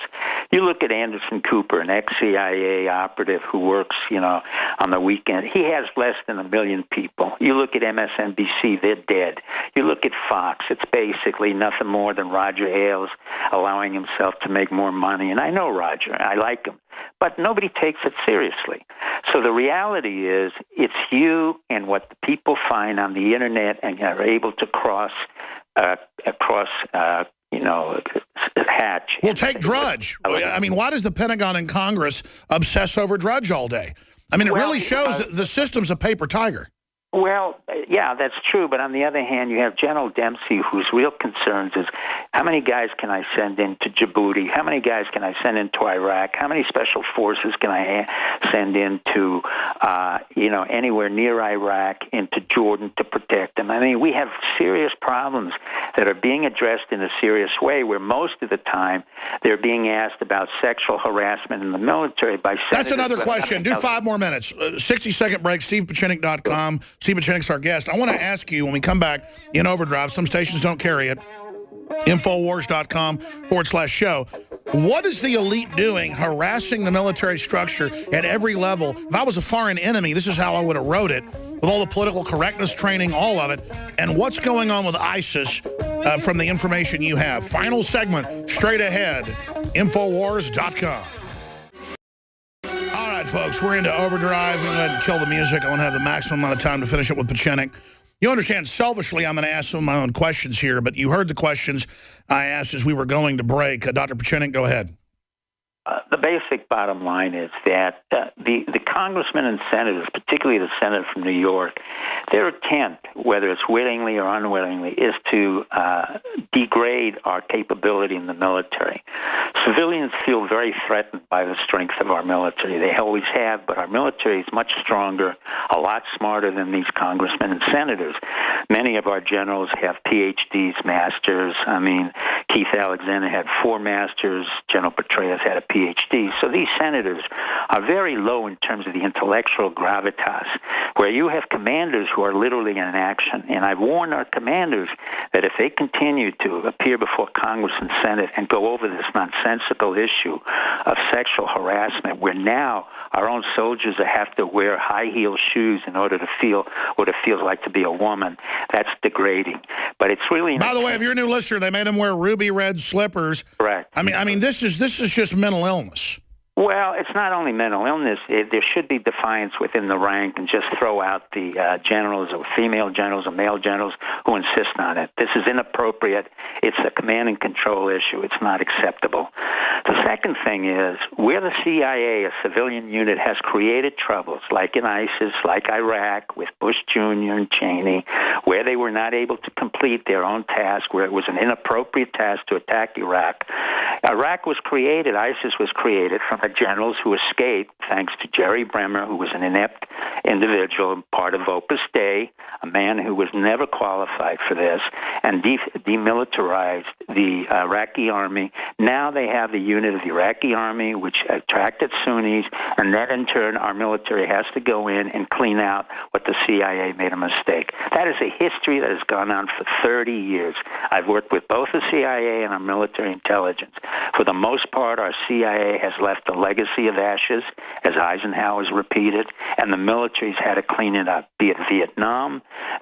You look at Anderson Cooper, an ex-CIA operative who works, on the weekend. He has less than 1 million people. You look at MSNBC, they're dead. You look at Fox, it's basically nothing more than Roger Ailes allowing himself to make more money. And I know Roger. I like him. But nobody takes it seriously. So the reality is it's you and what the people find on the Internet and are able to cross hatch. Well, take Drudge. I mean, why does the Pentagon and Congress obsess over Drudge all day? I mean, it really shows that the system's a paper tiger. Well, yeah, that's true. But on the other hand, you have General Dempsey, whose real concerns is how many guys can I send into Djibouti? How many guys can I send into Iraq? How many special forces can I send into, anywhere near Iraq, into Jordan to protect them? I mean, we have serious problems that are being addressed in a serious way, where most of the time they're being asked about sexual harassment in the military by senators. That's another question. Do 5 more minutes. 60-second break, StevePieczenik.com. Steve Pieczenik's our guest. I want to ask you when we come back in Overdrive, some stations don't carry it, Infowars.com/show. What is the elite doing harassing the military structure at every level? If I was a foreign enemy, this is how I would have wrote it, with all the political correctness training, all of it. And what's going on with ISIS from the information you have? Final segment, straight ahead, Infowars.com. All right, folks, we're into Overdrive. We're going to go ahead and kill the music. I want to have the maximum amount of time to finish up with Pieczenik. You understand, selfishly, I'm going to ask some of my own questions here, but you heard the questions I asked as we were going to break. Dr. Pieczenik, go ahead. The basic bottom line is that the congressmen and senators, particularly the senator from New York, their intent, whether it's willingly or unwillingly, is to degrade our capability in the military. Civilians feel very threatened by the strength of our military. They always have, but our military is much stronger, a lot smarter than these congressmen and senators. Many of our generals have PhDs, masters. I mean, Keith Alexander had 4 masters. General Petraeus had a PhD. So these senators are very low in terms of the intellectual gravitas, where you have commanders who are literally in action. And I've warned our commanders that if they continue to appear before Congress and Senate and go over this nonsensical issue of sexual harassment, where now our own soldiers have to wear high-heel shoes in order to feel what it feels like to be a woman, that's degrading. But it's really... By the way, if you're a new listener, they made them wear ruby red slippers. Correct. I mean, this is just mental illness. Well, it's not only mental illness. There should be defiance within the rank, and just throw out the generals or female generals or male generals who insist on it. This is inappropriate. It's a command and control issue. It's not acceptable. The second thing is, where the CIA, a civilian unit, has created troubles, like in ISIS, like Iraq, with Bush Jr. and Cheney, where they were not able to complete their own task, where it was an inappropriate task to attack Iraq. Iraq was created, ISIS was created from generals who escaped thanks to Jerry Bremer, who was an inept individual, part of Opus Dei, a man who was never qualified for this, and demilitarized the Iraqi army. Now they have the unit of the Iraqi army, which attracted Sunnis, and then in turn our military has to go in and clean out what the CIA made a mistake. That is a history that has gone on for 30 years. I've worked with both the CIA and our military intelligence. For the most part, our CIA has left a legacy of ashes, as Eisenhower's repeated, and the military's had to clean it up, be it Vietnam,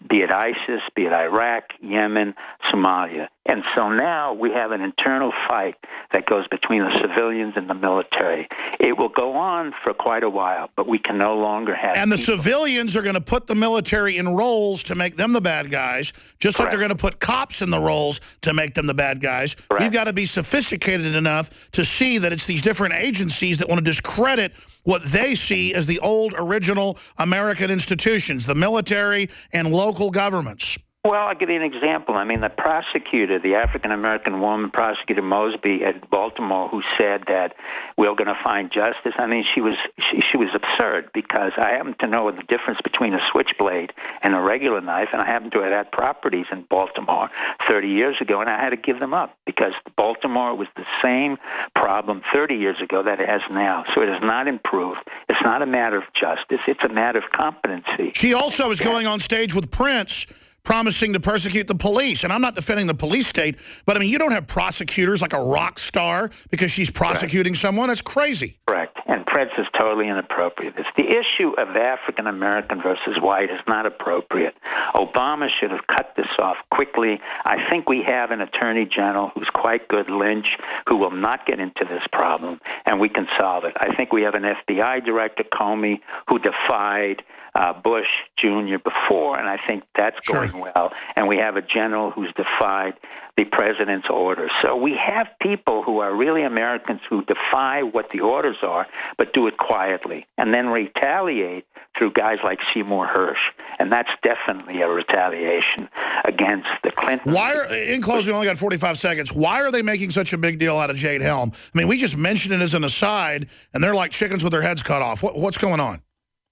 be it ISIS, be it Iraq, Yemen, Somalia. And so now we have an internal fight that goes between the civilians and the military. It will go on for quite a while, but we can no longer have... And the civilians are going to put the military in roles to make them the bad guys, just like they're going to put cops in the roles to make them the bad guys. We've got to be sophisticated enough to see that it's these different agencies that want to discredit what they see as the old, original American institutions, the military and local governments. Well, I'll give you an example. I mean, the prosecutor, the African-American woman, Prosecutor Mosby at Baltimore, who said that we're going to find justice, I mean, she was absurd, because I happen to know the difference between a switchblade and a regular knife, and I happen to have had properties in Baltimore 30 years ago, and I had to give them up, because Baltimore was the same problem 30 years ago that it has now. So it has not improved. It's not a matter of justice. It's a matter of competency. She also is going on stage with Prince, promising to persecute the police. And I'm not defending the police state, but I mean, you don't have prosecutors like a rock star because she's prosecuting someone. It's crazy. Correct. And Prince is totally inappropriate. It's the issue of African American versus white is not appropriate. Obama should have cut this off quickly. I think we have an attorney general who's quite good, Lynch, who will not get into this problem, and we can solve it. I think we have an FBI director, Comey, who defied Bush Jr. before, and I think that's going well. And we have a general who's defied the president's orders. So we have people who are really Americans who defy what the orders are, but do it quietly, and then retaliate through guys like Seymour Hersh. And that's definitely a retaliation against the Clintons. In closing, we only got 45 seconds. Why are they making such a big deal out of Jade Helm? I mean, we just mentioned it as an aside, and they're like chickens with their heads cut off. What's going on?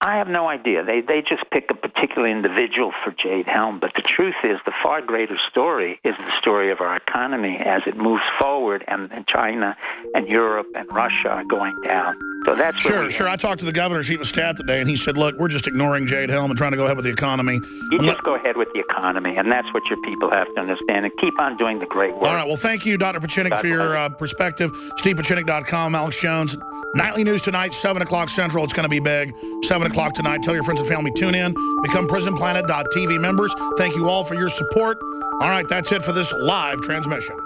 I have no idea. They just pick a particular individual for Jade Helm, but the truth is the far greater story is the story of our economy as it moves forward, and China and Europe and Russia are going down. So that's sure. I talked to the governor's chief of staff today, and he said, look, we're just ignoring Jade Helm and trying to go ahead with the economy. You just go ahead with the economy, and that's what your people have to understand, and keep on doing the great work. All right, well, thank you, Dr. Pieczenik, for your perspective. StevePieczenik.com, Alex Jones. Nightly news tonight, 7 o'clock Central. It's going to be big. 7 o'clock tonight. Tell your friends and family, tune in. Become PrisonPlanet.tv members. Thank you all for your support. All right, that's it for this live transmission.